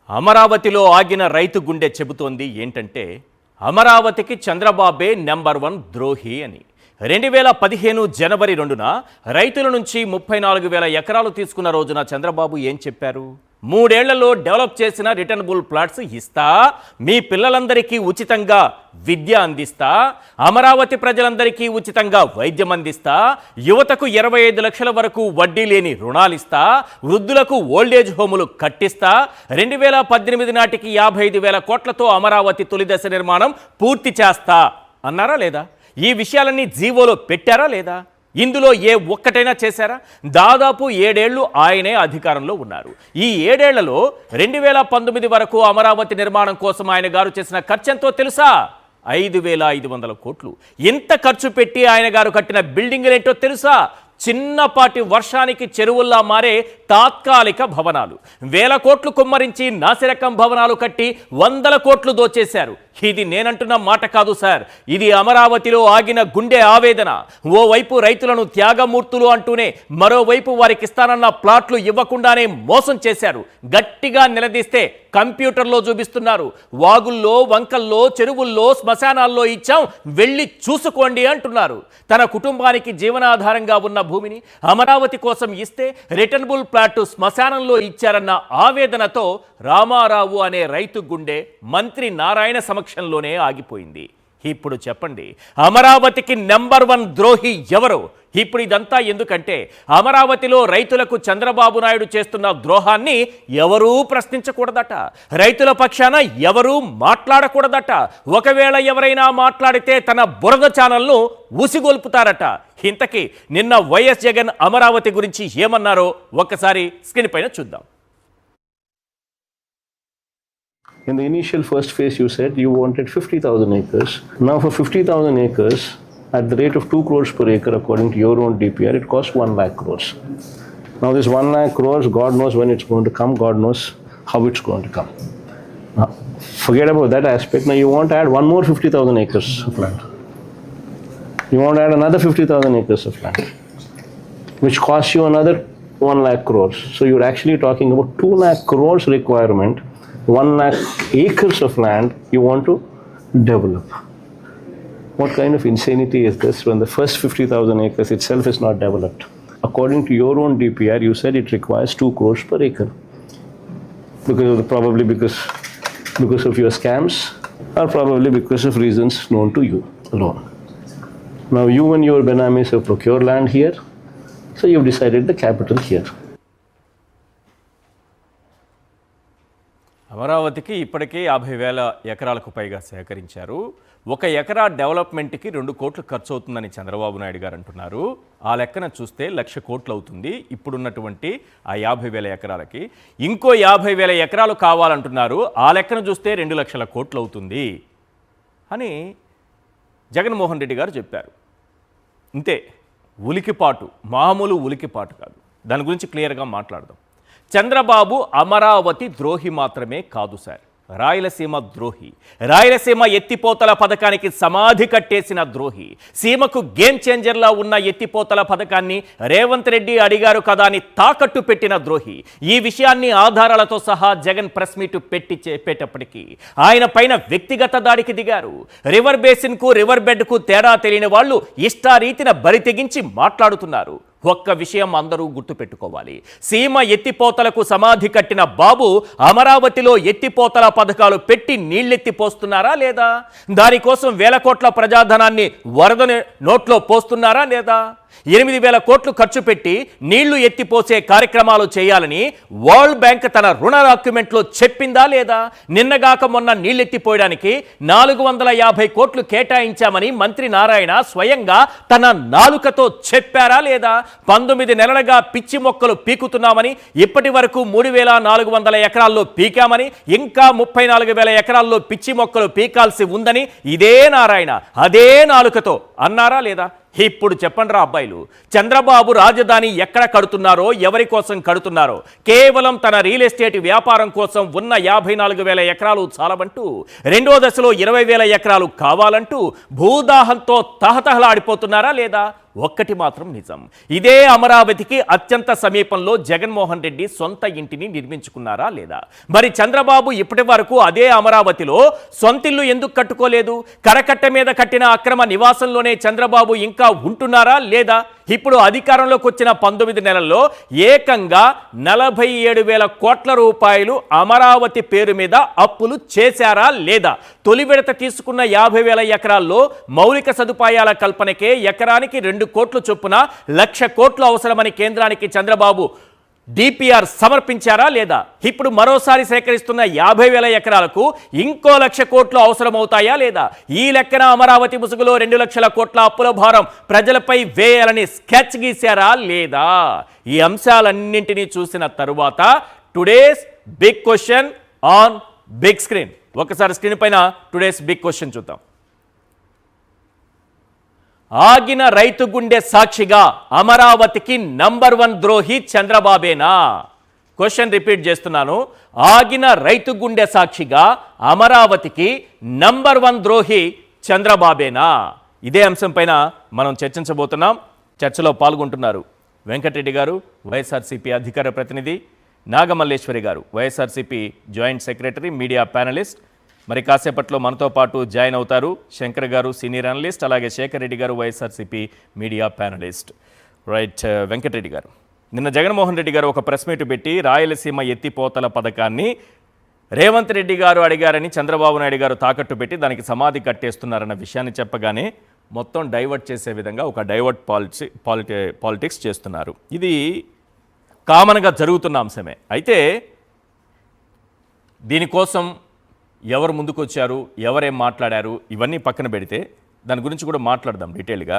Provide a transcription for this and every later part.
అమరావతిలో ఆగిన రైతు గుండె చెబుతోంది ఏంటంటే అమరావతికి చంద్రబాబే నెంబర్ 1 ద్రోహి అని. 2015 జనవరి 2న రైతుల నుంచి 34,000 ఎకరాలు తీసుకున్న రోజున చంద్రబాబు ఏం చెప్పారు? 3 ఏళ్లలో డెవలప్ చేసిన రిటర్నబుల్ ప్లాట్స్ ఇస్తా, మీ పిల్లలందరికీ ఉచితంగా విద్య అందిస్తా, అమరావతి ప్రజలందరికీ ఉచితంగా వైద్యం అందిస్తా, యువతకు 25 లక్షల వరకు వడ్డీ లేని రుణాలిస్తా, వృద్ధులకు ఓల్డేజ్ హోములు కట్టిస్తా, 2018 నాటికి 55,000 కోట్లతో అమరావతి తొలిదశ నిర్మాణం పూర్తి చేస్తా అన్నారా లేదా? ఈ విషయాలన్నీ జీవోలో పెట్టారా లేదా? ఇందులో ఏ ఒక్కటైనా చేశారా? దాదాపు 7 ఏళ్లు ఆయనే అధికారంలో ఉన్నారు. ఈ 7 ఏళ్లలో 2019 వరకు అమరావతి నిర్మాణం కోసం ఆయన గారు చేసిన ఖర్చు ఎంతో తెలుసా? 5,500 కోట్లు. ఇంత ఖర్చు పెట్టి ఆయన గారు కట్టిన బిల్డింగులేంటో తెలుసా? చిన్నపాటి వర్షానికి చెరువుల్లా మారే తాత్కాలిక భవనాలు. 1000 కోట్లు కుమ్మరించి నాసిరకం భవనాలు కట్టి 100 కోట్లు దోచేశారు. ఇది నేనంటున్న మాట కాదు సార్, ఇది అమరావతిలో ఆగిన గుండె ఆవేదన. ఓవైపు రైతులను త్యాగమూర్తులు అంటూనే మరోవైపు వారికి ఇస్తానన్న ప్లాట్లు ఇవ్వకుండానే మోసం చేశారు. గట్టిగా నిలదీస్తే కంప్యూటర్లో చూపిస్తున్నారు. వాగుల్లో, వంకల్లో, చెరువుల్లో, శ్మశానాల్లో ఇచ్చాం, వెళ్ళి చూసుకోండి అంటున్నారు. తన కుటుంబానికి జీవనాధారంగా ఉన్న భూమిని అమరావతి కోసం ఇస్తే రిటర్నబుల్ ప్లాట్ శ్మశానంలో ఇచ్చారన్న ఆవేదనతో రామారావు అనే రైతు గుండె మంత్రి నారాయణ సమక్షంలోనే ఆగిపోయింది. ఇప్పుడు చెప్పండి, అమరావతికి నెంబర్ 1 ద్రోహి ఎవరు? ఇప్పుడు ఇదంతా ఎందుకంటే అమరావతిలో రైతులకు చంద్రబాబు నాయుడు చేస్తున్న ద్రోహాన్ని ఎవరూ ప్రశ్నించకూడదట, రైతుల పక్షాన ఎవరూ మాట్లాడకూడదట. ఒకవేళ ఎవరైనా మాట్లాడితే తన బురద ఛానల్ను ఊసిగొల్పుతారట. ఇంతకీ నిన్న వైఎస్ జగన్ అమరావతి గురించి ఏమన్నారో ఒక్కసారి స్క్రీన్ పైన చూద్దాం. In the initial first phase, you said you wanted 50,000 acres. Now for 50,000 acres, at the rate of 2 crores per acre, according to your own DPR, it costs 1 lakh crores. Now this 1 lakh crores, God knows when it's going to come, God knows how it's going to come. Now, forget about that aspect. Now you want to add one more 50,000 acres of land. You want to add another 50,000 acres of land, which costs you another 1 lakh crores. So you're actually talking about 2 lakh crores requirement, 1 lakh acres of land you want to develop. What kind of insanity is this when the first 50,000 acres itself is not developed? According to your own DPR, you said it requires 2 crores per acre. Probably because of your scams, or probably because of reasons known to you alone. Now you and your Benamis have procured land here, so you've decided the capital here. అమరావతికి ఇప్పటికే 50,000 ఎకరాలకు పైగా సేకరించారు. 1 ఎకరా డెవలప్మెంట్కి 2 కోట్లు ఖర్చు అవుతుందని చంద్రబాబు నాయుడు గారు అంటున్నారు. ఆ లెక్కన చూస్తే 1,00,000 కోట్లు అవుతుంది ఇప్పుడున్నటువంటి ఆ 50,000 ఎకరాలకి. ఇంకో 50,000 ఎకరాలు కావాలంటున్నారు. ఆ లెక్కన చూస్తే 2 లక్షల కోట్లు అవుతుంది అని జగన్మోహన్ రెడ్డి గారు చెప్పారు. ఇంతే, ఉలికిపాటు, మామూలు ఉలికిపాటు కాదు. దాని గురించి క్లియర్గా మాట్లాడదాం. చంద్రబాబు అమరావతి ద్రోహి మాత్రమే కాదు సార్, రాయలసీమ ద్రోహి. రాయలసీమ ఎత్తిపోతల పథకానికి సమాధి కట్టేసిన ద్రోహి. సీమకు గేమ్ చేంజర్లా ఉన్న ఎత్తిపోతల పథకాన్ని రేవంత్ రెడ్డి అడిగారు కదా అని తాకట్టు పెట్టిన ద్రోహి. ఈ విషయాన్ని ఆధారాలతో సహా జగన్ ప్రెస్ మీట్ పెట్టి చెప్పేటప్పటికీ ఆయన పైన వ్యక్తిగత దాడికి దిగారు. రివర్ బేసిన్కు రివర్ బెడ్కు తేడా తెలియని వాళ్ళు ఇష్టారీతిన బరి తెగించి మాట్లాడుతున్నారు. ఒక్క విషయం అందరూ గుర్తుపెట్టుకోవాలి, సీమ ఎత్తిపోతలకు సమాధి కట్టిన బాబు అమరావతిలో ఎత్తిపోతల పథకాలు పెట్టి నీళ్ళెత్తిపోస్తున్నారా లేదా? దానికోసం 1,000 కోట్ల ప్రజాధనాన్ని వరద నోట్లో పోస్తున్నారా లేదా? 8,000 కోట్లు ఖర్చు పెట్టి నీళ్లు ఎత్తిపోసే కార్యక్రమాలు చేయాలని వరల్డ్ బ్యాంక్ తన రుణ డాక్యుమెంట్లో చెప్పిందా లేదా? నిన్నగాక మొన్న నీళ్ళెత్తిపోయడానికి 450 కోట్లు కేటాయించామని మంత్రి నారాయణ స్వయంగా తన నాలుకతో చెప్పారా లేదా? 19 నెలలుగా పిచ్చి మొక్కలు పీకుతున్నామని, ఇప్పటి వరకు 3,400 ఎకరాల్లో పీకామని, ఇంకా 34,000 ఎకరాల్లో పిచ్చి మొక్కలు పీకాల్సి ఉందని ఇదే నారాయణ అదే నాలుకతో అన్నారా లేదా? ఇప్పుడు చెప్పండిరా అబ్బాయిలు, చంద్రబాబు రాజధాని ఎక్కడ కడుతున్నారో, ఎవరి కోసం కడుతున్నారో, కేవలం తన రియల్ ఎస్టేట్ వ్యాపారం కోసం ఉన్న 54,000 ఎకరాలు చాలవంటూ, 2వ దశలో 20,000 ఎకరాలు కావాలంటూ భూదాహంతో తహతహలాడిపోతున్నారా లేదా? ఒక్కటి మాత్రం నిజం, ఇదే అమరావతికి అత్యంత సమీపంలో జగన్మోహన్ రెడ్డి సొంత ఇంటిని నిర్మించుకున్నారా లేదా? మరి చంద్రబాబు ఇప్పటి వరకు అదే అమరావతిలో సొంతిల్లు ఎందుకు కట్టుకోలేదు? కరకట్ట మీద కట్టిన అక్రమ నివాసంలోనే చంద్రబాబు ఇంకా ఉంటున్నారా లేదా? ఇప్పుడు అధికారంలోకి వచ్చిన 19 నెలల్లో ఏకంగా 47,000 కోట్ల రూపాయలు అమరావతి పేరు మీద అప్పులు చేశారా లేదా? తొలి విడత తీసుకున్న 50,000 ఎకరాల్లో మౌలిక సదుపాయాల కల్పనకే ఎకరానికి 2 కోట్ల చొప్పున 1,00,000 కోట్లు అవసరమని కేంద్రానికి చంద్రబాబు డిపిఆర్ సమర్పించారా లేదా? ఇప్పుడు మరోసారి సేకరిస్తున్న 50,000 ఎకరాలకు ఇంకో 1,00,000 కోట్లు అవసరమవుతాయా లేదా? ఈ లెక్కన అమరావతి ముసుగులో 2,00,000 కోట్ల అప్పుల భారం ప్రజలపై వేయాలని స్కెచ్ గీశారా లేదా? ఈ అంశాలన్నింటినీ చూసిన తరువాత today's big question on big screen. ఒకసారి స్క్రీన్ పైన టుడేస్ బిగ్ క్వశ్చన్ చూద్దాం. ఆగిన రైతు గుండె సాక్షిగా అమరావతికి నంబర్ 1 ద్రోహి చంద్రబాబేనా? క్వశ్చన్ రిపీట్ చేస్తున్నాను. ఆగిన రైతు గుండె సాక్షిగా అమరావతికి నంబర్ 1 ద్రోహి చంద్రబాబేనా? ఇదే అంశం పైన మనం చర్చించబోతున్నాం. చర్చలో పాల్గొంటున్నారు వెంకటరెడ్డి గారు, వైఎస్ఆర్సీపీ అధికార ప్రతినిధి, నాగమల్లేశ్వరి గారు, YSRCP joint secretary, media panellist. మరి కాసేపట్లో మనతో పాటు జాయిన్ అవుతారు శంకర్ గారు, సీనియర్ అనలిస్ట్, అలాగే శేఖర్ రెడ్డి గారు, YSRCP media panelist. Right, Venkatareddy గారు, నిన్న జగన్మోహన్ రెడ్డి గారు ఒక ప్రెస్ మీట్ పెట్టి రాయలసీమ ఎత్తిపోతల పథకాన్ని రేవంత్ రెడ్డి గారు అడిగారని చంద్రబాబు నాయుడు గారు తాకట్టు పెట్టి దానికి సమాధి కట్టేస్తున్నారన్న విషయాన్ని చెప్పగానే మొత్తం డైవర్ట్ చేసే విధంగా ఒక డైవర్ట్ పాలిటిక్స్ చేస్తున్నారు. ఇది కామన్గా జరుగుతున్న అంశమే. అయితే దీనికోసం ఎవరు ముందుకొచ్చారు, ఎవరేం మాట్లాడారు, ఇవన్నీ పక్కన పెడితే దాని గురించి కూడా మాట్లాడదాం డీటెయిల్గా.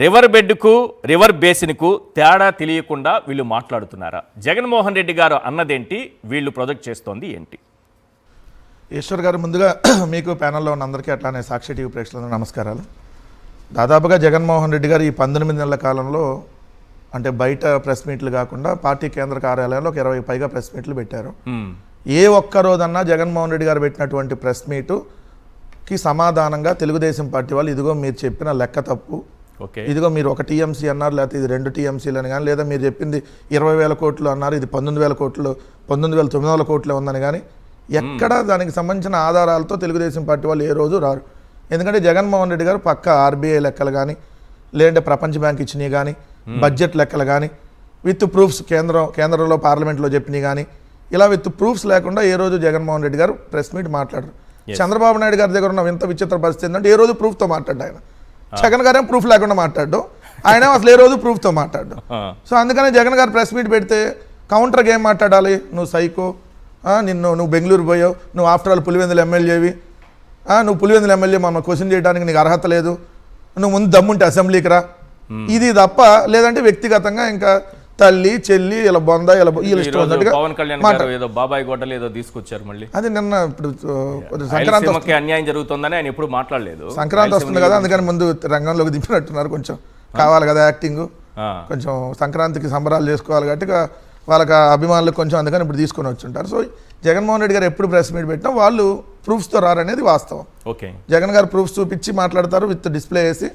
రివర్ బెడ్కు రివర్ బేసిన్కు తేడా తెలియకుండా వీళ్ళు మాట్లాడుతున్నారా? జగన్మోహన్ రెడ్డి గారు అన్నదేంటి, వీళ్ళు ప్రొజెక్ట్ చేస్తోంది ఏంటి? ఈశ్వర్ గారు, ముందుగా మీకు ప్యానల్లో ఉన్న అందరికీ అట్లానే సాక్షి టీవీ ప్రేక్షకులందరూ నమస్కారాలు. దాదాపుగా జగన్మోహన్ రెడ్డి గారు ఈ 19 నెలల కాలంలో, అంటే బయట ప్రెస్ మీట్లు కాకుండా పార్టీ కేంద్ర కార్యాలయంలో ఒక 20 పైగా ప్రెస్ మీట్లు పెట్టారు. ఏ ఒక్క రోజన్నా జగన్మోహన్ రెడ్డి గారు పెట్టినటువంటి ప్రెస్ మీటుకి సమాధానంగా తెలుగుదేశం పార్టీ వాళ్ళు ఇదిగో మీరు చెప్పిన లెక్క తప్పు, ఇదిగో మీరు ఒక టీఎంసీ అన్నారు, లేకపోతే ఇది 2 టీఎంసీలు అని కానీ, లేదా మీరు చెప్పింది 20,000 కోట్లు అన్నారు, ఇది 19,000 కోట్లు 19,900 కోట్లే ఉందని కానీ ఎక్కడ దానికి సంబంధించిన ఆధారాలతో తెలుగుదేశం పార్టీ వాళ్ళు ఏ రోజు రారు. ఎందుకంటే జగన్మోహన్ రెడ్డి గారు పక్క ఆర్బీఐ లెక్కలు కానీ, లేదంటే ప్రపంచ బ్యాంక్ ఇచ్చినవి కానీ, బడ్జెట్ లెక్కలు కానీ, విత్ ప్రూఫ్స్ కేంద్రంలో పార్లమెంట్లో చెప్పినవి కానీ, ఇలా విత్ ప్రూఫ్స్ లేకుండా ఏ రోజు జగన్మోహన్ రెడ్డి గారు ప్రెస్ మీట్ మాట్లాడరు. చంద్రబాబు నాయుడు గారి దగ్గర ఉన్న వింత విచిత్ర పరిస్థితి ఏంటంటే ఏ రోజు ప్రూఫ్తో మాట్లాడు ఆయన. జగన్ గారేం ప్రూఫ్ లేకుండా మాట్లాడు, ఆయన అసలు ఏ రోజు ప్రూఫ్తో మాట్లాడు. సో అందుకని జగన్ గారు ప్రెస్ మీట్ పెడితే కౌంటర్గా ఏం మాట్లాడాలి? నువ్వు సైకో, నువ్వు బెంగళూరు పోయావు, నువ్వు ఆఫ్టర్ ఆల్ పులివెందుల ఎమ్మెల్యేవి, నువ్వు పులివెందుల ఎమ్మెల్యే మమ్మల్ని క్వశ్చన్ చేయడానికి నీకు అర్హత లేదు, నువ్వు ముందు దమ్ముంటే అసెంబ్లీకి రా, ఇది తప్ప. లేదంటే వ్యక్తిగతంగా ఇంకా తల్లి చెల్లి ఇలా బొంద ఇలా పవన్ కళ్యాణ్ ఏదో బాబాయ్ గొడ్డలు ఏదో తీసుకొచ్చారు మళ్ళీ. అది నిన్న ఇప్పుడు సంక్రాంతి అన్యాయం జరుగుతుందని ఆయన ఎప్పుడు మాట్లాడలేదు. సంక్రాంతి వస్తుంది కదా, అందుకని ముందు రంగంలోకి దింపినట్టున్నారు. కొంచెం కావాలి కదా యాక్టింగ్, కొంచెం సంక్రాంతికి సంబరాలు చేసుకోవాలి కాబట్టి వాళ్ళకి అభిమానులకు కొంచెం, అందుకని ఇప్పుడు తీసుకొని వచ్చుంటారు. సో జగన్మోహన్ రెడ్డి గారు ఎప్పుడు ప్రెస్ మీట్ పెట్టినా వాళ్ళు ప్రూఫ్స్తో రారనేది వాస్తవం. జగన్ గారు ప్రూఫ్స్ చూపించి మాట్లాడతారు, విత్ డిస్ప్లే వేసి.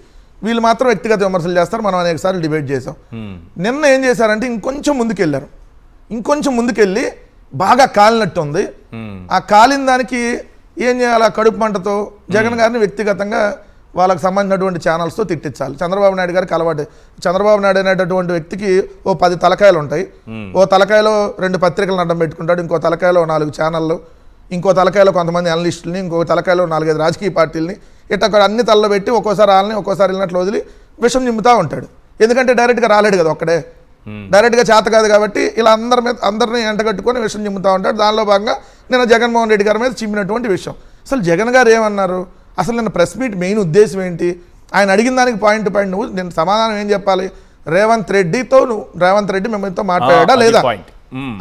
వీళ్ళు మాత్రం వ్యక్తిగత విమర్శలు చేస్తారు. మనం అనేకసార్లు డిబేట్ చేసాం. నిన్న ఏం చేశారంటే ఇంకొంచెం ముందుకెళ్ళారు. ఇంకొంచెం ముందుకెళ్ళి బాగా కాలినట్టు ఉంది. ఆ కాలిన దానికి ఏం చేయాలి? కడుపు మంటతో జగన్ గారిని వ్యక్తిగతంగా వాళ్ళకి సంబంధించినటువంటి ఛానల్స్తో తిట్టించాలి. చంద్రబాబు నాయుడు గారికి అలవాటు. చంద్రబాబు నాయుడు అనేటటువంటి వ్యక్తికి ఓ 10 తలకాయలు ఉంటాయి. ఓ తలకాయలో 2 పత్రికలను అడ్డం పెట్టుకుంటాడు, ఇంకో తలకాయలో 4 ఛానళ్ళు, ఇంకో తలకాయలో కొంతమంది అనలిస్టులని, ఇంకో తలకాయలో 4-5 రాజకీయ పార్టీలని, ఇట్లా అక్కడ అన్ని తలలో పెట్టి ఒక్కోసారి వాళ్ళని ఒక్కోసారి వెళ్ళినట్లు వదిలి విషం నింపుతూ ఉంటాడు. ఎందుకంటే డైరెక్ట్గా రాలేడు కదా, ఒక్కడే డైరెక్ట్గా చేత కాదు కాబట్టి ఇలా అందరినీ ఎంటగట్టుకొని విషం నింపుతూ ఉంటాడు. దానిలో భాగంగా నిన్న జగన్మోహన్ రెడ్డి గారి మీద చిమ్మినటువంటి విషయం. అసలు జగన్ గారు ఏమన్నారు? అసలు నిన్న ప్రెస్ మీట్ మెయిన్ ఉద్దేశం ఏంటి? ఆయన అడిగిన దానికి పాయింట్ నువ్వు నేను సమాధానం ఏం చెప్పాలి? రేవంత్ రెడ్డి మిమ్మల్తో మాట్లాడా లేదా?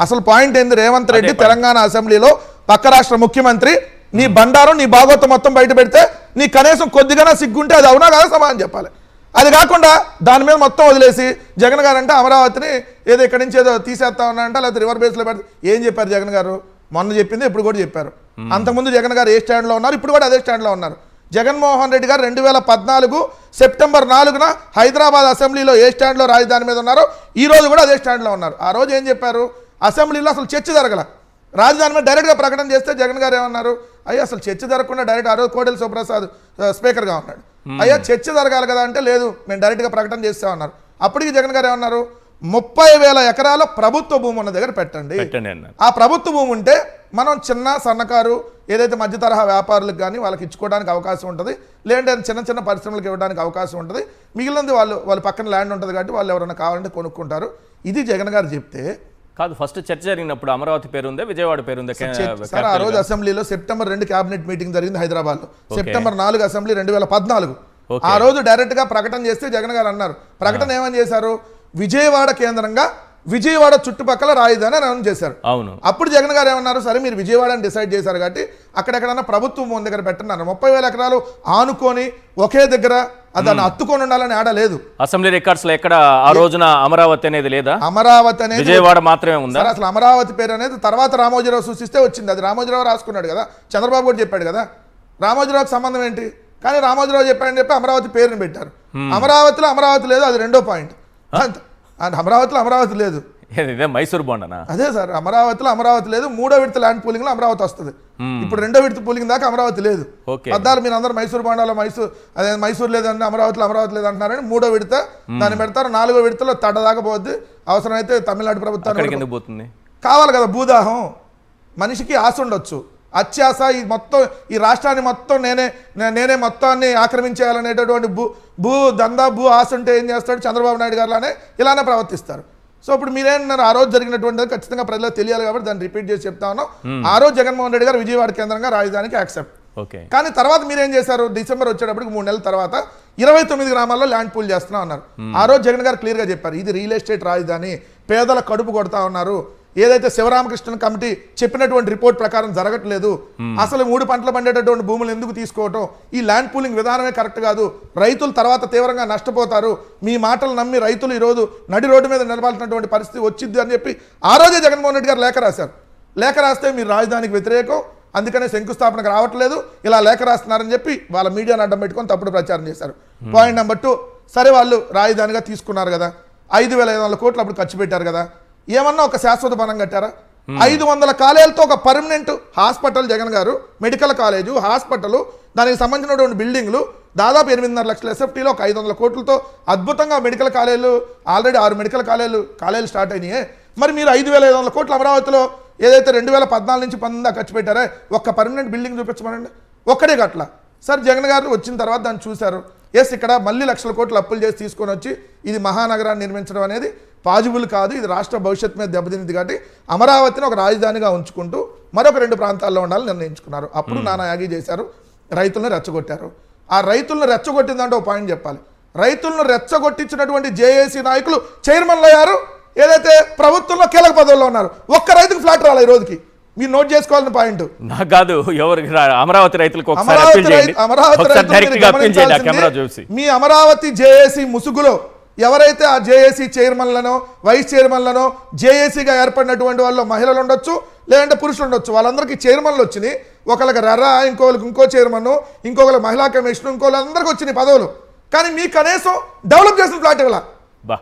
అసలు పాయింట్ ఏంది? రేవంత్ రెడ్డి తెలంగాణ అసెంబ్లీలో పక్క రాష్ట్ర ముఖ్యమంత్రి, నీ బండారం నీ భాగవతం మొత్తం బయట పెడితే నీ కనీసం కొద్దిగా సిగ్గుంటే అది అవునా కదా సమాధానం చెప్పాలి. అది కాకుండా దాని మీద మొత్తం వదిలేసి జగన్ గారు అంటే అమరావతిని ఏదో ఇక్కడి నుంచి ఏదో తీసేస్తా ఉన్నారంట, లేకపోతే రివర్ బేస్లో పెడితే ఏం చెప్పారు జగన్ గారు? మొన్న చెప్పింది ఇప్పుడు కూడా చెప్పారు. అంతకుముందు జగన్ గారు ఏ స్టాండ్లో ఉన్నారు, ఇప్పుడు కూడా అదే స్టాండ్లో ఉన్నారు. జగన్మోహన్ రెడ్డి గారు 2014 సెప్టెంబర్ 4న హైదరాబాద్ అసెంబ్లీలో ఏ స్టాండ్లో రాజధాని మీద ఉన్నారో ఈ రోజు కూడా అదే స్టాండ్లో ఉన్నారు. ఆ రోజు ఏం చెప్పారు, అసెంబ్లీలో అసలు చర్చ జరగల, రాజధాని మీద డైరెక్ట్గా ప్రకటన చేస్తే జగన్ గారు ఏమన్నారు, అయ్యా అసలు చర్చ జరగకుండా డైరెక్ట్ ఆ రోజు కోడెల శివప్రసాద్ స్పీకర్గా ఉన్నాడు, అయ్యా చర్చ జరగాలి కదా అంటే లేదు మేము డైరెక్ట్గా ప్రకటన చేస్తామన్నారు. అప్పటికి జగన్ గారు ఏమన్నారు, 30,000 ఎకరాల ప్రభుత్వ భూమి ఉన్న దగ్గర పెట్టండి. ఆ ప్రభుత్వ భూమి ఉంటే మనం చిన్న సన్నకారు ఏదైతే మధ్య తరహా వ్యాపారులకు కానీ వాళ్ళకి ఇచ్చుకోవడానికి అవకాశం ఉంటుంది, లేదంటే చిన్న చిన్న పరిశ్రమలకు ఇవ్వడానికి అవకాశం ఉంటుంది, మిగిలినది వాళ్ళ పక్కన ల్యాండ్ ఉంటుంది కాబట్టి వాళ్ళు ఎవరైనా కావాలంటే కొనుక్కుంటారు. ఇది జగన్ గారు చెప్తే కాదు. ఫస్ట్ చర్చ జరిగినప్పుడు అమరావతి పేరుందే, విజయవాడ పేరుందే సార్. ఆ రోజు అసెంబ్లీలో సెప్టెంబర్ 2 క్యాబినెట్ మీటింగ్ జరిగింది హైదరాబాద్లో. September 4 assembly 2014. ఆ రోజు డైరెక్ట్ గా ప్రకటన చేస్తే జగన్ గారు అన్నారు, ప్రకటన ఏమని చేశారు, విజయవాడ కేంద్రంగా విజయవాడ చుట్టుపక్కల రాజధాని అని అనౌన్స్ చేశారు. అవును. అప్పుడు జగన్ గారు ఏమన్నారు, సరే మీరు విజయవాడని డిసైడ్ చేశారు కాబట్టి అక్కడెక్కడన్నా ప్రభుత్వం ముందు దగ్గర పెట్టన్నారు. 30,000 ఎకరాలు ఆనుకొని ఒకే దగ్గర దాన్ని అత్తుకొని ఉండాలని ఆడ లేదు. అసెంబ్లీ రికార్డ్స్ లో ఎక్కడ ఆ రోజున అమరావతి అనేది లేదా? అమరావతి అనేది విజయవాడ మాత్రమే ఉందా? అసలు అమరావతి పేరు అనేది తర్వాత రామోజీరావు సూచిస్తే వచ్చింది. అది రామోజీరావు రాసుకున్నాడు కదా, చంద్రబాబు కూడా చెప్పాడు కదా, రామోజీరావుకి సంబంధం ఏంటి? కానీ రామోజీరావు చెప్పాడని చెప్పి అమరావతి పేరుని పెట్టారు. అమరావతిలో అమరావతి లేదు, అది రెండో పాయింట్. అమరావతిలో అమరావతి లేదు, మైసూర్ బోండనా? అదే సార్, అమరావతిలో అమరావతి లేదు. 3వ విడత ల్యాండ్ పూలింగ్ లో అమరావతి వస్తుంది. ఇప్పుడు 2వ విడత పూలింగ్ దాకా అమరావతి లేదు. పద్దాలు మీరు అందరూ మైసూర్ బోండాలో మైసూర్ లేదంటే అమరావతిలో అమరావతి లేదంటున్నారని 3వ విడత దాన్ని పెడతారు. 4వ విడతలో తడ దాకా పోద్ది. అవసరమైతే తమిళనాడు ప్రభుత్వానికి పోతుంది, కావాలి కదా భూదాహం. మనిషికి ఆశ ఉండొచ్చు, అత్యాశ. ఈ మొత్తం ఈ రాష్ట్రాన్ని మొత్తం నేనే మొత్తాన్ని ఆక్రమించేయాలనేటటువంటి భూ దందా భూ ఆశ ఉంటే ఏం చేస్తాడు చంద్రబాబు నాయుడు గారులానే ఇలానే ప్రవర్తిస్తారు. సో ఇప్పుడు మీరేమన్నారు, ఆ రోజు జరిగినటువంటిది ఖచ్చితంగా ప్రజలకు తెలియాలి కాబట్టి దాన్ని రిపీట్ చేసి చెప్తా ఉన్నాం. ఆ రోజు జగన్మోహన్ రెడ్డి గారు విజయవాడ కేంద్రంగా రాజధానికి యాక్సెప్ట్. కానీ తర్వాత మీరేం చేశారు, డిసెంబర్ వచ్చేటప్పటికి 3 నెలల తర్వాత 29 గ్రామాల్లో ల్యాండ్ పూల్ చేస్తున్నా ఉన్నారు. ఆ రోజు జగన్ గారు క్లియర్గా చెప్పారు, ఇది రియల్ ఎస్టేట్ రాజధాని, పేదల కడుపు కొడతా ఉన్నారు, ఏదైతే శివరామకృష్ణన్ కమిటీ చెప్పినటువంటి రిపోర్ట్ ప్రకారం జరగట్లేదు, అసలు 3 పంటలు పండేటటువంటి భూములు ఎందుకు తీసుకోవటం, ఈ ల్యాండ్ పూలింగ్ విధానమే కరెక్ట్ కాదు, రైతులు తర్వాత తీవ్రంగా నష్టపోతారు, మీ మాటలు నమ్మి రైతులు ఈరోజు నడి రోడ్డు మీద నిలబాల్సినటువంటి పరిస్థితి వచ్చింది అని చెప్పి ఆ రోజే జగన్మోహన్ రెడ్డి గారు లేఖ రాశారు. లేఖ రాస్తే మీరు రాజధానికి వ్యతిరేకం, అందుకనే శంకుస్థాపనకు రావట్లేదు, ఇలా లేఖ రాస్తున్నారని చెప్పి వాళ్ళ మీడియాను అడ్డం పెట్టుకొని తప్పుడు ప్రచారం చేశారు. పాయింట్ నెంబర్ 2, సరే వాళ్ళు రాజధానిగా తీసుకున్నారు కదా, 5,500 కోట్లు అప్పుడు ఖర్చు పెట్టారు కదా, ఏమన్నా ఒక శాశ్వత భవనం కట్టారా? 500 కాలేజీలతో ఒక పర్మనెంట్ హాస్పిటల్ జగన్ గారు, మెడికల్ కాలేజు, హాస్పిటల్, దానికి సంబంధించినటువంటి బిల్డింగ్లు, దాదాపు 8.5 లక్షల ఎస్ఎఫ్టీలో ఒక 500 కోట్లతో అద్భుతంగా మెడికల్ కాలేజీలు, ఆల్రెడీ 6 మెడికల్ కాలేజీలు స్టార్ట్ అయినాయి. మరి మీరు 5,500 కోట్లు అమరావతిలో ఏదైతే 2014 నుంచి 19 ఖర్చు పెట్టారే, ఒక్క పర్మనెంట్ బిల్డింగ్ చూపించమనండి, ఒక్కడే గట్ల. సార్ జగన్ గారు వచ్చిన తర్వాత దాన్ని చూశారు, ఎస్ ఇక్కడ మళ్ళీ లక్షల కోట్లు అప్పులు చేసి తీసుకొని వచ్చి ఇది మహానగరాన్ని నిర్మించడం అనేది పాజిబుల్ కాదు, ఇది రాష్ట్ర భవిష్యత్తు మీద దెబ్బతింది కాబట్టి అమరావతిని ఒక రాజధానిగా ఉంచుకుంటూ మరొక 2 ప్రాంతాల్లో ఉండాలని నిర్ణయించుకున్నారు. అప్పుడు నానా యాగి చేశారు, రైతులను రెచ్చగొట్టారు. ఆ రైతులను రెచ్చగొట్టిందంటే ఒక పాయింట్ చెప్పాలి, రైతులను రెచ్చగొట్టించినటువంటి జేఏసీ నాయకులు చైర్మన్లు అయ్యారు, ఏదైతే ప్రభుత్వంలో కీలక పదవుల్లో ఉన్నారు. ఒక్క రైతుకు ఫ్లాట్ రాలే ఈ రోజుకి, మీరు నోట్ చేసుకోవాల్సిన పాయింట్. నాకు కాదు, ఎవరికి అమరావతి రైతులకు మీ అమరావతి జేఏసీ ముసుగులో ఎవరైతే ఆ జేఏసీ చైర్మన్లను, వైస్ చైర్మన్లను, జేఏసీగా ఏర్పడినటువంటి వాళ్ళు మహిళలు ఉండొచ్చు, లేదంటే పురుషులు ఉండొచ్చు, వాళ్ళందరికీ చైర్మన్లు వచ్చినాయి. ఒకళ్ళకి రెర్రా, ఇంకోళ్ళకి ఇంకో చైర్మన్, ఇంకొకరికి మహిళా కమిషన్, ఇంకోళ్ళందరికీ వచ్చినాయి పదవులు. కానీ మీ కనీసం డెవలప్ చేసిన ఫ్లాట్ ఇవ్వాల.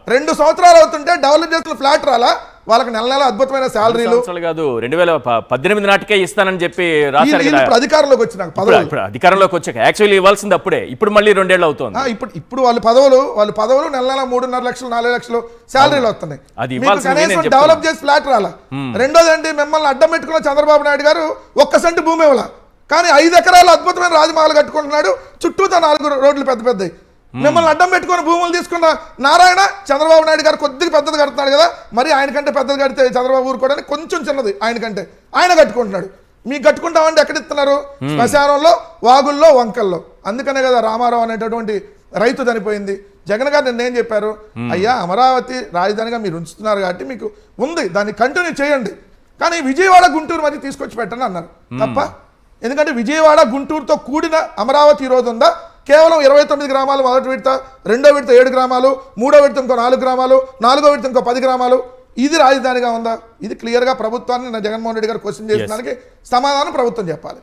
2 సంవత్సరాలు అవుతుంటే డెవలప్ చేసిన ఫ్లాట్ రాలా, వాళ్ళకి నెల అద్భుతమైన శాలరీలు కాదు 2018 నాటికే ఇస్తానని చెప్పి అధికారంలోకి వచ్చినాక అధికారంలోకి వచ్చాక యాక్చువల్లీ ఇవ్వాల్సింది అప్పుడే, ఇప్పుడు మళ్ళీ 2 ఏళ్ళు అవుతుంది. ఇప్పుడు వాళ్ళ పదవులు నెల 3.5 లక్షలు 4 లక్షలు శాలరీలు వస్తున్నాయి, కనీసం డెవలప్ చేసి ఫ్లాట్ రాలా. రెండోది అండి, మిమ్మల్ని అడ్డం పెట్టుకున్న చంద్రబాబు నాయుడు గారు 1 సెంటు భూమి ఇవ్వాల, కానీ 5 ఎకరాలు అద్భుతమైన రాజమహల్ కట్టుకుంటున్నాడు, చుట్టూతో 4 రోడ్లు పెద్ద. మిమ్మల్ని అడ్డం పెట్టుకుని భూములు తీసుకున్న నారాయణ చంద్రబాబు నాయుడు గారు కొద్దిగా పెద్దది కడుతున్నాడు కదా, మరి ఆయనకంటే పెద్దది కడితే చంద్రబాబు ఊరుకోవడానికి కొంచెం చిన్నది ఆయనకంటే ఆయన కట్టుకుంటున్నాడు. మీకు కట్టుకుంటామంటే ఎక్కడ ఇస్తున్నారు, శ్మశానంలో, వాగుల్లో, వంకల్లో. అందుకనే కదా రామారావు అనేటటువంటి రైతు చనిపోయింది. జగన్ గారు నిన్నేం చెప్పారు, అయ్యా అమరావతి రాజధానిగా మీరు ఉంచుతున్నారు కాబట్టి మీకు ఉంది, దాన్ని కంటిన్యూ చేయండి, కానీ విజయవాడ గుంటూరు మధ్య తీసుకొచ్చి పెట్టండి అన్నారు. తప్ప, ఎందుకంటే విజయవాడ గుంటూరుతో కూడిన అమరావతి ఈరోజు ఉందా? కేవలం 29 గ్రామాలు మొదటి విడత, 2వ విడత 7 గ్రామాలు, 3వ విడత ఇంకో 4 గ్రామాలు, 4వ విడత ఇంకో 10 గ్రామాలు, ఇది రాజధానిగా ఉందా? ఇది క్లియర్గా ప్రభుత్వాన్ని జగన్మోహన్ రెడ్డి గారు క్వశ్చన్ చేసిన దానికి సమాధానం ప్రభుత్వం చెప్పాలి.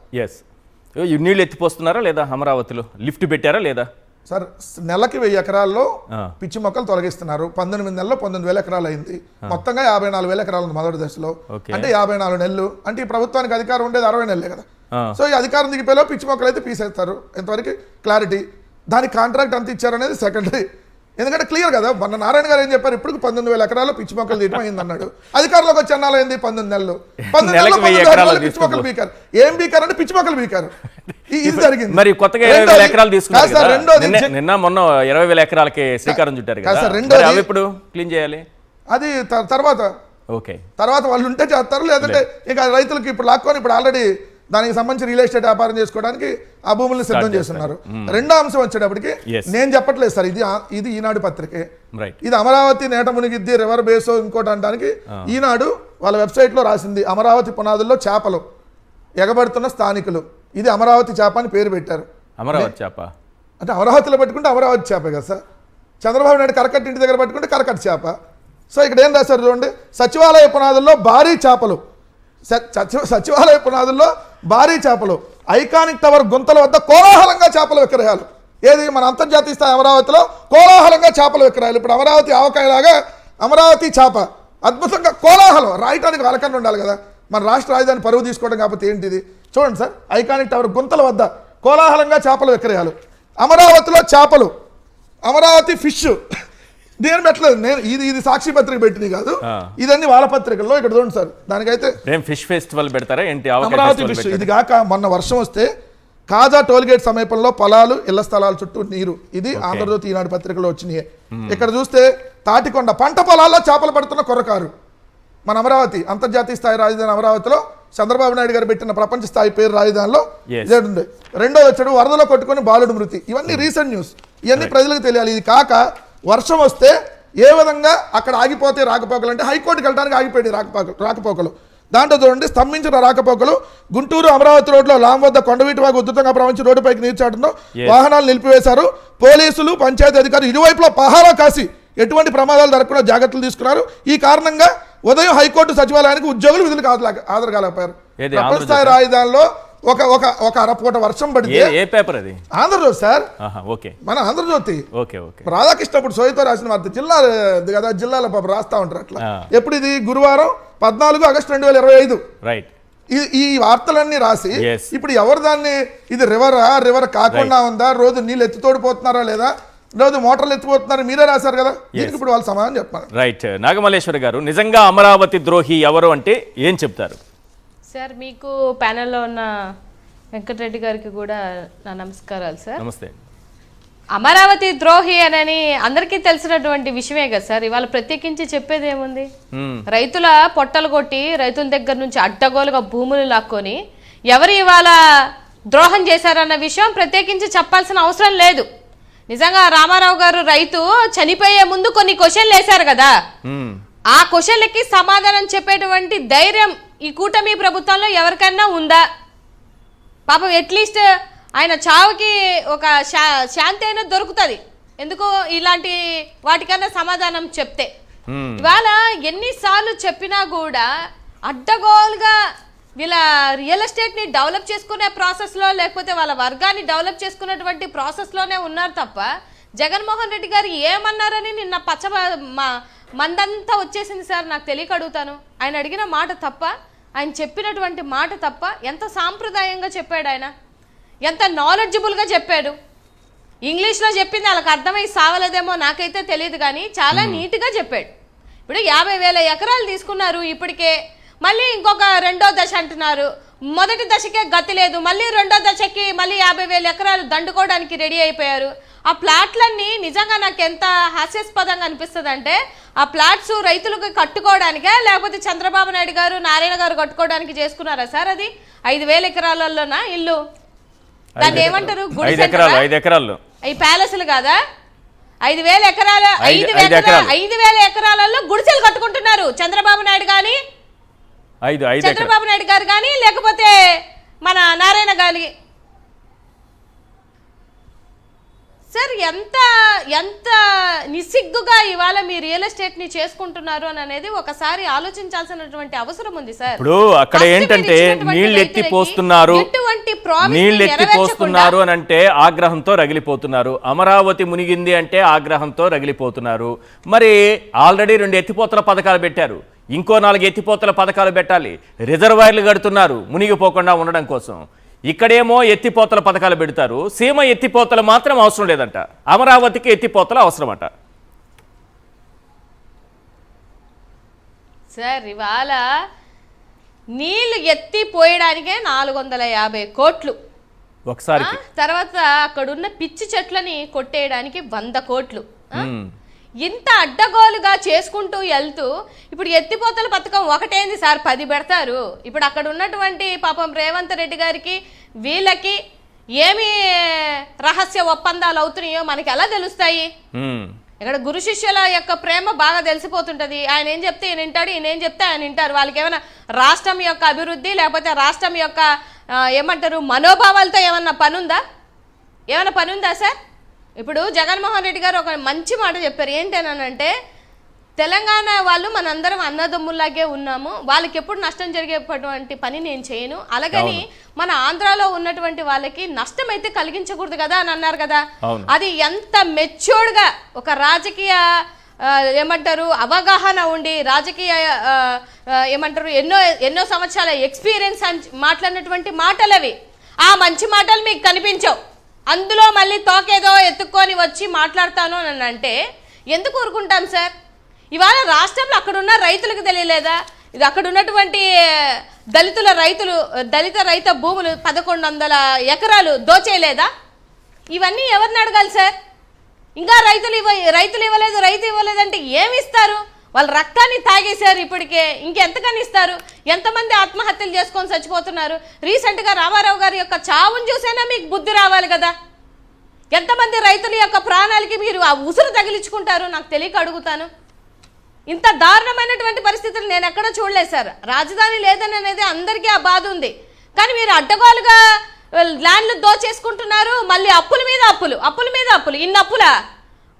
నీళ్ళు ఎత్తిపోస్తున్నారా లేదా? అమరావతిలో లిఫ్ట్ పెట్టారా లేదా? సార్ నెలకి 1000 ఎకరాల్లో ఆ. పిచ్చి మొక్కలు తొలగిస్తున్నారు. 19 నెలల్లో 19,000 ఎకరాలు అయింది. మొత్తంగా 54,000 ఎకరాలు ఉంది మొదటి దశలో. ఓకే. అంటే 54 నెలలు. అంటే ఈ ప్రభుత్వానికి అధికారం ఉండేది 60 నెలలే కదా. ఆ. సో ఈ అధికారం దిగిపోయేలో పిచ్చి మొక్కలు అయితే పీసేస్తారు. ఎంతవరకు క్లారిటీ. దానికి కాంట్రాక్ట్ అంత ఇచ్చారనేది సెకండరీ. ఎందుకంటే క్లియర్ కదా. మొన్న నారాయణ గారు ఏం చెప్పారు, ఇప్పుడు 19,000 ఎకరాల్లో పిచ్చి మొక్కలు తీయడం అయింది అన్నాడు. అధికారంలోకి వచ్చి అన్నాలు అయింది 19 నెలలు. 19 నెలల్లో నెలకు 1000 19 ఎకరాలు నెలలు పిచ్చి మొక్కలు బీకారు. ఏం బీకారు అంటే పిచ్చి మొక్కలు బీకారు. ఇది జరిగింది. మరి కొత్తగా 20,000 ఎకరాలు తీసుకున్నారు కదా. నిన్న మొన్న 20,000 ఎకరాలకి శ్రీకారం చుట్టారు కదా. మరి అవి ఇప్పుడు క్లీన్ చేయాలి. అది తర్వాత ఓకే. తర్వాత వాళ్ళు ఉంటే చేస్తారు, లేదంటే ఇంకా రైతులకి ఇప్పుడు లాక్కొని ఇప్పుడు ఆల్రెడీ దానికి సంబంధించి రియల్ ఎస్టేట్ వ్యాపారం చేసుకోవడానికి ఆ భూముల్ని సిద్ధం చేస్తున్నారు. రెండో అంశం వచ్చేటప్పటికి నేను చెప్పట్లేదు సార్, ఇది ఈనాడు పత్రికే. ఇది అమరావతి నేట మునిగిద్ది రివర్ బేసో ఇంకోటి అనడానికి ఈనాడు వాళ్ళ వెబ్సైట్ లో రాసింది. అమరావతి పునాదుల్లో చేపలు ఎగబడుతున్న స్థానికులు. ఇది అమరావతి చేప అని పేరు పెట్టారు. అమరావతి చేప అంటే అమరావతిలో పెట్టుకుంటే అమరావతి చేపే కదా సార్. చంద్రబాబు నాయుడు కరకట్ట ఇంటి దగ్గర పెట్టుకుంటే కరకట్ట చేప. సో ఇక్కడ ఏం రాశారు చూడండి, సచివాలయ పునాదుల్లో భారీ చేపలు. సచివాలయ పునాదుల్లో భారీ చేపలు. ఐకానిక్ టవర్ గుంతల వద్ద కోలాహలంగా చేపల విక్రయాలు. ఏది మన అంతర్జాతీయ స్థాయి అమరావతిలో కోలాహలంగా చేపల విక్రయాలు. ఇప్పుడు అమరావతి ఆవకాయలాగా అమరావతి చేప అద్భుతంగా కోలాహలం. రాయటానికి వాళ్ళకన్నా ఉండాలి కదా. మన రాష్ట్ర రాజధాని పరువు తీసుకోవడం కాకపోతే ఏంటిది చూడండి సార్. ఐకానిక్ టవర్ గుంతల వద్ద కోలాహలంగా చేపల విక్రయాలు. అమరావతిలో చేపలు, అమరావతి ఫిష్. నేను పెట్టలేదు, నేను ఇది సాక్షి పత్రిక పెట్టింది కాదు, ఇదన్నీ వాళ్ళ పత్రికల్లో. ఇక్కడ చూడండి సార్, దానికైతే ఫిష్ ఫెస్టివల్ పెడతారా ఏంటి? అమరావతి ఫిష్. ఇది కాక మొన్న వర్షం వస్తే కాజా టోల్గేట్ సమీపంలో పొలాలు ఇళ్ల స్థలాల చుట్టూ నీరు. ఇది ఆంధ్రజ్యోతి ఈనాడు పత్రికలో వచ్చినాయి. ఇక్కడ చూస్తే తాటికొండ పంట పొలాల్లో చేపలు పడుతున్న కుర్రకారు. మన అమరావతి అంతర్జాతీయ స్థాయి రాజధాని అమరావతిలో చంద్రబాబు నాయుడు గారు పెట్టిన ప్రపంచ స్థాయి పేరు రాజధానిలో ఇదే. రెండో వచ్చాడు వరదలో కొట్టుకొని బాలుడు మృతి. ఇవన్నీ రీసెంట్ న్యూస్. ఇవన్నీ ప్రజలకు తెలియాలి. ఇది కాక వర్షం వస్తే ఏ విధంగా అక్కడ ఆగిపోతే రాకపోకలు అంటే హైకోర్టుకి వెళ్ళడానికి ఆగిపోయింది రాకపోకలు. దాంట్లో చూడండి, స్తంభించిన రాకపోకలు. గుంటూరు అమరావతి రోడ్లో లాం వద్ద కొండవీటి వాగు ఉధృతంగా ప్రవహించి రోడ్డుపైకి నీర్చాటంలో వాహనాలు నిలిపివేశారు. పోలీసులు పంచాయతీ అధికారులు ఇరువైపులో పహారా కాసి ఎటువంటి ప్రమాదాలు జరగకుండా జాగ్రత్తలు తీసుకున్నారు. ఈ కారణంగా ఉదయం హైకోర్టు సచివాలయానికి ఉద్యోగులు విధులకు హాజరు కాలేకపోయారు. ప్రపంచ స్థాయి రాజధానిలో ఒక అరపూట వర్షం పడితే. ఏ పేపర్ అది? ఆంధ్రజ్యోతి సార్. ఓకే, మన ఆంధ్రజ్యోతి. Okay okay. రాధాకృష్ణ అప్పుడు సోయితో రాసిన వార్త కదా, జిల్లాలో పాప రాస్తా ఉంటారు అట్లా. ఎప్పుడు ఇది? గురువారం 14 ఆగస్టు 2025. రైట్. ఈ వార్తలన్నీ రాసి ఇప్పుడు ఎవరు దాన్ని ఇది రివర్ కాకుండా ఉందా, రోజు నీళ్ళు ఎత్తితోడిపోతున్నారా లేదా, రోజు మోటార్లు ఎత్తిపోతున్నారు, మీరే రాశారు కదా. దీనికి ఇప్పుడు వాళ్ళు సమాధానం చెప్పాలి. రైట్. నాగమల్లేశ్వరి గారు, నిజంగా అమరావతి ద్రోహి ఎవరు అంటే ఏం చెప్తారు సార్? మీకు ప్యానెల్లో ఉన్న వెంకటరెడ్డి గారికి కూడా నా నమస్కారాలు సార్. నమస్తే. అమరావతి ద్రోహి అని అందరికీ తెలిసినటువంటి విషయమే కదా సార్. ఇవాళ ప్రత్యేకించి చెప్పేది ఏముంది? రైతుల పొట్టలు కొట్టి రైతుల దగ్గర నుంచి అడ్డగోలుగా భూములు లాక్కొని ఎవరు ఇవాళ ద్రోహం చేశారన్న విషయం ప్రత్యేకించి చెప్పాల్సిన అవసరం లేదు. నిజంగా రామారావు గారు రైతు చనిపోయే ముందు కొన్ని క్వశ్చన్లు వేశారు కదా, ఆ క్వశ్చన్లకి సమాధానం చెప్పేటువంటి ధైర్యం ఈ కూటమి ప్రభుత్వంలో ఎవరికైనా ఉందా? పాపం అట్లీస్ట్ ఆయన చావుకి ఒక శాంతి అయినా దొరుకుతుంది. ఎందుకు ఇలాంటి వాటికన్నా సమాధానం చెప్తే. ఇవాళ ఎన్నిసార్లు చెప్పినా కూడా అడ్డగోలుగా వీళ్ళ రియల్ ఎస్టేట్ని డెవలప్ చేసుకునే ప్రాసెస్లో, లేకపోతే వాళ్ళ వర్గాన్ని డెవలప్ చేసుకున్నటువంటి ప్రాసెస్లోనే ఉన్నారు తప్ప జగన్మోహన్ రెడ్డి గారు ఏమన్నారని నిన్న మందంతా వచ్చేసింది సార్. నాకు తెలియక అడుగుతాను, ఆయన అడిగిన మాట తప్ప, ఆయన చెప్పినటువంటి మాట తప్ప, ఎంత సాంప్రదాయంగా చెప్పాడు ఆయన, ఎంత నాలెడ్జబుల్గా చెప్పాడు. ఇంగ్లీష్లో చెప్పింది వాళ్ళకి అర్థమై సావలేదేమో నాకైతే తెలియదు, కానీ చాలా నీట్గా చెప్పాడు. ఇప్పుడు 50,000 ఎకరాలు తీసుకున్నారు ఇప్పటికే, మళ్ళీ ఇంకొక రెండో దశ అంటున్నారు. మొదటి దశకే గతి లేదు, మళ్ళీ రెండో దశకి మళ్ళీ 50,000 ఎకరాలు దండుకోవడానికి రెడీ అయిపోయారు. ఆ ప్లాట్లన్నీ నిజంగా నాకు ఎంత హాస్యాస్పదంగా అనిపిస్తుంది అంటే, ఆ ప్లాట్స్ రైతులకు కట్టుకోవడానికే, లేకపోతే చంద్రబాబు నాయుడు గారు నారాయణ గారు కట్టుకోవడానికి చేసుకున్నారా సార్? అది 5,000 ఎకరాలలోనా ఇల్లు? దాన్ని ఏమంటారు? 5 ఎకరాలు ఈ ప్యాలెస్లు కాదా? 5,000 ఎకరాలు, 5,000 ఎకరాలలో గుడిసెలు కట్టుకుంటున్నారు చంద్రబాబు నాయుడు కానీ, చంద్రబాబు నాయుడు గారు కానీ, లేకపోతే మన నారాయణ గారి. సార్ ఎంత ఎంత నిస్సిగ్గుగా ఇవాళ మీ రియల్ ఎస్టేట్ ని చేసుకుంటున్నారు అని అనేది ఒకసారి ఆలోచించాల్సినటువంటి అవసరం ఉంది సార్. ఇప్పుడు అక్కడ ఏంటంటే నీళ్ళు ఎత్తి పోస్తున్నారు, ఎటువంటి ఇచ్చినటువంటి ప్రామిస్ నీళ్ళు ఎత్తిపోస్తున్నారు అని అంటే ఆగ్రహంతో రగిలిపోతున్నారు, అమరావతి మునిగింది అంటే ఆగ్రహంతో రగిలిపోతున్నారు. మరి ఆల్రెడీ 2 ఎత్తిపోతల పథకాలు పెట్టారు, ఇంకో 4 ఎత్తిపోతల పథకాలు పెట్టాలి, రిజర్వాయర్లు కడుతున్నారు మునిగిపోకుండా ఉండడం కోసం. ఇక్కడేమో ఎత్తిపోతల పథకాలు పెడతారు, సీమ ఎత్తిపోతలు మాత్రం అవసరం లేదంట, అమరావతికి ఎత్తిపోతలు అవసరమట. సార్ ఇవాళ నీళ్లు ఎత్తిపోయడానికే 450 కోట్లు, ఒకసారికి తర్వాత అక్కడున్న పిచ్చి చెట్లని కొట్టేయడానికి 100 కోట్లు. ఇంత అడ్డగోలుగా చేసుకుంటూ వెళ్తూ ఇప్పుడు ఎత్తిపోతల పథకం ఒకటేంది సార్, 10 పెడతారు. ఇప్పుడు అక్కడ ఉన్నటువంటి పాపం రేవంత్ రెడ్డి గారికి వీళ్ళకి ఏమి రహస్య ఒప్పందాలు అవుతున్నాయో మనకి ఎలా తెలుస్తాయి? ఇక్కడ గురు శిష్యుల యొక్క ప్రేమ బాగా తెలిసిపోతుంటది. ఆయన ఏం చెప్తే ఈయన వింటాడు, ఈయన ఏం చెప్తే ఆయన వింటారు. వాళ్ళకి ఏమైనా రాష్ట్రం యొక్క అభివృద్ధి లేకపోతే రాష్ట్రం యొక్క ఏమంటారు మనోభావాలతో ఏమన్నా పనుందా? ఏమైనా పనుందా సార్? ఇప్పుడు జగన్మోహన్ రెడ్డి గారు ఒక మంచి మాట చెప్పారు. ఏంటనంటే తెలంగాణ వాళ్ళు మనందరం అన్నదమ్ముల్లాగే ఉన్నాము, వాళ్ళకి ఎప్పుడు నష్టం జరిగేటువంటి పని నేను చేయను, అలాగని మన ఆంధ్రాలో ఉన్నటువంటి వాళ్ళకి నష్టం అయితే కలిగించకూడదు కదా అని అన్నారు కదా. అది ఎంత మెచ్యూర్డ్గా ఒక రాజకీయ ఏమంటారు అవగాహన ఉండి రాజకీయ ఏమంటారు ఎన్నో సంవత్సరాల ఎక్స్పీరియన్స్ అని మాట్లాడినటువంటి మాటలు అవి. ఆ మంచి మాటలు మీకు కనిపించవు, అందులో మళ్ళీ తోకేదో ఎత్తుక్కొని వచ్చి మాట్లాడతాను అని అంటే ఎందుకు ఊరుకుంటాం సార్? ఇవాళ రాష్ట్రంలో అక్కడున్న రైతులకు తెలియలేదా? ఇది అక్కడ ఉన్నటువంటి దళిత రైత భూములు 1100 ఎకరాలు దోచేయలేదా? ఇవన్నీ ఎవరిని అడగాలి సార్? ఇంకా రైతులు ఇవ్వలేదంటే ఏమి ఇస్తారు? వాళ్ళ రక్తాన్ని తాగేశారు, ఇప్పటికే ఇంకెంతకని ఇస్తారు? ఎంతమంది ఆత్మహత్యలు చేసుకొని చచ్చిపోతున్నారు? రీసెంట్గా రామారావు గారి యొక్క చావును చూసైనా మీకు బుద్ధి రావాలి కదా. ఎంతమంది రైతుల యొక్క ప్రాణాలకి మీరు ఆ ఉసురు తగిలించుకుంటారు? నాకు తెలియక అడుగుతాను. ఇంత దారుణమైనటువంటి పరిస్థితులు నేను ఎక్కడ చూడలేదు సార్. రాజధాని లేదని అనేది అందరికీ ఆ బాధ ఉంది, కానీ మీరు అడ్డగోలుగా ల్యాండ్లు దోచేసుకుంటున్నారు. మళ్ళీ అప్పుల మీద అప్పులు. ఇన్ని అప్పులా?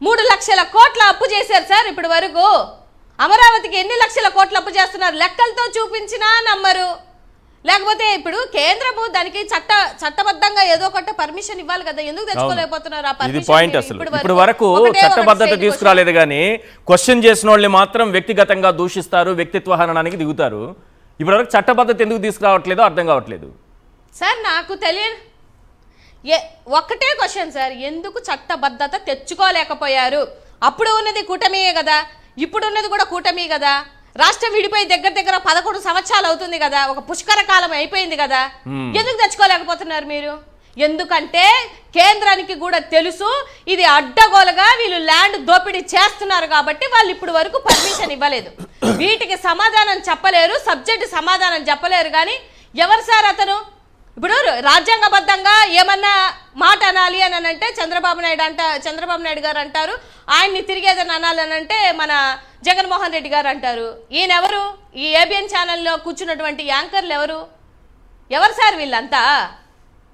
3 లక్షల కోట్ల అప్పు చేశారు సార్ ఇప్పటి వరకు. అమరావతికి ఎన్ని లక్షల కోట్ల అప్పు చేస్తున్నారు? లెక్కలతో చూపించినా నమ్మరు. లేకపోతే ఇప్పుడు కేంద్రము దానికి చట్టబద్ధంగా ఏదో ఒకటి పర్మిషన్ ఇవ్వాలి కదా, ఎందుకు తెచ్చుకోలేకపోతున్నారు? ఇది పాయింట్. అసలు ఇప్పుడు వరకు చట్టబద్ధత తీసుకురాలేదు, కానీ క్వశ్చన్ చేసిన వాళ్ళని మాత్రం వ్యక్తిగతంగా దూషిస్తారు, వ్యక్తిత్వ హననానికి దిగుతారు. ఇప్పటి వరకు చట్టబద్ధత ఎందుకు తీసుకురావట్లేదో అర్థం కావట్లేదు సార్. నాకు తెలియదు, ఒక్కటే క్వశ్చన్ సార్, ఎందుకు చట్టబద్ధత తెచ్చుకోలేకపోయారు? అప్పుడు ఉన్నది కూటమియే కదా, ఇప్పుడు ఉన్నది కూడా కూటమి కదా. రాష్ట్రం విడిపోయి దగ్గర 11 సంవత్సరాలు అవుతుంది కదా, ఒక పుష్కర కాలం అయిపోయింది కదా. ఎందుకు తెచ్చుకోలేకపోతున్నారు మీరు? ఎందుకంటే కేంద్రానికి కూడా తెలుసు ఇది అడ్డగోలుగా వీళ్ళు ల్యాండ్ దోపిడీ చేస్తున్నారు కాబట్టి వాళ్ళు ఇప్పుడు వరకు పర్మిషన్ ఇవ్వలేదు. వీటికి సమాధానం చెప్పలేరు, సబ్జెక్ట్ సమాధానం చెప్పలేరు. కానీ ఎవరు సార్ అతను? ఇప్పుడు రాజ్యాంగబద్ధంగా ఏమన్నా మాట అనాలి అని అంటే చంద్రబాబు నాయుడు గారు అంటారు, ఆయన్ని తిరిగి ఏదైనా అనాలని అంటే మన జగన్మోహన్ రెడ్డి గారు అంటారు. ఈయన ఎవరు? ఈ ఏబిఎన్ ఛానల్లో కూర్చున్నటువంటి యాంకర్లు ఎవరు సార్ వీళ్ళంతా?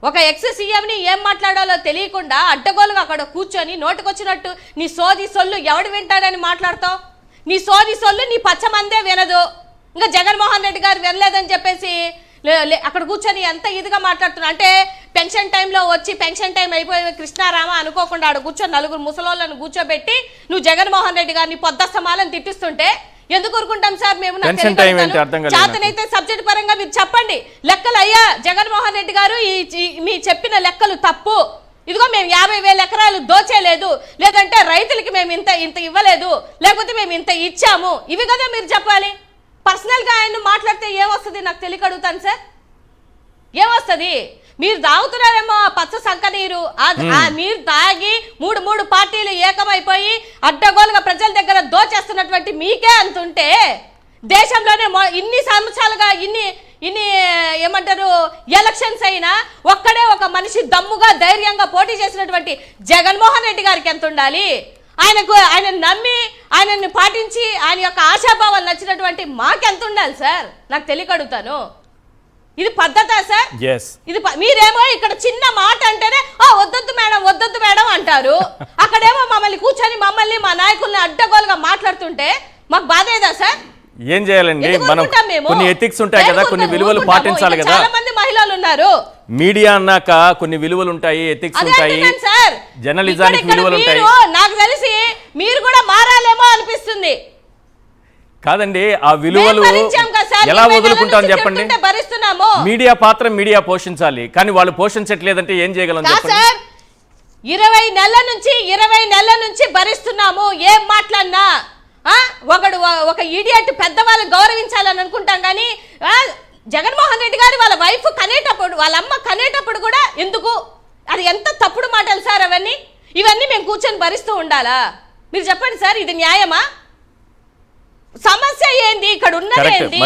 ఒక ఎక్స్ సీఎంని ఏం మాట్లాడాలో తెలియకుండా అడ్డగోలుగా అక్కడ కూర్చొని నోటికొచ్చినట్టు నీ సోది సొల్లు ఎవడు వింటాడని మాట్లాడతావు? నీ సోది సొల్లు నీ పచ్చమందే వినదు. ఇంకా జగన్మోహన్ రెడ్డి గారు వినలేదని చెప్పేసి అక్కడ కూర్చొని ఎంత ఇదిగా మాట్లాడుతున్నా అంటే పెన్షన్ టైంలో వచ్చి పెన్షన్ టైం అయిపోయి కృష్ణారామ అనుకోకుండా ఆడ కూర్చొని 4 ముసలోళ్ళను కూర్చోబెట్టి నువ్వు జగన్మోహన్ రెడ్డి గారిని పొద్దస్తమాలను తిట్టిస్తుంటే ఎందుకు ఊరుకుంటాం సార్? మేము చేతనైతే సబ్జెక్ట్ పరంగా మీరు చెప్పండి లెక్కలు. అయ్యా జగన్మోహన్ రెడ్డి గారు మీ చెప్పిన లెక్కలు తప్పు, ఇదిగో మేము 50,000 ఎకరాలు దోచేయలేదు, లేదంటే రైతులకి మేము ఇంత ఇవ్వలేదు, లేకపోతే మేము ఇంత ఇచ్చాము, ఇవి కదా మీరు చెప్పాలి. పర్సనల్గా ఆయన మాట్లాడితే ఏమొస్తుంది నాకు తెలియక అడుగుతాను సార్. ఏమొస్తుంది? మీరు తాగుతున్నారేమో పచ్చ సంక నీరు, ఆ నీరు తాగి 3 పార్టీలు ఏకమైపోయి అడ్డగోలుగా ప్రజల దగ్గర దోచేస్తున్నటువంటి మీకే అంతుంటే దేశంలోనే ఇన్ని సంవత్సరాలుగా ఇన్ని ఏమంటారు ఎలక్షన్స్ అయినా ఒక్కడే ఒక మనిషి దమ్ముగా ధైర్యంగా పోటీ చేసినటువంటి జగన్మోహన్ రెడ్డి గారికి ఎంత ఉండాలి? ఆయన నమ్మి ఆయనని పాటించి ఆయన యొక్క ఆశాభావాలు నచ్చినటువంటి మాకెంత ఉండాలి సార్? నాకు తెలియక అడుగుతాను. ఇది పద్ధతా సార్? ఇది మీరేమో ఇక్కడ చిన్న మాట అంటేనే వద్దొద్దు మేడం అంటారు, అక్కడేమో మమ్మల్ని కూర్చొని మా నాయకుల్ని అడ్డగోలుగా మాట్లాడుతుంటే మాకు బాధేదా సార్? ఏం చేయాలండి? మనం కొన్ని ఎథిక్స్ ఉంటాయి కదా, కొన్ని విలువలు పాటించాలి కదా. చాలా మంది మహిళలు ఉన్నారు, మీడియా అన్నాక కొన్ని విలువలు ఉంటాయి, ఎథిక్స్ అదే ఉంటాయి, అంటున్నాను సార్. జర్నలిజానికి ఇక్కడ విలువలు ఉంటాయి. మీరు, నాకు తెలిసి మీరు కూడా మారాలేమో అనిపిస్తుంది. కాదండి, ఆ విలువలు మేము భరించాం కదా సార్, ఎలా 20 నెలల వదులుకుంటాం నుంచి చెప్పండి? తింటుంటే భరిస్తున్నాము. మీడియా పాత్ర మీడియా పోషించాలి, కానీ వాళ్ళు పోషించట్లేదంటే ఏం చేయగలం కాదు చెప్పండి? సార్, 20 నెలల నుంచి భరిస్తున్నాము. ఏం మాట్లాడినా ఒక ఇడియట్ పెద్దవాళ్ళు గౌరవించాలని అనుకుంటాం, కానీ జగన్మోహన్ రెడ్డి గారు వాళ్ళ వైఫ్ కనేటప్పుడు, వాళ్ళ అమ్మ కనేటప్పుడు కూడా ఎందుకు, అది ఎంత తప్పుడు మాటలు సార్ అవన్నీ. ఇవన్నీ మేము కూర్చొని భరిస్తూ ఉండాలా? మీరు చెప్పండి సార్, ఇది న్యాయమా? సమస్య ఏంది, ఇక్కడ ఉన్నదేంటి,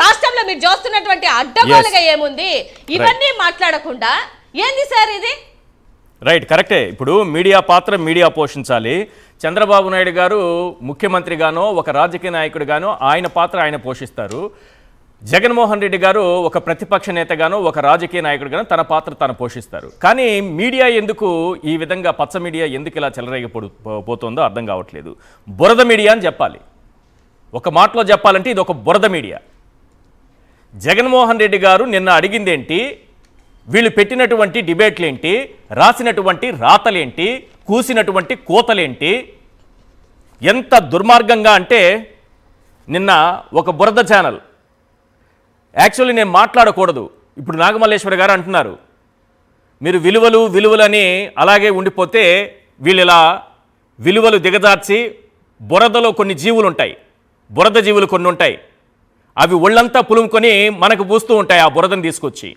రాష్ట్రంలో మీరు చూస్తున్నటువంటి అడ్డగోలుగా ఏముంది, ఇవన్నీ మాట్లాడకుండా ఏంది సార్ ఇది? రైట్, కరెక్టే. ఇప్పుడు మీడియా పాత్ర మీడియా పోషించాలి. చంద్రబాబు నాయుడు గారు ముఖ్యమంత్రిగానో ఒక రాజకీయ నాయకుడిగానో ఆయన పాత్ర ఆయన పోషిస్తారు. జగన్మోహన్ రెడ్డి గారు ఒక ప్రతిపక్ష నేతగానో ఒక రాజకీయ నాయకుడిగానో తన పాత్ర తను పోషిస్తారు. కానీ మీడియా ఎందుకు ఈ విధంగా, పచ్చ మీడియా ఎందుకు ఇలా పోతుందో అర్థం కావట్లేదు. బురద మీడియా అని చెప్పాలి. ఒక మాటలో చెప్పాలంటే ఇది ఒక బురద మీడియా. జగన్మోహన్ రెడ్డి గారు నిన్న అడిగిందేంటి, వీళ్ళు పెట్టినటువంటి డిబేట్లేంటి, రాసినటువంటి రాతలేంటి, కూసినటువంటి కోతలేంటి, ఎంత దుర్మార్గంగా అంటే నిన్న ఒక బురద ఛానల్, యాక్చువల్లీ నేను మాట్లాడకూడదు, ఇప్పుడు నాగమల్లేశ్వర గారు అంటున్నారు మీరు విలువలని అలాగే ఉండిపోతే వీళ్ళు ఇలా విలువలు దిగజార్చి, బురదలో కొన్ని జీవులు ఉంటాయి, బురద జీవులు కొన్ని ఉంటాయి, అవి ఒళ్ళంతా పులుముకొని మనకు పూస్తూ ఉంటాయి ఆ బురదను తీసుకొచ్చి.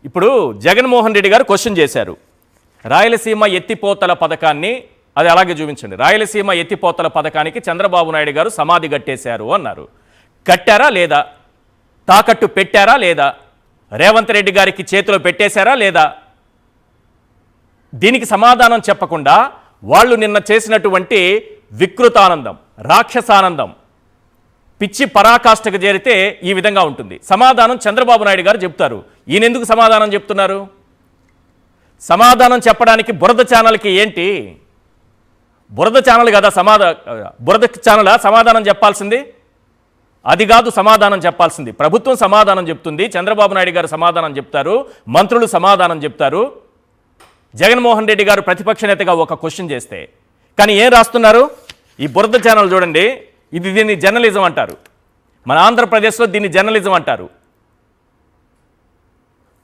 ఇప్పుడు జగన్మోహన్ రెడ్డి గారు క్వశ్చన్ చేశారు, రాయలసీమ ఎత్తిపోతల పథకాన్ని, అది అలాగే చూపించండి, రాయలసీమ ఎత్తిపోతల పథకానికి చంద్రబాబు నాయుడు గారు సమాధి కట్టేశారు అన్నారు. కట్టారా లేదా? తాకట్టు పెట్టారా లేదా? రేవంత్ రెడ్డి గారికి చేతిలో పెట్టేశారా లేదా? దీనికి సమాధానం చెప్పకుండా వాళ్ళు నిన్న చేసినటువంటి వికృతానందం, రాక్షసానందం, పిచ్చి పరాకాష్ఠకు చేరితే ఈ విధంగా ఉంటుంది. సమాధానం చంద్రబాబు నాయుడు గారు చెప్తారు. ఈయన ఎందుకు సమాధానం చెప్తున్నారు? సమాధానం చెప్పడానికి బురద ఛానల్కి ఏంటి? బురద ఛానల్ కదా బురద ఛానలా సమాధానం చెప్పాల్సింది? అది కాదు సమాధానం చెప్పాల్సింది. ప్రభుత్వం సమాధానం చెప్తుంది, చంద్రబాబు నాయుడు గారు సమాధానం చెప్తారు, మంత్రులు సమాధానం చెప్తారు. జగన్మోహన్ రెడ్డి గారు ప్రతిపక్ష నేతగా ఒక క్వశ్చన్ చేస్తే, కానీ ఏం రాస్తున్నారు? ఈ బురద ఛానల్ చూడండి, దీన్ని జర్నలిజం అంటారు. మన ఆంధ్రప్రదేశ్లో దీన్ని జర్నలిజం అంటారు.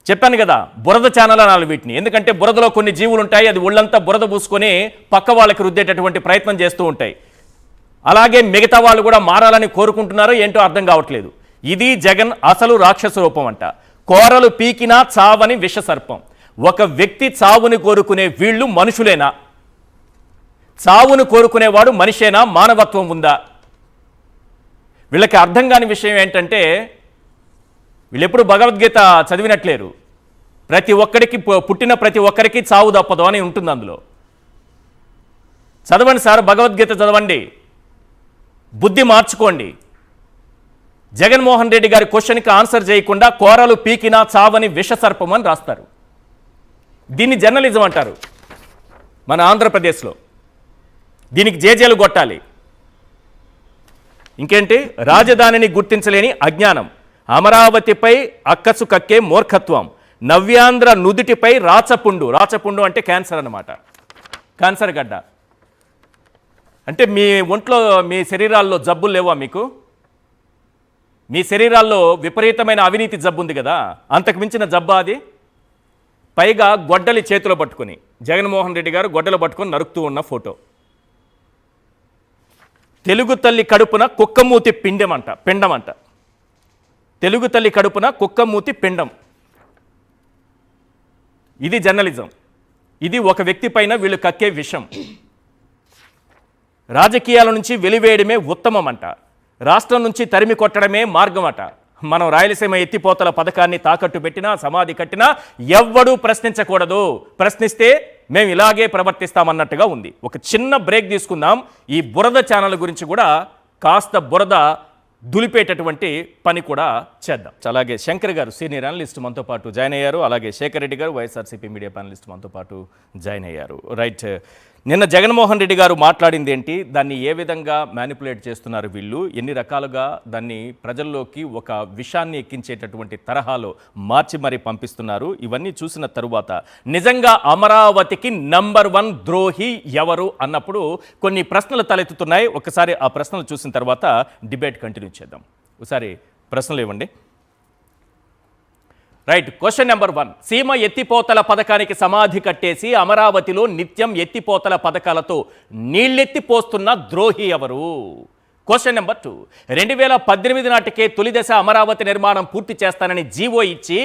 చెప్పాను కదా, బురద ఛానల్ అనాలి వీటిని. ఎందుకంటే బురదలో కొన్ని జీవులు ఉంటాయి, అది ఒళ్ళంతా బురద పూసుకొని పక్క వాళ్ళకి రుద్దేటటువంటి ప్రయత్నం చేస్తూ ఉంటాయి. అలాగే మిగతా వాళ్ళు కూడా మారాలని కోరుకుంటున్నారో ఏంటో అర్థం కావట్లేదు. ఇది జగన్ అసలు రాక్షస రూపం అంట. కోరలు పీకినా చావని విషసర్పం. ఒక వ్యక్తి చావుని కోరుకునే వీళ్ళు మనుషులేనా? చావును కోరుకునేవాడు మనిషేనా? మానవత్వం ఉందా? వీళ్ళకి అర్థం కాని విషయం ఏంటంటే, వీళ్ళు ఎప్పుడు భగవద్గీత చదివినట్లేరు. ప్రతి ఒక్కడికి, పుట్టిన ప్రతి ఒక్కరికి చావు తప్పదు అని ఉంటుంది అందులో. చదవండి సార్, భగవద్గీత చదవండి, బుద్ధి మార్చుకోండి. జగన్మోహన్ రెడ్డి గారి క్వశ్చన్కి ఆన్సర్ చేయకుండా కోరలు పీకినా చావని విషసర్పం అని రాస్తారు. దీన్ని జర్నలిజం అంటారు మన ఆంధ్రప్రదేశ్లో. దీనికి జేజేలు కొట్టాలి. ఇంకేంటి? రాజధానిని గుర్తించలేని అజ్ఞానం, అమరావతిపై అక్కసు కక్కే మూర్ఖత్వం, నవ్యాంధ్ర నుదుటిపై రాచపుండు. రాచపుండు అంటే క్యాన్సర్ అన్నమాట, క్యాన్సర్ గడ్డ. అంటే మీ ఒంట్లో, మీ శరీరాల్లో జబ్బులు లేవా మీకు? మీ శరీరాల్లో విపరీతమైన అవినీతి జబ్బు ఉంది కదా, అంతకు మించిన జబ్బా అది? పైగా గొడ్డలి చేతిలో పట్టుకుని, జగన్మోహన్ రెడ్డి గారు గొడ్డలు పట్టుకొని నరుకుతూ ఉన్న ఫోటో. తెలుగు తల్లి కడుపున కుక్కమూతి పిండమంట. తెలుగు తల్లి కడుపున కుక్కమూతి పిండం. ఇది జర్నలిజం. ఇది ఒక వ్యక్తి పైన వీళ్ళు కక్కే విషం. రాజకీయాల నుంచి వెలివేయడమే ఉత్తమం అంట. రాష్ట్రం నుంచి తరిమి కొట్టడమే మార్గం అట. మనం రాయలసీమ ఎత్తిపోతల పథకాన్ని తాకట్టు పెట్టినా, సమాధి కట్టినా ఎవ్వడూ ప్రశ్నించకూడదు. ప్రశ్నిస్తే మేము ఇలాగే ప్రవర్తిస్తామన్నట్టుగా ఉంది. ఒక చిన్న బ్రేక్ తీసుకుందాం. ఈ బురద ఛానల్ గురించి కూడా కాస్త బురద దులిపేటటువంటి పని కూడా చేద్దాం. అలాగే శంకర్ గారు సీనియర్ అనలిస్ట్ మనతో పాటు జాయిన్ అయ్యారు. అలాగే శేఖర్ రెడ్డి గారు వైఎస్ఆర్సీపీ మీడియా అనలిస్ట్ మనతో పాటు జాయిన్ అయ్యారు. రైట్, నిన్న జగన్మోహన్ రెడ్డి గారు మాట్లాడింది ఏంటి, దాన్ని ఏ విధంగా మ్యానిపులేట్ చేస్తున్నారు వీళ్ళు, ఎన్ని రకాలుగా దాన్ని ప్రజల్లోకి ఒక విషాన్ని ఎక్కించేటటువంటి తరహాలో మార్చి మరీ పంపిస్తున్నారు, ఇవన్నీ చూసిన తరువాత నిజంగా అమరావతికి నంబర్ 1 ద్రోహి ఎవరు అన్నప్పుడు కొన్ని ప్రశ్నలు తలెత్తుతున్నాయి. ఒకసారి ఆ ప్రశ్నలు చూసిన తర్వాత డిబేట్ కంటిన్యూ చేద్దాం. ఒకసారి ప్రశ్నలు ఇవ్వండి. Right, question number 1. సీమ ఎత్తిపోతల పథకానికి సమాధి కట్టేసి అమరావతిలో నిత్యం ఎత్తిపోతల పథకాలతో నీళ్ళెత్తిపోస్తున్న ద్రోహి ఎవరు? Question number 2. 2018 నాటికే తొలి దశ అమరావతి నిర్మాణం పూర్తి చేస్తానని జీవో ఇచ్చి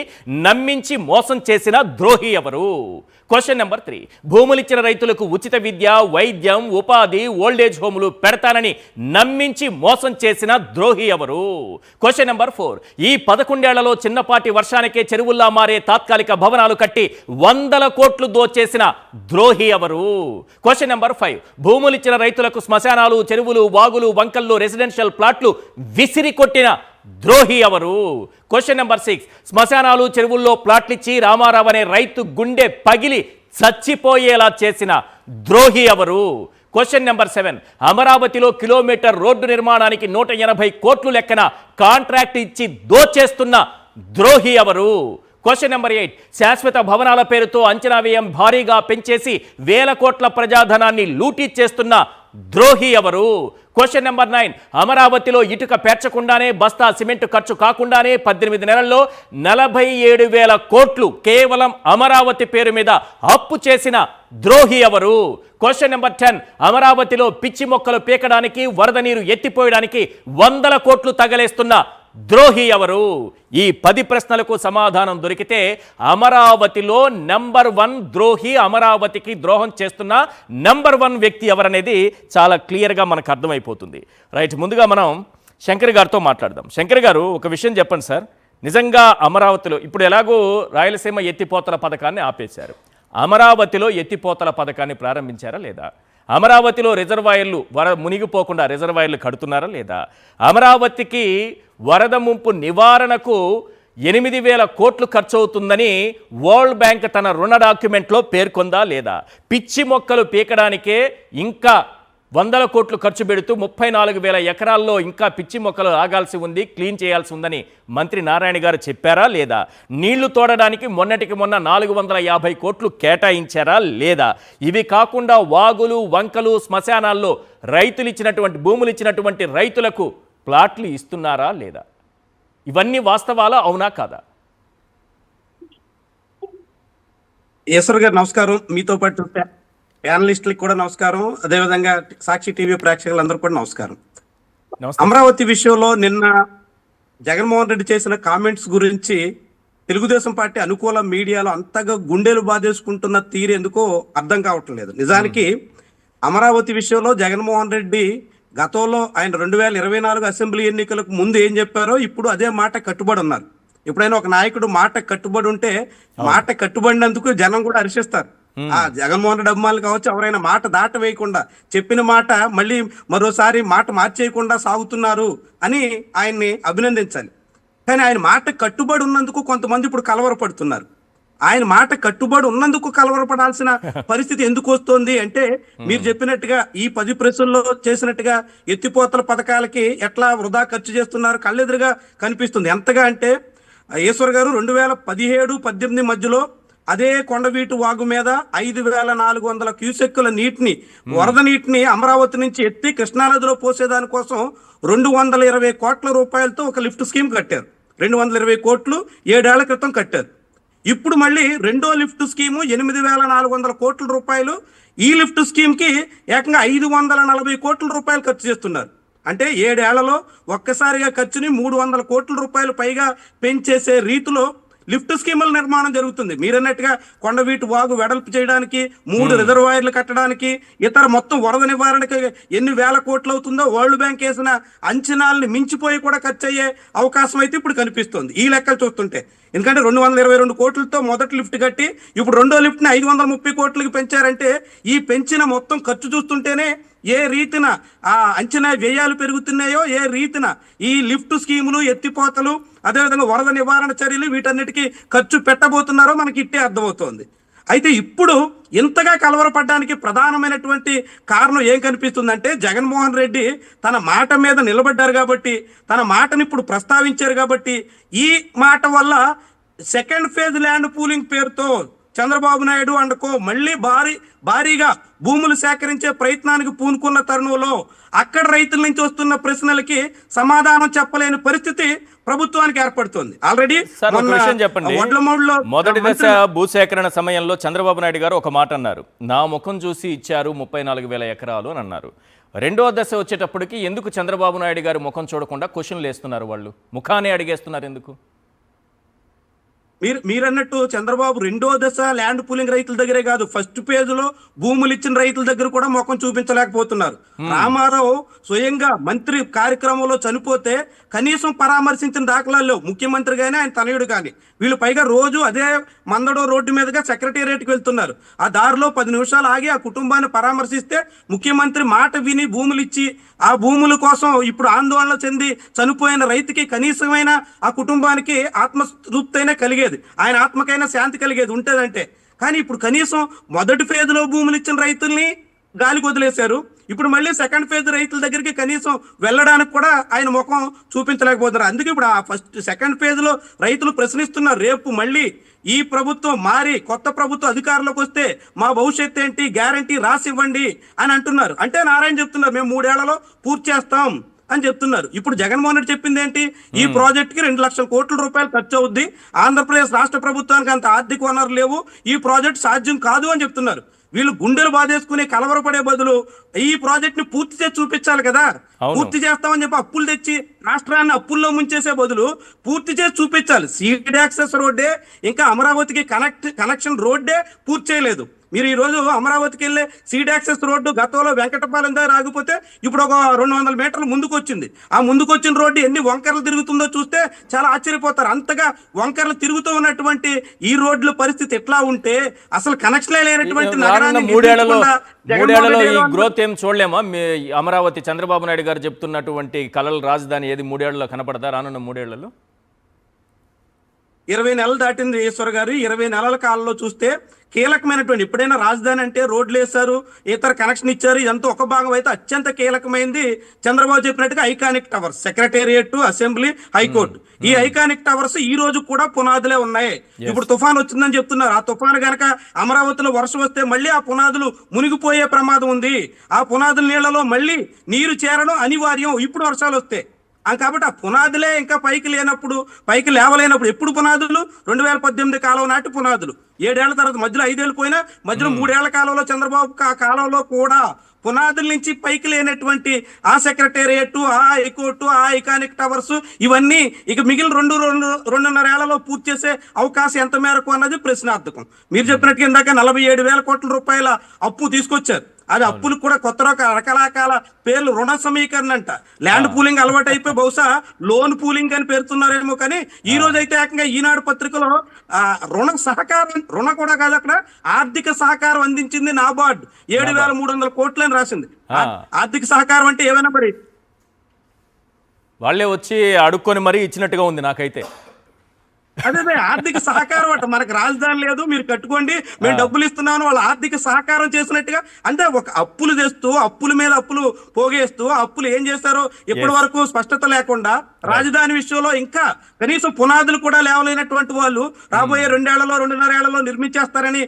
నమ్మించి మోసం చేసిన ద్రోహి ఎవరు? Question number 3. భూములిచ్చిన రైతులకు ఉచిత విద్య, వైద్యం, ఉపాధి, ఓల్డేజ్ హోములు పెడతానని నమ్మించి మోసం చేసిన ద్రోహి ఎవరు? Question number 4. ఈ 11 ఏళ్లలో చిన్నపాటి వర్షానికే చెరువుల్లా మారే తాత్కాలిక భవనాలు కట్టి 100 కోట్లు దోచేసిన ద్రోహి ఎవరు? Question number 5. భూములిచ్చిన రైతులకు శ్మశానాలు, చెరువులు, వాగులు, వంకల్లో రెసిడెన్షియల్ ప్లాట్లు విసిరి కొట్టిన ద్రోహి ఎవరు? Question number 6. శ్మశానాలు, చెరువుల్లో ప్లాట్లిచ్చి రామారావు అనే రైతు గుండె పగిలి చచ్చిపోయేలా చేసిన ద్రోహి ఎవరు? Question number 7. అమరావతిలో కిలోమీటర్ రోడ్డు నిర్మాణానికి 180 కోట్లు లెక్కన కాంట్రాక్ట్ ఇచ్చి దోచేస్తున్న ద్రోహి ఎవరు? Question number 8. శాశ్వత భవనాల పేరుతో అంచనా వ్యయం భారీగా పెంచేసి 1000 కోట్ల ప్రజాధనాన్ని లూటీ చేస్తున్న ద్రోహి ఎవరు? Question number 9. అమరావతిలో ఇటుక పేర్చకుండానే, బస్తా సిమెంట్ ఖర్చు కాకుండానే 18 నెలల్లో 47,000 కోట్లు కేవలం అమరావతి పేరు మీద అప్పు చేసిన ద్రోహి ఎవరు? Question number 10. అమరావతిలో పిచ్చి మొక్కలు పీకడానికి, వరద నీరు ఎత్తిపోయడానికి 100 కోట్లు తగలేస్తున్న ద్రోహి ఎవరు? ఈ 10 ప్రశ్నలకు సమాధానం దొరికితే అమరావతిలో నంబర్ 1 ద్రోహి, అమరావతికి ద్రోహం చేస్తున్న నంబర్ 1 వ్యక్తి ఎవరనేది చాలా క్లియర్గా మనకు అర్థమైపోతుంది. రైట్, ముందుగా మనం శంకర్ గారితో మాట్లాడదాం. శంకర్ గారు, ఒక విషయం చెప్పండి సార్. నిజంగా అమరావతిలో ఇప్పుడు ఎలాగో రాయలసీమ ఎత్తిపోతల పథకాన్ని ఆపేశారు, అమరావతిలో ఎత్తిపోతల పథకాన్ని ప్రారంభించారా లేదా? అమరావతిలో రిజర్వాయర్లు మునిగిపోకుండా రిజర్వాయర్లు కడుతున్నారా లేదా? అమరావతికి వరద ముంపు నివారణకు 8,000 కోట్లు ఖర్చు అవుతుందని వరల్డ్ బ్యాంక్ తన రుణ డాక్యుమెంట్లో పేర్కొందా లేదా? పిచ్చి మొక్కలు పీకడానికే ఇంకా 100 కోట్లు ఖర్చు పెడుతూ 34,000 ఎకరాల్లో ఇంకా పిచ్చి మొక్కలు ఆగాల్సి ఉంది, క్లీన్ చేయాల్సి ఉందని మంత్రి నారాయణ గారు చెప్పారా లేదా? నీళ్లు తోడడానికి మొన్నటికి మొన్న 450 కోట్లు కేటాయించారా లేదా? ఇవి కాకుండా వాగులు, వంకలు, శ్మశానాల్లో రైతులు ఇచ్చినటువంటి భూములు ఇచ్చినటువంటి రైతులకు ప్లాట్లు ఇస్తున్నారా లేదా? ఇవన్నీ వాస్తవాలా, అవునా కాదా? ఈశ్వర్ గారు నమస్కారం. మీతో పాటు ప్యానలిస్టులకు కూడా నమస్కారం. అదేవిధంగా సాక్షి టీవీ ప్రేక్షకులందరూ కూడా నమస్కారం. అమరావతి విషయంలో నిన్న జగన్మోహన్ రెడ్డి చేసిన కామెంట్స్ గురించి తెలుగుదేశం పార్టీ అనుకూల మీడియాలో అంతగా గుండెలు బాధేసుకుంటున్న తీరు ఎందుకో అర్థం కావటం లేదు. నిజానికి అమరావతి విషయంలో జగన్మోహన్ రెడ్డి గతంలో ఆయన 2024 అసెంబ్లీ ఎన్నికలకు ముందు ఏం చెప్పారో ఇప్పుడు అదే మాట కట్టుబడి ఉన్నారు. ఎప్పుడైనా ఒక నాయకుడు మాట కట్టుబడి ఉంటే మాట కట్టుబడినందుకు జనం కూడా హర్షిస్తారు. ఆ జగన్మోహన్ రెడ్డి అభిమానులు కావచ్చు, ఎవరైనా మాట దాట వేయకుండా చెప్పిన మాట మళ్ళీ మరోసారి మాట మార్చేయకుండా సాగుతున్నారు అని ఆయన్ని అభినందించాలి. కానీ ఆయన మాట కట్టుబడి ఉన్నందుకు కొంతమంది ఇప్పుడు కలవరపడుతున్నారు. ఆయన మాట కట్టుబడి ఉన్నందుకు కలవరపడాల్సిన పరిస్థితి ఎందుకు వస్తోంది అంటే, మీరు చెప్పినట్టుగా ఈ 10 ప్రశ్నల్లో చేసినట్టుగా ఎత్తిపోతల పథకాలకి ఎట్లా వృధా ఖర్చు చేస్తున్నారు కళ్ళెదురుగా కనిపిస్తుంది. ఎంతగా అంటే ఈశ్వర్ గారు 2017-18 మధ్యలో అదే కొండవీటు వాగు మీద 5,400 క్యూసెక్కుల నీటిని, వరద నీటిని అమరావతి నుంచి ఎత్తి కృష్ణానదిలో పోసేదానికోసం 220 కోట్ల రూపాయలతో ఒక లిఫ్ట్ స్కీమ్ కట్టారు. 220 కోట్లు 7 ఏళ్ల క్రితం కట్టారు. ఇప్పుడు మళ్ళీ రెండో లిఫ్ట్ స్కీము 8,400 కోట్ల రూపాయలు. ఈ లిఫ్ట్ స్కీమ్కి ఏకంగా 540 కోట్ల రూపాయలు ఖర్చు చేస్తున్నారు. అంటే 7 ఏళ్లలో ఒక్కసారిగా ఖర్చుని 300 కోట్ల రూపాయలు పైగా పెంచేసే రీతిలో లిఫ్ట్ స్కీముల నిర్మాణం జరుగుతుంది. మీరన్నట్టుగా కొండవీటి వాగు వెడల్పు చేయడానికి, 3 రిజర్వాయర్లు కట్టడానికి, ఇతర మొత్తం వరద నివారణకి ఎన్ని వేల కోట్లు అవుతుందో వరల్డ్ బ్యాంక్ వేసిన అంచనాలని మించిపోయి కూడా ఖర్చు అయ్యే అవకాశం అయితే ఇప్పుడు కనిపిస్తుంది ఈ లెక్కలు చూస్తుంటే. ఎందుకంటే 222 కోట్లతో మొదటి లిఫ్ట్ కట్టి ఇప్పుడు రెండో లిఫ్ట్ని 530 కోట్లకి పెంచారంటే ఈ పెంచిన మొత్తం ఖర్చు చూస్తుంటేనే ఏ రీతిన ఆ అంచనా వ్యయాలు పెరుగుతున్నాయో, ఏ రీతిన ఈ లిఫ్ట్ స్కీములు, ఎత్తిపోతలు, అదేవిధంగా వరద నివారణ చర్యలు వీటన్నిటికీ ఖర్చు పెట్టబోతున్నారో మనకి ఇట్టే అర్థమవుతోంది. అయితే ఇప్పుడు ఇంతగా కలవరపడడానికి ప్రధానమైనటువంటి కారణం ఏం కనిపిస్తుందంటే, జగన్మోహన్ రెడ్డి తన మాట మీద నిలబడ్డారు కాబట్టి, తన మాటని ఇప్పుడు ప్రస్తావించారు కాబట్టి, ఈ మాట వల్ల సెకండ్ ఫేజ్ ల్యాండ్ పూలింగ్ పేరుతో చంద్రబాబు నాయుడు అండుకో మళ్ళీ భారీగా భూములు సేకరించే ప్రయత్నానికి పూనుకున్న తరుణంలో అక్కడ రైతుల నుంచి వస్తున్న ప్రశ్నలకి సమాధానం చెప్పలేని పరిస్థితి ప్రభుత్వానికి ఏర్పడుతుంది. ఆల్రెడీ సార్ ఒక విషయం చెప్పండి, మొదటి దశ భూసేకరణ సమయంలో చంద్రబాబు నాయుడు గారు ఒక మాట అన్నారు, నా ముఖం చూసి ఇచ్చారు 34,000 ఎకరాలు అని అన్నారు. రెండో దశ వచ్చేటప్పటికి ఎందుకు చంద్రబాబు నాయుడు గారు ముఖం చూడకుండా క్వశ్చన్లు వేస్తున్నారు, వాళ్ళు ముఖాన్ని అడిగేస్తున్నారు ఎందుకు? మీరన్నట్టు చంద్రబాబు రెండో దశ ల్యాండ్ పూలింగ్ రైతుల దగ్గరే కాదు, ఫస్ట్ పేజ్ లో భూములు ఇచ్చిన రైతుల దగ్గర కూడా ముఖం చూపించలేకపోతున్నారు. రామారావు స్వయంగా మంత్రి కార్యక్రమంలో చనిపోతే కనీసం పరామర్శించిన దాఖలాలు లేవు. ముఖ్యమంత్రి కానీ ఆయన తనయుడు కానీ వీళ్ళు పైగా రోజు అదే మందడం రోడ్డు మీదుగా సెక్రటేరియట్కి వెళ్తున్నారు. ఆ దారిలో 10 నిమిషాలు ఆగి ఆ కుటుంబాన్ని పరామర్శిస్తే ముఖ్యమంత్రి మాట విని భూములు ఇచ్చి ఆ భూముల కోసం ఇప్పుడు ఆందోళన చెంది చనిపోయిన రైతుకి కనీసమైన ఆ కుటుంబానికి ఆత్మతృప్తి అయినా కలిగేది, ఆయన ఆత్మకైనా శాంతి కలిగేది ఉంటేదంటే. కానీ ఇప్పుడు కనీసం మొదటి ఫేజ్లో భూములు ఇచ్చిన రైతుల్ని గాలికి వదిలేశారు. ఇప్పుడు మళ్ళీ సెకండ్ ఫేజ్ రైతుల దగ్గరికి కనీసం వెళ్ళడానికి కూడా ఆయన ముఖం చూపించలేకపోతున్నారు. అందుకే ఇప్పుడు ఆ సెకండ్ ఫేజ్ లో రైతులు ప్రశ్నిస్తున్నారు, రేపు మళ్ళీ ఈ ప్రభుత్వం మారి కొత్త ప్రభుత్వం అధికారంలోకి వస్తే మా భవిష్యత్తు ఏంటి, గ్యారంటీ రాసి ఇవ్వండి అని అంటున్నారు. అంటే నారాయణ చెప్తున్నారు, మేము 3 ఏళ్లలో పూర్తి చేస్తాం అని చెప్తున్నారు. ఇప్పుడు జగన్మోహన్ రెడ్డి చెప్పింది ఏంటి, ఈ ప్రాజెక్ట్ కి 2 లక్షల కోట్ల రూపాయలు ఖర్చు అవుద్ది, ఆంధ్రప్రదేశ్ రాష్ట్ర ప్రభుత్వానికి అంత ఆర్థిక వనరులు లేవు, ఈ ప్రాజెక్ట్ సాధ్యం కాదు అని చెప్తున్నారు. వీళ్ళు గుండెలు బాధేసుకుని కలవరపడే బదులు ఈ ప్రాజెక్ట్ ని పూర్తి చేసి చూపించాలి కదా. పూర్తి చేస్తామని చెప్పి అప్పులు తెచ్చి రాష్ట్రాన్ని అప్పుల్లో ముంచేసే బదులు పూర్తి చేసి చూపించాలి. సీడ్ యాక్సెస్ రోడ్డే ఇంకా అమరావతికి కనెక్షన్ రోడ్డే పూర్తి చేయలేదు. మీరు ఈ రోజు అమరావతికి వెళ్ళే సీడ్ యాక్సెస్ రోడ్డు గతంలో వెంకటపాలెం దగ్గర ఆగిపోతే ఇప్పుడు ఒక 200 మీటర్లు ముందుకు వచ్చింది. ఆ ముందుకు వచ్చిన రోడ్డు ఎన్ని వంకరలు తిరుగుతుందో చూస్తే చాలా ఆశ్చర్యపోతారు. అంతగా వంకరలు తిరుగుతూ ఉన్నటువంటి ఈ రోడ్ల పరిస్థితి ఎట్లా ఉంటే అసలు కనెక్షన్ లేనటువంటి నగరాన్ని మూడేళ్లలో ఈ గ్రోత్ ఏం చూడలేమా? అమరావతి చంద్రబాబు నాయుడు గారు చెప్తున్నటువంటి కలల రాజధాని ఏది 3 ఏళ్లలో కనపడదా రానున్న 3 ఏళ్లలో? 20 నెలలు దాటింది ఈశ్వర్ గారు. 20 నెలల కాలంలో చూస్తే కీలకమైనటువంటి, ఎప్పుడైనా రాజధాని అంటే రోడ్లు వేశారు, ఇతర కనెక్షన్ ఇచ్చారు, ఇదంతా ఒక భాగం అయితే అత్యంత కీలకమైంది చంద్రబాబు చెప్పినట్టుగా iconic towers, secretariat, assembly, high court. ఈ ఐకానిక్ టవర్స్ ఈ రోజు కూడా పునాదులే ఉన్నాయి. ఇప్పుడు తుఫాన్ వచ్చిందని చెప్తున్నారు. ఆ తుఫాను గనక అమరావతిలో వర్షం వస్తే మళ్ళీ ఆ పునాదులు మునిగిపోయే ప్రమాదం ఉంది. ఆ పునాదుల నీళ్లలో మళ్ళీ నీరు చేరడం అనివార్యం ఇప్పుడు వర్షాలు వస్తే. కాబట్టి ఆ పునాదులే ఇంకా పైకి లేవలేనప్పుడు ఎప్పుడు పునాదులు 2018 కాలం నాటి పునాదులు, 7 ఏళ్ల తర్వాత మధ్యలో 5 ఏళ్ళు పోయినా మధ్యలో 3 ఏళ్ల కాలంలో చంద్రబాబు కాలంలో కూడా పునాదుల నుంచి పైకి లేనటువంటి ఆ సెక్రటేరియట్, ఆ హైకోర్టు, ఆ ఐకానిక్ టవర్స్ ఇవన్నీ ఇక మిగిలిన 2.5 ఏళ్లలో పూర్తి చేసే అవకాశం ఎంత మేరకు అన్నది ప్రశ్నార్థకం. మీరు చెప్పినట్టు ఇందాక 47,000 కోట్ల రూపాయల అప్పు తీసుకొచ్చారు. అది అప్పులకు కూడా కొత్త రకరకాల పేర్లు, రుణ సమీకరణ అంట, ల్యాండ్ పూలింగ్ అలవాటు అయిపోయి బహుశా లోన్ పూలింగ్ అని పేరుతున్నారేమో. కానీ ఈ రోజు అయితే ఏకంగా ఈనాడు పత్రికలో రుణ కూడా కాదు, అక్కడ ఆర్థిక సహకారం అందించింది నాబార్డ్ 7,300 కోట్లు అని రాసింది. ఆర్థిక సహకారం అంటే ఏమైనా మరి వాళ్ళే వచ్చి అడుక్కొని మరీ ఇచ్చినట్టుగా ఉంది నాకైతే. అదే ఆర్థిక సహకారం అట, మనకు రాజధాని లేదు మీరు కట్టుకోండి మేము డబ్బులు ఇస్తున్నాను, వాళ్ళు ఆర్థిక సహకారం చేసినట్టుగా. అంటే ఒక అప్పులు తెస్తూ అప్పుల మీద అప్పులు పోగేస్తూ అప్పులు ఏం చేస్తారో ఇప్పటి వరకు స్పష్టత లేకుండా రాజధాని విషయంలో ఇంకా కనీసం పునాదులు కూడా లేవలేనటువంటి వాళ్ళు రాబోయే 2 ఏళ్లలో 2.5 ఏళ్లలో నిర్మించేస్తారని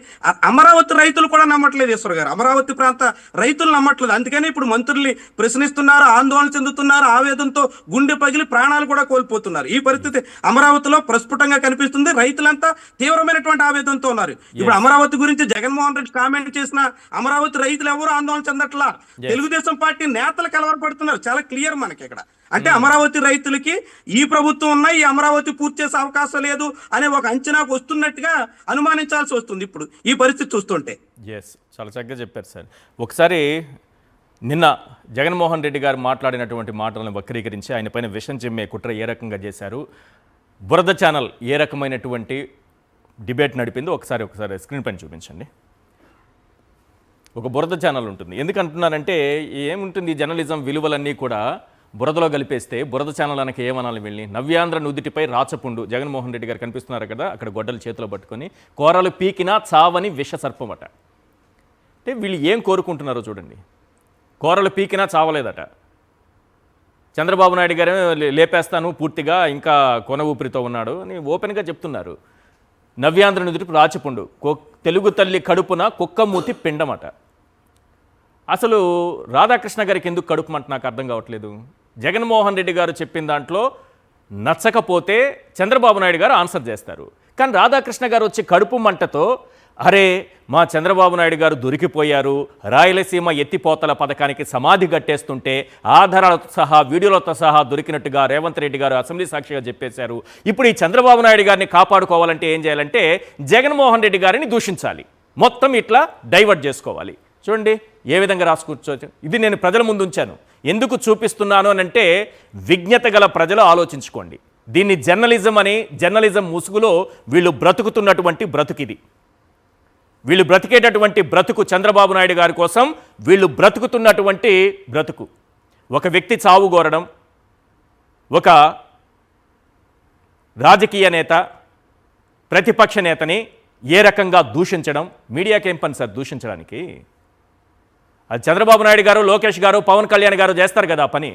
అమరావతి రైతులు కూడా నమ్మట్లేదు ఈశ్వర్ గారు. అమరావతి ప్రాంత రైతులు నమ్మట్లేదు. అందుకని ఇప్పుడు మంత్రుల్ని ప్రశ్నిస్తున్నారు, ఆందోళన చెందుతున్నారు, ఆవేదనతో గుండె పగిలి ప్రాణాలు కూడా కోల్పోతున్నారు. ఈ పరిస్థితి అమరావతిలో ప్రస్ఫుటంగా కనిపిస్తుంది. రైతులంతా తీవ్రమైనటువంటి ఆవేదనతో ఉన్నారు. ఇప్పుడు అమరావతి గురించి జగన్మోహన్ రెడ్డి కామెంట్ చేసిన అమరావతి రైతులు ఎవరు ఆందోళన చెందట్లా, తెలుగుదేశం పార్టీ నేతలు కలవరపడుతున్నారు. చాలా క్లియర్ మనకి ఇక్కడ. అంటే అమరావతి రైతులకి ఈ ప్రభుత్వం ఉన్నా ఈ అమరావతి పూర్తి చేసే అవకాశం లేదు అనే ఒక అంచనాకు వస్తున్నట్టుగా అనుమానించాల్సి వస్తుంది ఇప్పుడు ఈ పరిస్థితి చూస్తుంటే. చాలా చక్కగా చెప్పారు సార్. ఒకసారి నిన్న జగన్మోహన్ రెడ్డి గారు మాట్లాడినటువంటి మాటలను వక్రీకరించి ఆయన పైన విషం చిమ్మే కుట్ర ఏ రకంగా చేశారు, బురద ఛానల్ ఏ రకమైనటువంటి డిబేట్ నడిపిందో ఒకసారి స్క్రీన్ పైన చూపించండి. ఒక బురద ఛానల్ ఉంటుంది. ఎందుకు అంటున్నానంటే ఏముంటుంది జర్నలిజం విలువలన్నీ కూడా బురదలో కలిపేస్తే బురద ఛానల్ అనకి ఏమనాలి వెళ్ళి. నవ్యాంధ్ర నుదిటిపై రాచపుండు జగన్మోహన్ రెడ్డి గారు కనిపిస్తున్నారు కదా, అక్కడ గొడ్డలు చేతిలో పట్టుకొని కూరలు పీకినా చావని విష సర్పమట. అంటే వీళ్ళు ఏం కోరుకుంటున్నారో చూడండి. కూరలు పీకినా చావలేదట. చంద్రబాబు నాయుడు గారు లేపేస్తాను పూర్తిగా, ఇంకా కొన ఊపిరితో ఉన్నాడు అని ఓపెన్గా చెప్తున్నారు. నవ్యాంధ్ర నుదిటిపై రాచపుండు, తెలుగు తల్లి కడుపున కుక్కమూతి పిండమట. అసలు రాధాకృష్ణ గారికి ఎందుకు కడుపుమంట నాకు అర్థం కావట్లేదు. జగన్మోహన్ రెడ్డి గారు చెప్పిన దాంట్లో నచ్చకపోతే చంద్రబాబు నాయుడు గారు ఆన్సర్ చేస్తారు. కానీ రాధాకృష్ణ గారు వచ్చి కడుపు మంటతో అరే మా చంద్రబాబు నాయుడు గారు దొరికిపోయారు, రాయలసీమ ఎత్తిపోతల పథకానికి సమాధి కట్టేస్తుంటే ఆధారాలతో సహా వీడియోలతో సహా దొరికినట్టుగా రేవంత్ రెడ్డి గారు అసెంబ్లీ సాక్షిగా చెప్పేశారు. ఇప్పుడు ఈ చంద్రబాబు నాయుడు గారిని కాపాడుకోవాలంటే ఏం చేయాలంటే జగన్మోహన్ రెడ్డి గారిని దూషించాలి, మొత్తం ఇట్లా డైవర్ట్ చేసుకోవాలి. చూడండి ఏ విధంగా రాసుకూర్చోవచ్చు. ఇది నేను ప్రజల ముందు ఉంచాను. ఎందుకు చూపిస్తున్నాను అని అంటే విజ్ఞత గల ప్రజలు ఆలోచించుకోండి. దీన్ని జర్నలిజం అని, జర్నలిజం ముసుగులో వీళ్ళు బ్రతుకుతున్నటువంటి బ్రతుకిది. వీళ్ళు బ్రతికేటటువంటి బ్రతుకు చంద్రబాబు నాయుడు గారి కోసం వీళ్ళు బ్రతుకుతున్నటువంటి బ్రతుకు. ఒక వ్యక్తి చావు కోరడం, ఒక రాజకీయ నేత ప్రతిపక్ష నేతని ఏ రకంగా దూషించడం, మీడియాకేం పని సార్ దూషించడానికి? అది చంద్రబాబు నాయుడు గారు, లోకేష్ గారు, పవన్ కళ్యాణ్ గారు చేస్తారు కదా పని.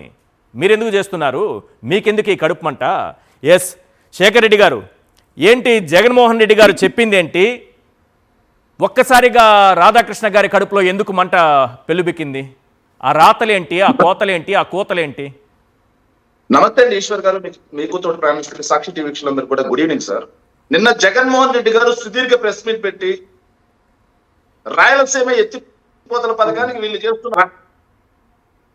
మీరెందుకు చేస్తున్నారు? మీకెందుకు ఈ కడుపుమంట? ఎస్ శేఖర్ రెడ్డి గారు, ఏంటి జగన్మోహన్ రెడ్డి గారు చెప్పింది ఏంటి? ఒక్కసారిగా రాధాకృష్ణ గారి కడుపులో ఎందుకు మంట పెళ్ళుబిక్కింది? ఆ రాతలేంటి, ఆ కోతలేంటి, ఆ కూతలేంటి? నమస్తే అండి ఈశ్వర్ గారు, మీకు తోటి ప్రారంభించిన సాక్షి టీవీ వీక్షకులందరూ కూడా గుడ్ ఈవినింగ్ సార్. నిన్న జగన్మోహన్ రెడ్డి గారు సుదీర్ఘ ప్రెస్ మీట్ పెట్టి రాయలసీమ ఎత్తిపోతల పథకానికి వీళ్ళు చేస్తున్న,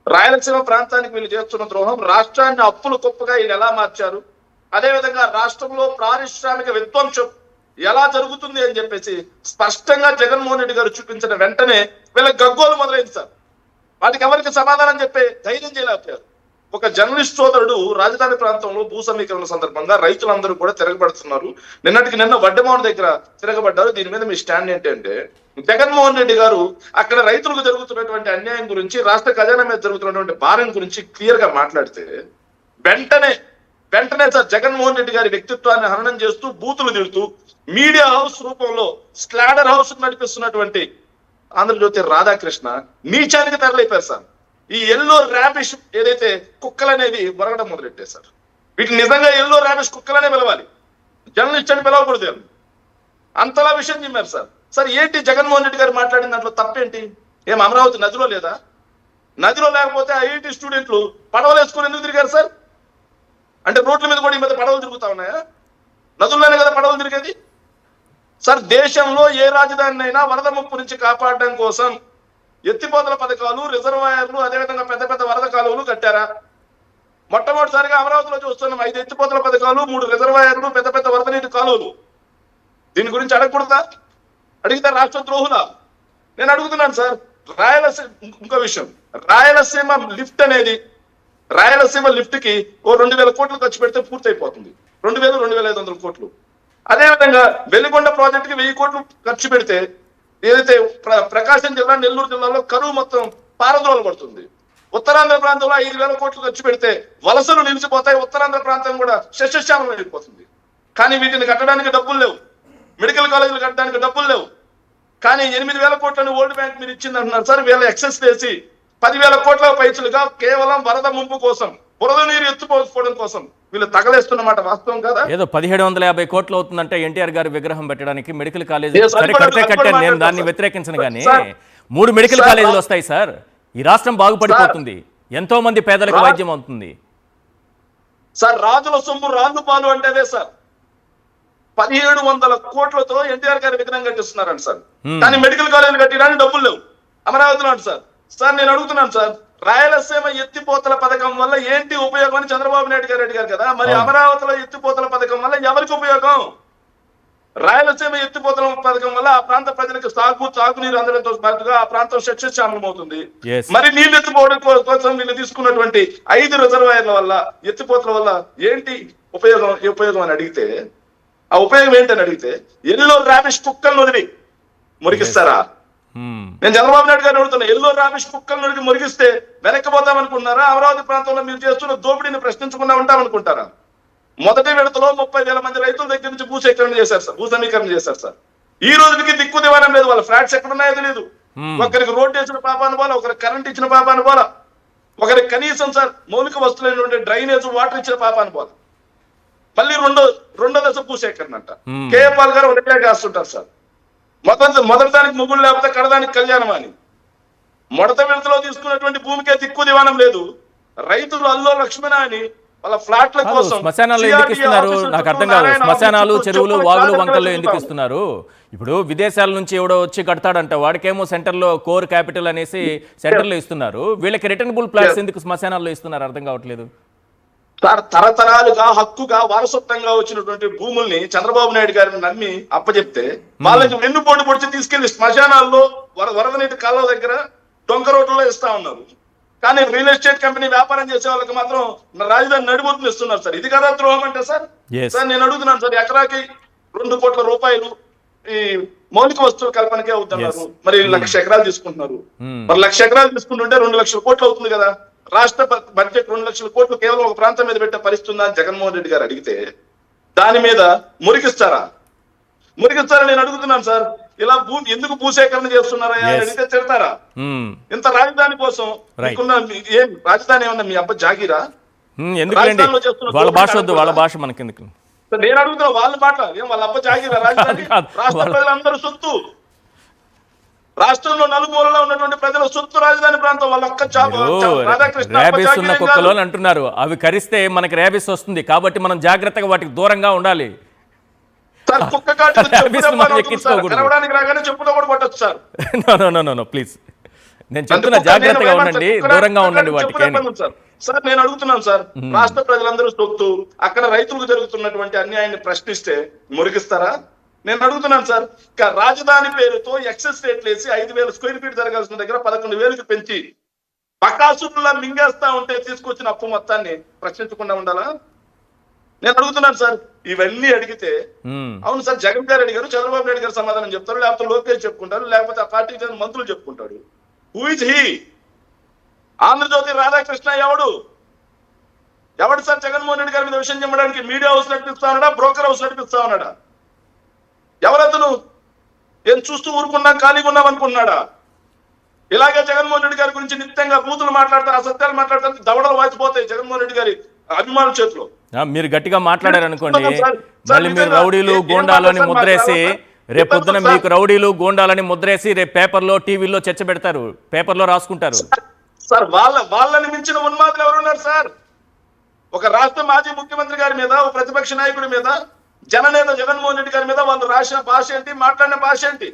రాయలసీమ ప్రాంతానికి వీళ్ళు చేస్తున్న ద్రోహం, రాష్ట్రాన్ని అప్పుల కుప్పగా వీళ్ళు ఎలా మార్చారు, అదేవిధంగా రాష్ట్రంలో పారిశ్రామిక విధ్వంసం ఎలా జరుగుతుంది అని చెప్పేసి స్పష్టంగా జగన్మోహన్ రెడ్డి గారు చూపించిన వెంటనే వీళ్ళ గగ్గోలు మొదలైంది సార్. వాటికి ఎవరికి సమాధానం చెప్పే ధైర్యం చేయలేకపోయారు. ఒక జర్నలిస్ట్ సోదరుడు రాజధాని ప్రాంతంలో భూ సమీకరణ సందర్భంగా రైతులందరూ కూడా తిరగబడుతున్నారు. నిన్నటికి నిన్న వడ్డెమౌన్ దగ్గర తిరగబడ్డారు. దీని మీద మీ స్టాండ్ ఏంటంటే, జగన్మోహన్ రెడ్డి గారు అక్కడ రైతులకు జరుగుతున్నటువంటి అన్యాయం గురించి, రాష్ట్ర ఖజానా మీద జరుగుతున్నటువంటి భారం గురించి క్లియర్ గా మాట్లాడితే వెంటనే సార్ జగన్మోహన్ రెడ్డి గారి వ్యక్తిత్వాన్ని హననం చేస్తూ, బూతులు తిడుతూ, మీడియా హౌస్ రూపంలో స్లాడర్ హౌస్ నడిపిస్తున్నటువంటి ఆంధ్రజ్యోతి రాధాకృష్ణ నీచానికి తెరలేపారు సార్. ఈ ఎల్లో ర్యాబిష్ ఏదైతే కుక్కలు అనేది వరగడం మొదలెట్టారు సార్. వీటిని నిజంగా ఎల్లో ర్యాబిష్ కుక్కలనే పిలవాలి, జర్నలిస్ట్ అని పిలవకూడదు. అంతలా విషయం చెప్పారు సార్. సార్ ఏంటి జగన్మోహన్ రెడ్డి గారు మాట్లాడిన దాంట్లో తప్పేంటి? ఏం అమరావతి నదిలో లేదా? నదిలో లేకపోతే ఐఐటి స్టూడెంట్లు పడవలు వేసుకుని ఎందుకు తిరిగారు సార్? అంటే రోడ్ల మీద కూడా ఈ మధ్య పడవలు తిరుగుతా ఉన్నాయా? నదుల్లోనే కదా పడవలు తిరిగేది సార్. దేశంలో ఏ రాజధాని అయినా వరద ముప్పు నుంచి కాపాడడం కోసం ఎత్తిపోతల పథకాలు, రిజర్వాయర్లు, అదేవిధంగా పెద్ద పెద్ద వరద కాలువలు కట్టారా? మొట్టమొదటిసారిగా అమరావతిలో చూస్తున్నాం 5 ఎత్తిపోతల పథకాలు, 3 రిజర్వాయర్లు, పెద్ద పెద్ద వరద నీటి కాలువలు. దీని గురించి అడగకూడదా? అడిగితే రాష్ట్ర ద్రోహులా? నేను అడుగుతున్నాను సార్. రాయలసీమ, ఇంకో విషయం, రాయలసీమ లిఫ్ట్ కి ఓ 2000 కోట్లు ఖర్చు పెడితే పూర్తి అయిపోతుంది. 2,500 కోట్లు. అదేవిధంగా వెలిగొండ ప్రాజెక్టుకి 1000 కోట్లు ఖర్చు పెడితే ఏదైతే ప్రకాశం జిల్లా, నెల్లూరు జిల్లాలో కరువు మొత్తం పారద్రోలు పడుతుంది. ఉత్తరాంధ్ర ప్రాంతంలో 5,000 కోట్లు ఖర్చు పెడితే వలసలు నిలిచిపోతాయి, ఉత్తరాంధ్ర ప్రాంతం కూడా శస్యశ్యామలం అయిపోతుంది. కానీ వీటిని కట్టడానికి డబ్బులు లేవు, మెడికల్ కాలేజీలు కట్టడానికి డబ్బులు లేవు. కానీ 8,000 కోట్లని వరల్డ్ బ్యాంక్ మీరు ఇచ్చింది అంటున్నారు సార్. వీళ్ళ ఎక్సెస్ చేసి 10,000 కోట్ల పైసలుగా కేవలం వరద ముంపు కోసం, బురద నీరు ఎత్తుపోకపోవడం కోసం వీళ్ళు తగలేస్తున్నమాట వాస్తవం కదా? ఏదో 1750 కోట్లు అవుతుందంటే ఎన్టీఆర్ గారి విగ్రహం పెట్టడానికి మెడికల్ కాలేజీ కట్టాను, నేను దాన్ని వ్యతిరేకించను. కానీ 3 మెడికల్ కాలేజీలు వస్తాయి సార్. ఈ రాష్ట్రం బాగుపడిపోతుంది, ఎంతో మంది పేదలకు వైద్యం అవుతుంది సార్. రాజుల సొమ్ము రాళ్ళు పాలు అంటేనే సార్ 1700 కోట్లతో ఎన్టీఆర్ గారి విగ్రహం కట్టిస్తున్నారంట సార్. కానీ మెడికల్ కాలేజీలు కట్టడానికి డబ్బులు లేవు అమరావతిలో అంట సార్. సార్ నేను అడుగుతున్నాను సార్, రాయలసీమ ఎత్తిపోతల పథకం వల్ల ఏంటి ఉపయోగం అని చంద్రబాబు నాయుడు గారు అడిగారు కదా. మరి అమరావతిలో ఎత్తిపోతల పథకం వల్ల ఎవరికి ఉపయోగం? రాయలసీమ ఎత్తిపోతల పథకం వల్ల ఆ ప్రాంత ప్రజలకు తాగునీరు అందడంతో పాటుగా ఆ ప్రాంతం సస్యశ్యామలం అవుతుంది. మరి నీళ్లు ఎత్తిపోవడం కోసం వీళ్ళు తీసుకున్నటువంటి 5 రిజర్వాయర్ల వల్ల, ఎత్తిపోతల వల్ల ఏంటి ఉపయోగం అని అడిగితే, ఆ ఉపయోగం ఏంటని అడిగితే ఎల్లో ర్యాబిష్ కుక్కలను వదిలి మురికిస్తారా? నేను చంద్రబాబు నాయుడు గారిని అడుగుతున్నా, ఎల్లో రామేష్ కుక్కల నుండి మురిగిస్తే వెనక్కిపోతామనుకున్నారా? అమరావతి ప్రాంతంలో మీరు చేస్తున్న దోపిడీని ప్రశ్నించకుండా ఉంటామనుకుంటారా? మొదటి విడతలో 30,000 మంది రైతుల దగ్గర నుంచి భూసేకరణ చేశారు సార్, భూ సమీకరణ చేశారు సార్. ఈ రోజుకి దిక్కు దివానం లేదు, వాళ్ళ ఫ్లాట్స్ ఎక్కడున్నాయో తెలియదు. ఒకరికి రోడ్డు వేసిన పాపాను పోలా, ఒకరికి కరెంట్ ఇచ్చిన పాపాను పోలా, ఒకరికి కనీసం సార్ మౌలిక వస్తువులైన డ్రైనేజ్ వాటర్ ఇచ్చిన పాపాను పోలా. మళ్ళీ రెండో దశ భూసేకరణ అంట. కేఏపాల్ గారు ఒకటే కాస్తుంటారు సార్. మొదటి దానికి ముగ్గురు లేకపోతే కడదానికి కళ్యాణం అని. మొదట విడతలో తీసుకున్నటువంటి భూమికే దిక్కు దివానం లేదు. రైతులు అల్లో లక్ష్మణ అని వాళ్ళ ఫ్లాట్ల కోసం శ్మశానాలు ఎందుకు ఇస్తున్నారు నాకు అర్థం కాదు. శ్మశానాలు, చెరువులు, వాగులు, వంకల్లో ఎందుకు ఇస్తున్నారు? ఇప్పుడు విదేశాల నుంచి ఎవడో వచ్చి కడతాడంట, వాడికేమో సెంటర్లో కోర్ క్యాపిటల్ అనేసి సెంటర్లో ఇస్తున్నారు. వీళ్ళకి రిటర్నబుల్ ప్లాట్స్ ఎందుకు శ్మశానాల్లో ఇస్తున్నారు అర్థం కావట్లేదు. తరతరాలుగా హక్కుగా వారసత్వంగా వచ్చినటువంటి భూముల్ని చంద్రబాబు నాయుడు గారిని నమ్మి అప్పచెప్తే వాళ్ళకి వెన్నుపోటు పొడిచి తీసుకెళ్లి శ్మశానాల్లో వరద నీటి కాలువ దగ్గర డొంక రోడ్లలో ఇస్తా ఉన్నారు. కానీ రియల్ ఎస్టేట్ కంపెనీ వ్యాపారం చేసే వాళ్ళకి మాత్రం రాజధాని నడిబొట్టులు ఇస్తున్నారు సార్. ఇది కదా ద్రోహం అంటే సార్? సార్ నేను అడుగుతున్నాను సార్, ఎకరాకి 2 కోట్ల రూపాయలు ఈ మౌలిక వస్తువుల కల్పనకే అవుతున్నారు. మరి 1,00,000 ఎకరాలు తీసుకుంటున్నారు. మరి 1,00,000 ఎకరాలు తీసుకుంటుంటే 2,00,000 కోట్లు అవుతుంది కదా. రాష్ట్ర బడ్జెట్ 2,00,000 కోట్లు కేవలం ఒక ప్రాంతం మీద పెట్టే పరిస్థితి ఉందా అని జగన్మోహన్ రెడ్డి గారు అడిగితే దాని మీద మురికిస్తారా? నేను అడుగుతున్నాను సార్. ఇలా ఎందుకు భూసేకరణ చేస్తున్నారా అడిగితే తిడతారా? ఇంత రాజధాని కోసం ఏం రాజధాని ఏమన్నా మీ అబ్బా జాగీరా? వాళ్ళ భాష వద్దు, వాళ్ళ భాష మనకెందుకు. నేను అడుగుతున్నా వాళ్ళ మాట ఏం వాళ్ళ అబ్బా జాగీరా రాజధాని? రాష్ట్ర ప్రజలందరూ సొత్తు, రాష్ట్రంలో నలుమూలలో ఉన్నటువంటి ప్రజల సొత్తు రాజధాని ప్రాంతం. వాళ్ళ ర్యాబిస్ ఉన్న కుక్కలు అని అంటున్నారు. అవి కరిస్తే మనకి ర్యాబిస్ వస్తుంది కాబట్టి మనం జాగ్రత్తగా వాటికి దూరంగా ఉండాలి. ప్లీజ్ నేను చెప్తున్నా, జాగ్రత్తగా ఉండండి, దూరంగా ఉండండి వాటికి. సార్ నేను అడుగుతున్నాను సార్, రాష్ట్ర ప్రజలందరూ సొత్తు, అక్కడ రైతులకు జరుగుతున్నటువంటి అన్యాయాన్ని ప్రశ్నిస్తే మురిగిస్తారా? నేను అడుగుతున్నాను సార్. రాజధాని పేరుతో ఎక్సెస్ రేట్లు వేసి 5,000 స్క్వేర్ ఫీట్ జరగాల్సిన దగ్గర 11,000కి పెంచి బకాసురులా మింగేస్తా ఉంటే తీసుకొచ్చిన అప్పు మొత్తాన్ని ప్రశ్నించకుండా ఉండాలా? నేను అడుగుతున్నాను సార్. ఇవన్నీ అడిగితే అవును సార్ జగన్ గారు అడిగారు, చంద్రబాబు నాయుడు గారు సమాధానం చెప్తారు, లేకపోతే లోకేష్ చెప్పుకుంటారు, లేకపోతే ఆ పార్టీకి చెందిన మంత్రులు చెప్పుకుంటాడు. Who is he? Andhrajyothy Radhakrishna ఎవడు సార్ జగన్మోహన్ రెడ్డి గారి మీద విషయం చెప్పడానికి? మీడియా హౌస్ నడిపిస్తా ఉన్నాడా? బ్రోకర్ హౌస్ నడిపిస్తా ఉన్నాడా? ఎవరతను? ఏం చూస్తూ ఊరుకున్నాం ఖాళీగా ఉన్నాం అనుకున్నాడా? ఇలాగే జగన్మోహన్ రెడ్డి గారి గురించి నిత్యంగా బూతులు మాట్లాడతారు, అసత్యాలు మాట్లాడతారు, దవడలు వాచిపోతాయి జగన్మోహన్ రెడ్డి గారి అభిమానుల చేతిలో. మీరు గట్టిగా మాట్లాడారు అనుకోండి, మళ్ళీ మీరు రౌడీలు గోండాలని ముద్రేసి రేపొద్దున మీకు రౌడీలు గోండాలని ముద్రేసి రేపు పేపర్లో టీవీలో చర్చ పెడతారు, పేపర్లో రాసుకుంటారు. సార్ వాళ్ళని మించిన ఉన్మాదులు ఎవరున్నారు సార్? ఒక రాష్ట్ర మాజీ ముఖ్యమంత్రి గారి మీద, ఒక ప్రతిపక్ష నాయకుడి మీద, జననేత జగన్మోహన్ రెడ్డి గారి మీద వాళ్ళు రాసిన భాష ఏంటి, మాట్లాడిన భాష ఏంటి?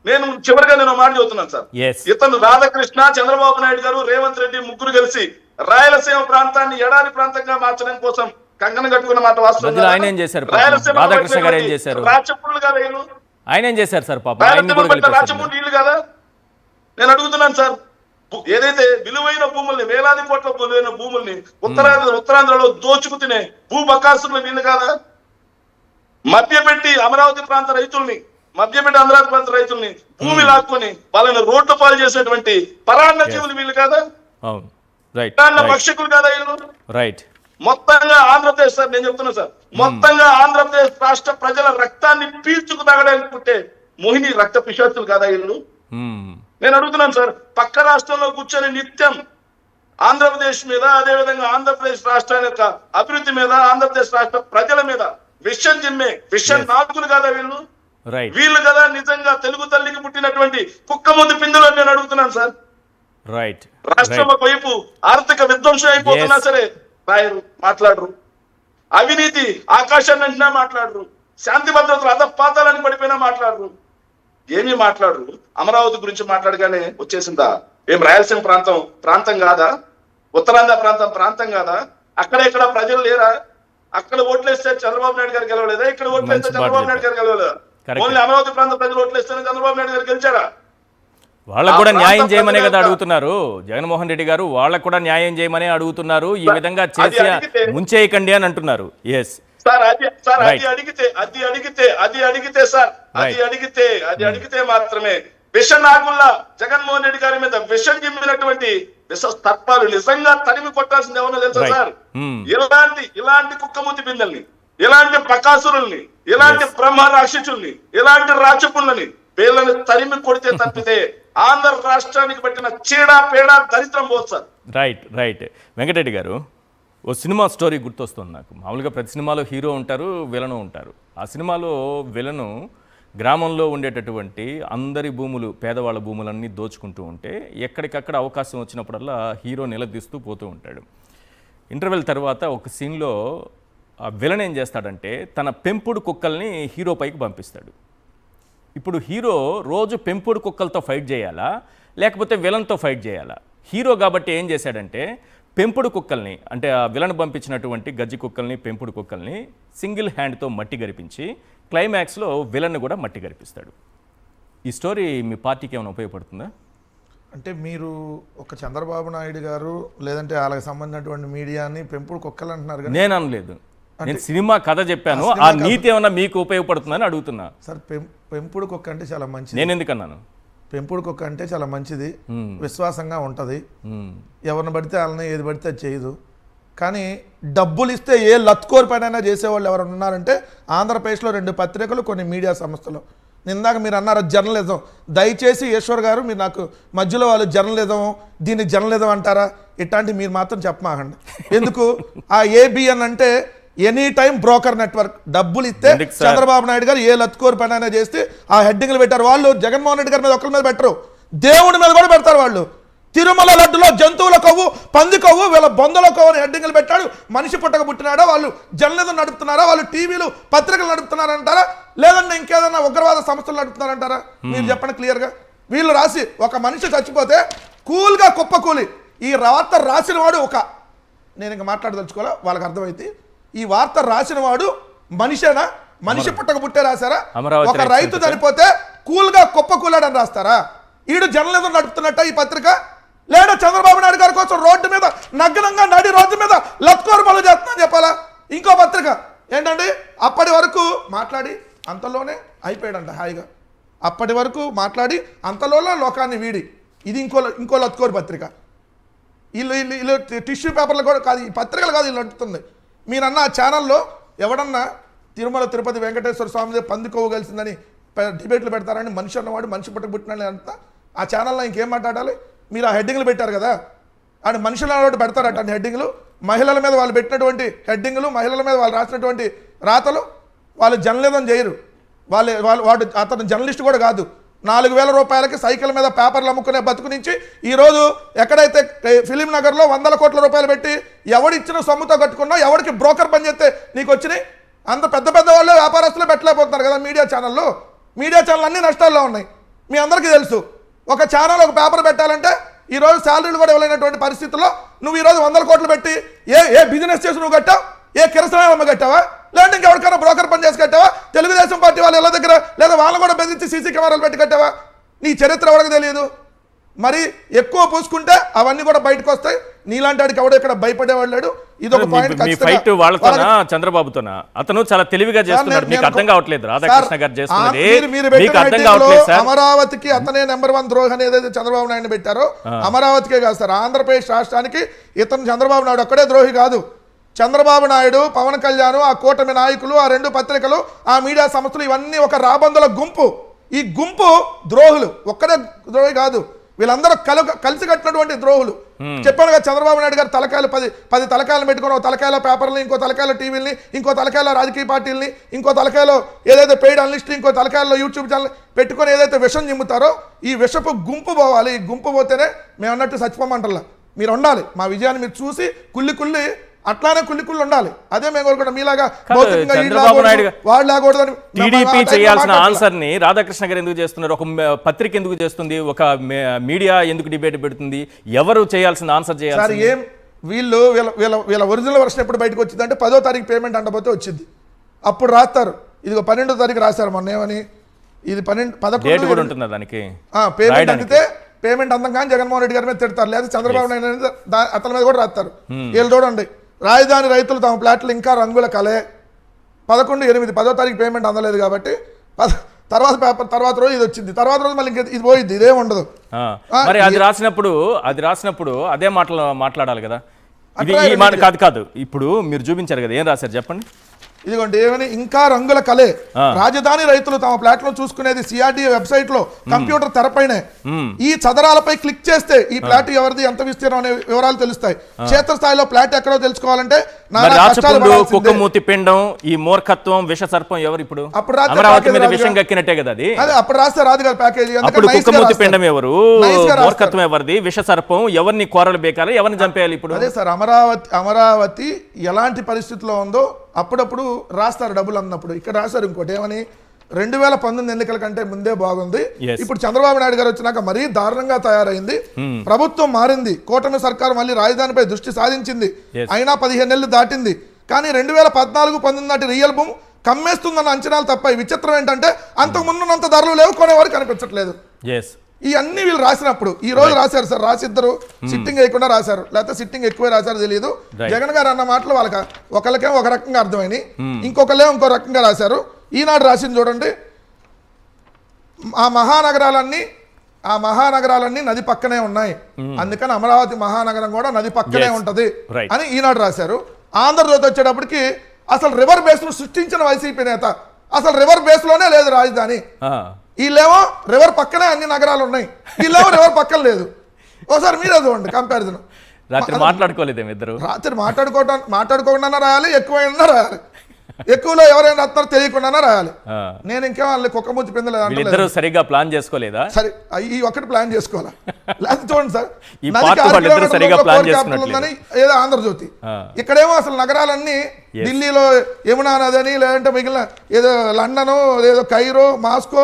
నేను చివరిగా మాట చెబుతున్నాను సార్. ఇతను రాధాకృష్ణ, చంద్రబాబు నాయుడు గారు, రేవంత్ రెడ్డి ముగ్గురు కలిసి రాయలసీమ ప్రాంతాన్ని ఎడారి ప్రాంతంగా మార్చడం కోసం కంకణం కట్టుకున్న మాట వాస్తవం. ఆయన ఏం చేశారు? రాధాకృష్ణ గారు ఏం చేశారు? రాచపుళ్ళు కదా ఆయన ఏం చేశారు సార్? రాచపుళ్ళు నీళ్లు కదా. నేను అడుగుతున్నాను సార్, ఏదైతే విలువైన భూముల్ని, వేలాది కోట్ల విలువైన భూముల్ని ఉత్తరాంధ్రలో దోచుకు తినే భూ బకాసులు వీళ్ళు కాదా? మభ్యపెట్టి అమరావతి ప్రాంత రైతుల్ని, అమరావతి ప్రాంత రైతుల్ని భూమి లాక్కొని వాళ్ళని రోడ్డు పాలు చేసేటువంటి పరాన్న జీవులు వీళ్ళు కాదా? పక్షకులు కాదా వీళ్ళు? మొత్తంగా ఆంధ్రప్రదేశ్ సార్, నేను చెప్తున్నా సార్, మొత్తంగా ఆంధ్రప్రదేశ్ రాష్ట్ర ప్రజల రక్తాన్ని పీల్చుకు తాగడానికి పుట్టే మోహిని రక్త పిశాచులు కాదా వీళ్ళు? నేను అడుగుతున్నాను సార్. పక్క రాష్ట్రంలో కూర్చొని నిత్యం ఆంధ్రప్రదేశ్ మీద, అదేవిధంగా ఆంధ్రప్రదేశ్ రాష్ట్రాల యొక్క అభివృద్ధి మీద, ఆంధ్రప్రదేశ్ రాష్ట్ర ప్రజల మీద విషం జిమ్మే విషం నాకులు కాదా వీళ్ళు? వీళ్ళు కదా నిజంగా తెలుగు తల్లికి పుట్టినటువంటి కుక్క ముందు పిందులు అని నేను అడుగుతున్నాను సార్. రాష్ట్రం ఒకవైపు ఆర్థిక విధ్వంసం అయిపోతున్నా సరే రాయరు, మాట్లాడరు. అవినీతి ఆకాశాన్ని అంటున్నా మాట్లాడరు. శాంతి భద్రతలు అధపాతాలని పడిపోయినా మాట్లాడరు. ఏమీ మాట్లాడరు. అమరావతి గురించి మాట్లాడగానే వచ్చేసిందా? ఏం రాయలసీమ ప్రాంతం కాదా? ఉత్తరాంధ్ర ప్రాంతం కాదా? అక్కడెక్కడ ప్రజలు లేరా? అక్కడ ఓట్లేస్తే చంద్రబాబు నాయుడు గారు గెలవలేదా? ఇక్కడ ఓట్లేస్తే చంద్రబాబు నాయుడు గారు గెలవలేదా? ఓన్లీ అమరావతి ప్రాంత ప్రజలు ఓట్లేస్తేనే చంద్రబాబు నాయుడు గారు గెలిచారా? వాళ్ళకు కూడా న్యాయం చేయమనే కదా అడుగుతున్నారు జగన్మోహన్ రెడ్డి గారు. వాళ్ళకు కూడా న్యాయం చేయమనే అడుగుతున్నారు. ఈ విధంగా చేసి ముంచేయకండి అని అంటున్నారు. అది అడిగితే మాత్రమే విషనాగుల్లా జగన్మోహన్ రెడ్డి గారి మీద విషం జిమ్మినటువంటి విష సర్పాలు నిజంగా తరిమి కొట్టాల్సింది ఏమన్నా తెలుసా Right. సార్? Hmm. ఇలాంటి కుక్కమూతి బిందెల్ని, ఇలాంటి బకాసురుల్ని, ఇలాంటి బ్రహ్మ రాక్షసుల్ని, ఇలాంటి రాచపుల్ని వీళ్ళని తరిమి కొడితే తప్పితే ఆంధ్ర రాష్ట్రానికి పెట్టిన చీడ పేడ దరిద్రం పోదు సార్. రైట్ వెంకటరెడ్డి గారు, ఓ సినిమా స్టోరీ గుర్తొస్తుంది నాకు. మామూలుగా ప్రతి సినిమాలో హీరో ఉంటారు, విలను ఉంటారు. ఆ సినిమాలో విలను గ్రామంలో ఉండేటటువంటి అందరి భూములు, పేదవాళ్ళ భూములన్నీ దోచుకుంటూ ఉంటే ఎక్కడికక్కడ అవకాశం వచ్చినప్పుడల్లా హీరో నిలదీస్తూ పోతూ ఉంటాడు. ఇంటర్వెల్ తర్వాత ఒక సీన్లో ఆ విలన్ ఏం చేస్తాడంటే తన పెంపుడు కుక్కల్ని హీరో పైకి పంపిస్తాడు. ఇప్పుడు హీరో రోజు పెంపుడు కుక్కలతో ఫైట్ చేయాలా లేకపోతే విలన్తో ఫైట్ చేయాలా? హీరో కాబట్టి ఏం చేశాడంటే పెంపుడు కుక్కల్ని, అంటే ఆ విలన్ పంపించినటువంటి గజ్జి కుక్కల్ని, పెంపుడు కుక్కల్ని సింగిల్ హ్యాండ్తో మట్టి గరిపించి క్లైమాక్స్లో విలన్ కూడా మట్టి గరిపిస్తాడు. ఈ స్టోరీ మీ పార్టీకి ఏమైనా ఉపయోగపడుతుందా? అంటే మీరు ఒక చంద్రబాబు నాయుడు గారు లేదంటే వాళ్ళకి సంబంధించినటువంటి మీడియాని పెంపుడు కుక్కలు అంటున్నారు కదా. నేను అనలేదు, నేను సినిమా కథ చెప్పాను. ఆ నీతి ఏమన్నా మీకు ఉపయోగపడుతుందని అడుగుతున్నా. సార్ పెంపుడు కుక్క అంటే చాలా మంచిది. నేను ఎందుకన్నాను? పెంపుడు కుక్క అంటే చాలా మంచిది, విశ్వాసంగా ఉంటుంది, ఎవరిని పడితే వాళ్ళని ఏది పడితే అది చేయదు. కానీ డబ్బులు ఇస్తే ఏ లత్కోర్ పనైనా చేసేవాళ్ళు ఎవరు ఉన్నారంటే ఆంధ్రప్రదేశ్లో 2 పత్రికలు, కొన్ని మీడియా సంస్థలు. ఇందాక మీరు అన్నారు జర్నలిజం. దయచేసి ఈశ్వర్ గారు మీరు నాకు మధ్యలో వాళ్ళు జర్నలిజం, దీన్ని జర్నలిజం అంటారా ఇట్లాంటి మీరు మాత్రం చెప్పమాకండి. ఎందుకు? ఆ ఏబిఎన్ అంటే ఎనీ టైం బ్రోకర్ నెట్వర్క్. డబ్బులు ఇస్తే చంద్రబాబు నాయుడు గారు ఏ లత్కోర్ పని అయినా చేస్తే ఆ హెడ్డింగ్లు పెట్టారు. వాళ్ళు జగన్మోహన్ రెడ్డి గారి మీద ఒక్కరి మీద పెట్టరు, దేవుడి మీద కూడా పెడతారు. వాళ్ళు తిరుమల లడ్డులో జంతువుల కొవ్వు, పంది కొవ్వు, వీళ్ళ బొందల కొవ్వు అని హెడ్డింగ్లు పెట్టాడు. మనిషి పుట్టక పుట్టినాడా? వాళ్ళు జర్నలిజం నడుపుతున్నారా? వాళ్ళు టీవీలు పత్రికలు నడుపుతున్నారంటారా? లేదంటే ఇంకేదన్నా ఉగ్రవాద సంస్థలు నడుపుతున్నారంటారా? మీరు చెప్పండి క్లియర్గా. వీళ్ళు రాసి ఒక మనిషి చచ్చిపోతే కూల్గా కుప్పకూలి ఈ వార్త రాసిన వాడు నేను ఇంకా మాట్లాడదలుచుకోవాలా, వాళ్ళకి అర్థమైతే ఈ వార్త రాసిన వాడు మనిషేనా? మనిషి పుట్టక పుట్టే రాశారా? ఒక రైతు చనిపోతే కూల్గా కుప్పకూలాడని రాస్తారా? ఈడు జర్నలిజం నడుపుతున్నట్ట ఈ పత్రిక? లేదా చంద్రబాబు నాయుడు గారి కోసం రోడ్డు మీద నగ్నంగా నడి రోడ్డు మీద లత్కోరు పనులు చేస్తుందని చెప్పాలా? ఇంకో పత్రిక ఏంటండి, అప్పటి వరకు మాట్లాడి అంతలోనే అయిపోయాడంట హాయిగా. అప్పటి వరకు మాట్లాడి అంతలోనే లోకాన్ని వీడి. ఇది ఇంకో లత్కోరు పత్రిక. వీళ్ళు టిష్యూ పేపర్లు కూడా కాదు, ఈ పత్రికలు కాదు వీళ్ళు నడుపుతుంది. మీరన్న ఆ ఛానల్లో ఎవడన్నా తిరుమల తిరుపతి వెంకటేశ్వర స్వామి పంది కొవ్వు కలిసిందని డిబేట్లు పెడతారని మనిషి అన్నవాడు మనిషి పుట్టక పుట్టిన అంతా ఆ ఛానల్లో ఇంకేం మాట్లాడాలి? మీరు ఆ హెడ్డింగ్లు పెట్టారు కదా, అండ్ మనుషుల అన్నవాడు పెడతారట అన్ని హెడ్డింగ్లు. మహిళల మీద వాళ్ళు పెట్టినటువంటి హెడ్డింగ్లు, మహిళల మీద వాళ్ళు రాసినటువంటి రాతలు, వాళ్ళు జర్నలిజం చేయరు. వాడు అతను జర్నలిస్ట్ కూడా కాదు. 4,000 రూపాయలకి సైకిల్ మీద పేపర్లు అమ్ముకునే బతుకు నుంచి ఈరోజు ఎక్కడైతే ఫిలిం నగర్లో 100 కోట్ల రూపాయలు పెట్టి ఎవడిచ్చిన సొమ్ముతో కట్టుకున్నా, ఎవరికి బ్రోకర్ పని చేస్తే నీకు వచ్చినాయి? అంత పెద్ద వాళ్ళు వ్యాపారస్తులు పెట్టలేకపోతున్నారు కదా మీడియా ఛానళ్ళు. మీడియా ఛానల్ అన్ని నష్టాల్లో ఉన్నాయి, మీ అందరికీ తెలుసు. ఒక ఛానల్ ఒక పేపర్ పెట్టాలంటే ఈరోజు శాలరీలు కూడా ఇవ్వలేనటువంటి పరిస్థితుల్లో నువ్వు ఈరోజు 100 కోట్లు పెట్టి ఏ బిజినెస్ చేసి నువ్వు కట్టావు? ఏ కిరసనాయలు అమ్మ కట్టావా? లేదంటే ఇంకెవరికైనా బ్రోకర్ పని చేసి కట్టావా? తెలుగుదేశం పార్టీ వాళ్ళు ఎవరి దగ్గర లేదా వాళ్ళు కూడా బెదిరించి సీసీ కెమెరాలు పెట్టి కట్టావా? నీ చరిత్ర ఎవరికి తెలియదు. మరి ఎక్కువ పూసుకుంటే అవన్నీ కూడా బయటకు వస్తాయి. నీలాంటి వాడికి ఎవడో ఇక్కడ భయపడేవాడు లేడు. ఇది ఒక పాయింట్. చంద్రబాబుతోనా అతను చాలా తెలివిగా చేస్తున్నాడు, మీకు అర్థం కావట్లేదు. రాధాకృష్ణ గారు చేస్తున్నది అమరావతికి అతనే నెంబర్ 1 ద్రోహి అని ఏదైతే చంద్రబాబు నాయుడు పెట్టారో, అమరావతికే కాదు సార్, ఆంధ్రప్రదేశ్ రాష్ట్రానికి ఇతను చంద్రబాబు నాయుడు ఒక్కడే ద్రోహి కాదు. చంద్రబాబు నాయుడు, పవన్ కళ్యాణ్, ఆ కూటమి నాయకులు, ఆ 2 పత్రికలు, ఆ మీడియా సంస్థలు, ఇవన్నీ ఒక రాబందుల గుంపు. ఈ గుంపు ద్రోహులు. ఒక్కడే ద్రోహి కాదు, వీళ్ళందరూ కలిసి కట్టినటువంటి ద్రోహులు. చెప్పాను కదా, చంద్రబాబు నాయుడు గారు తలకాయలు 10 తలకాయలు పెట్టుకుని, ఒక తలకాయల పేపర్ని, ఇంకో తలకాయల టీవీలని, ఇంకో తలకాయల రాజకీయ పార్టీలని, ఇంకో తలకాయలో ఏదైతే పెయిడ్ అనలిస్ట్, ఇంకో తలకాయలో యూట్యూబ్ ఛానల్ పెట్టుకొని ఏదైతే విషం చిమ్ముతారో ఈ విషపు గుంపు పోవాలి. ఈ గుంపు పోతేనే మేము అన్నట్టు చచ్చిపోమంటలా. మీరు ఉండాలి, మా విజయాన్ని మీరు చూసి కుళ్ళి అట్లానే కుళ్ళి ఉండాలి. అదే మేము కోరుకుంటాం. మీలాగా టీడీపీ చేయాల్సిన ఆన్సర్ ని రాధాకృష్ణ గారు ఎందుకు చేస్తున్నారు? ఒక పత్రిక ఎందుకు చేస్తుంది? ఒక మీడియా ఎందుకు డిబేట్ పెడుతుంది? ఎవరు చేయాల్సిన ఆన్సర్ చేయాలి? ఏం వీళ్ళ ఒరిజినల్ వర్షన్ ఎప్పుడు బయటకు వచ్చింది అంటే 10వ తారీఖు పేమెంట్ అంటపోతే వచ్చింది. అప్పుడు రాస్తారు. ఇదిగో 12వ తారీఖు రాశారు మొన్న. ఏమని? ఇది 11 కూడా ఉంటుందా దానికి? పేమెంట్ అందితే పేమెంట్ అందం కానీ జగన్మోహన్ రెడ్డి గారి మీద తిడతారు, లేదా చంద్రబాబు నాయుడు అతని మీద కూడా రాస్తారు. వీళ్ళు చూడండి, రాజధాని రైతులు తమ ప్లాట్లు ఇంకా రంగుల కలే. 11/8 10వ తారీఖు పేమెంట్ అందలేదు కాబట్టి తర్వాత పేపర్ తర్వాత రోజు ఇది వచ్చింది, తర్వాత రోజు మళ్ళీ ఇంక ఇది పోయిద్ది, ఇదేం ఉండదు. మరి అది రాసినప్పుడు అదే మాట్లాడాలి కదా. ఇది అట్లా ఈ మాట కాదు. ఇప్పుడు మీరు చూపించారు కదా, ఏం రాశారు చెప్పండి. ఇదిగోండి ఏమని, ఇంకా రంగుల కలే రాజధాని రైతులు తమ ప్లాట్ లో చూసుకునేది సిఆర్డీఏ వెబ్సైట్ లో కంప్యూటర్ తెరపైనే. ఈ చదరాలపై క్లిక్ చేస్తే ఈ ప్లాట్ ఎవరిది, ఎంత విస్తీర్ణం అనే వివరాలు తెలుస్తాయి. క్షేత్రస్థాయిలో ప్లాట్ ఎక్కడో తెలుసుకోవాలంటే కుక్కమూతి పిండం, ఈ మూర్ఖత్వం, విష సర్పం ఎవరు ఇప్పుడు? అప్పుడు అమరావతి మీద విషం కక్కినట్టే కదా అది. అప్పుడు రాస్తే రాదు కదా ప్యాకేజీ. అప్పుడు కుక్కమూతి పిండం ఎవరు, మూర్ఖత్వం ఎవరిది, విష సర్పం ఎవరిని కోరలు బేకాలి, ఎవరిని చంపేయాలి ఇప్పుడు? అదే సార్, అమరావతి ఎలాంటి పరిస్థితిలో ఉందో అప్పుడప్పుడు రాస్తారు డబ్బులు అన్నప్పుడు. ఇక్కడ రాశారు ఇంకోటి ఏమని, 2019 ఎన్నికల కంటే ముందే బాగుంది, ఇప్పుడు చంద్రబాబు నాయుడు గారు వచ్చినాక మరీ దారుణంగా తయారైంది, ప్రభుత్వం మారింది, కూటమి సర్కారు మళ్ళీ రాజధానిపై దృష్టి సాధించింది, అయినా 15 నెలలు దాటింది, కానీ 2014-19 నాటి రియల్ భూమి కమ్మేస్తుందన్న అంచనాలు తప్ప విచిత్రం ఏంటంటే అంతకు ముందున్నంత ధరలు లేవు, కొనేవారు కనిపించట్లేదు. ఇవన్నీ వీళ్ళు రాసినప్పుడు ఈ రోజు రాశారు సార్, రాసిద్దరు సిట్టింగ్ వేయకుండా రాశారు, లేకపోతే సిట్టింగ్ ఎక్కువే రాశారు తెలియదు. జగన్ గారు అన్న మాటలు ఒకరికేమో ఒక రకంగా అర్థమైంది, ఇంకొకళ్ళేమో ఇంకో రకంగా రాశారు. ఈనాడు రాసింది చూడండి, ఆ మహానగరాలన్నీ నది పక్కనే ఉన్నాయి, అందుకని అమరావతి మహానగరం కూడా నది పక్కనే ఉంటది అని ఈనాడు రాశారు. ఆంధ్రజ్యోతి వచ్చేటప్పటికి అసలు రివర్ బేస్ ను సృష్టించిన వైసీపీ నేత, అసలు రివర్ బేస్ లోనే లేదు రాజధాని, వీళ్ళేమో రివర్ పక్కనే అన్ని నగరాలు ఉన్నాయి, వీళ్ళేమో రివర్ పక్కన లేదు. ఒకసారి మీరే చూడండి కంపారిజన్. రాత్రి మాట్లాడుకోలేదు ఇద్దరు, రాత్రి మాట్లాడుకోకుండా రాయాలి, ఎక్కువైనా రాయాలి, ఎక్కువలో ఎవరైనా రాస్తారో తెలియకుండా రాయాలి. నేను ఇంకేమో వాళ్ళు కుక్కమూతి పిందలేదు, సరిగ్గా ప్లాన్ చేసుకోలేదా? సరే ఈ ఒక్కటి ప్లాన్ చేసుకోవాలా? లేకపోతే చూడండి సార్, ఉందని ఏదో ఆంధ్రజ్యోతి, ఇక్కడేమో అసలు నగరాలన్నీ ఢిల్లీలో యమునా నది అని, లేదంటే మిగిలిన ఏదో లండన్, ఏదో కైరో, మాస్కో,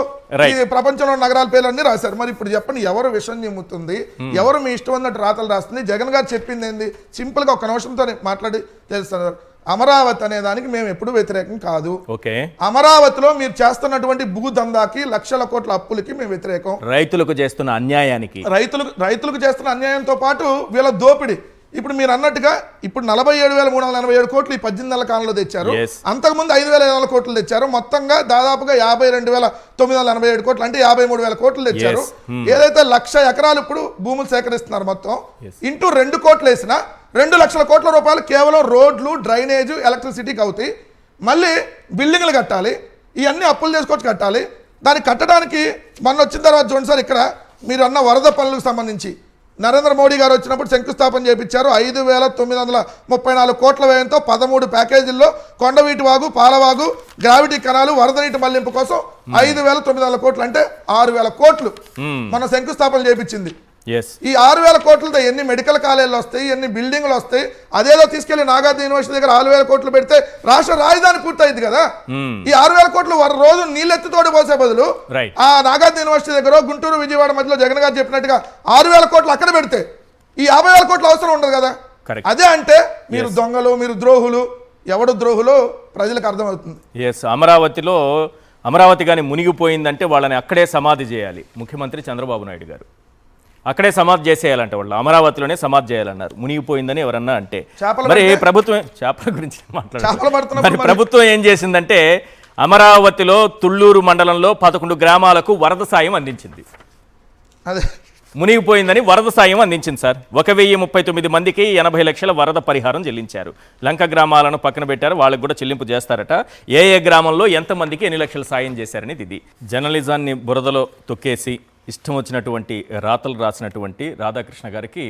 ప్రపంచంలో నగరాల పేర్లు అన్ని రాశారు. మరి ఇప్పుడు చెప్పండి, ఎవరు విషయం చెమ్ముతుంది, ఎవరు మీ ఇష్టం అన్నట్టు రాతలు రాస్తుంది? జగన్ గారు చెప్పింది ఏంది? సింపుల్ గా ఒక నిమిషంతో మాట్లాడి తెలుస్తున్నారు. అమరావతి అనే దానికి మేము ఎప్పుడు వ్యతిరేకం కాదు. అమరావతిలో మీరు చేస్తున్నటువంటి భూదందాకి, లక్షల కోట్ల అప్పులకి మేము వ్యతిరేకం. రైతులకు చేస్తున్న అన్యాయానికి, రైతులకు చేస్తున్న అన్యాయంతో పాటు వీళ్ళ దోపిడీ. ఇప్పుడు మీరు అన్నట్టుగా ఇప్పుడు 47,387 కోట్లు ఈ 18 నెలల కాలంలో తెచ్చారు, అంతకుముందు 5,500 కోట్లు తెచ్చారు, మొత్తంగా దాదాపుగా 52,987 కోట్లు, అంటే 53,000 కోట్లు తెచ్చారు. ఏదైతే 1,00,000 ఎకరాలు ఇప్పుడు భూములు సేకరిస్తున్నారు, మొత్తం ఇంటూ 2 కోట్లు వేసినా 2 లక్షల కోట్ల రూపాయలు కేవలం రోడ్లు, డ్రైనేజ్, ఎలక్ట్రిసిటీకి అవుతాయి. మళ్ళీ బిల్డింగ్లు కట్టాలి, ఇవన్నీ అప్పులు చేసుకొచ్చి కట్టాలి. దాన్ని కట్టడానికి మొన్న వచ్చిన తర్వాత చూడండి సార్, ఇక్కడ మీరు అన్న వరద పనులకు సంబంధించి నరేంద్ర మోడీ గారు వచ్చినప్పుడు శంకుస్థాపన చేపించారు. 5,934 కోట్ల వ్యయంతో 13 ప్యాకేజీల్లో కొండవీటి వాగు, పాలవాగు, గ్రావిటీ కణాలు, వరద నీటి మళ్లింపు కోసం 5,900 కోట్లు, అంటే 6,000 కోట్లు మన శంకుస్థాపన చేపించింది. ఈ 6,000 కోట్లతో ఎన్ని మెడికల్ కాలేజీలు వస్తాయి, ఎన్ని బిల్డింగ్లు వస్తాయి? అదేదో తీసుకెళ్లి నాగార్జున యూనివర్సిటీ దగ్గర 6,000 కోట్లు పెడితే రాష్ట్ర రాజధాని పూర్తయింది కదా. ఈ 6,000 కోట్లు రోజు నీళ్ళెత్తి తోడి పోసే బదులు ఆ నాగార్జున యూనివర్సిటీ దగ్గర, గుంటూరు, విజయవాడ మధ్యలో జగన్ గారు చెప్పినట్టుగా 6,000 కోట్లు అక్కడ పెడితే ఈ 50,000 కోట్లు అవసరం ఉండదు కదా. అదే అంటే మీరు దొంగలు, మీరు ద్రోహులు. ఎవడు ద్రోహులు ప్రజలకు అర్థమవుతుంది. అమరావతి కానీ మునిగిపోయిందంటే వాళ్ళని అక్కడే సమాధి చేయాలి. ముఖ్యమంత్రి చంద్రబాబు నాయుడు గారు అక్కడే సమాధి చేసేయాలంటే, వాళ్ళు అమరావతిలోనే సమాధి చేయాలన్నారు మునిగిపోయిందని ఎవరన్నా అంటే. మరి ప్రభుత్వం చేపల గురించి మాట్లాడారు. మరి ప్రభుత్వం ఏం చేసిందంటే, అమరావతిలో తుళ్ళూరు మండలంలో 11 గ్రామాలకు వరద సాయం అందించింది. మునిగిపోయిందని వరద సాయం అందించింది సార్. 1,039 మందికి 80 లక్షల వరద పరిహారం చెల్లించారు. లంక గ్రామాలను పక్కన పెట్టారు, వాళ్ళకు కూడా చెల్లింపు చేస్తారట. ఏ గ్రామంలో ఎంతమందికి ఎన్ని లక్షల సాయం చేశారనేది ఇది. జర్నలిజాన్ని బురదలో తొక్కేసి ఇష్టం వచ్చినటువంటి రాతలు రాసినటువంటి రాధాకృష్ణ గారికి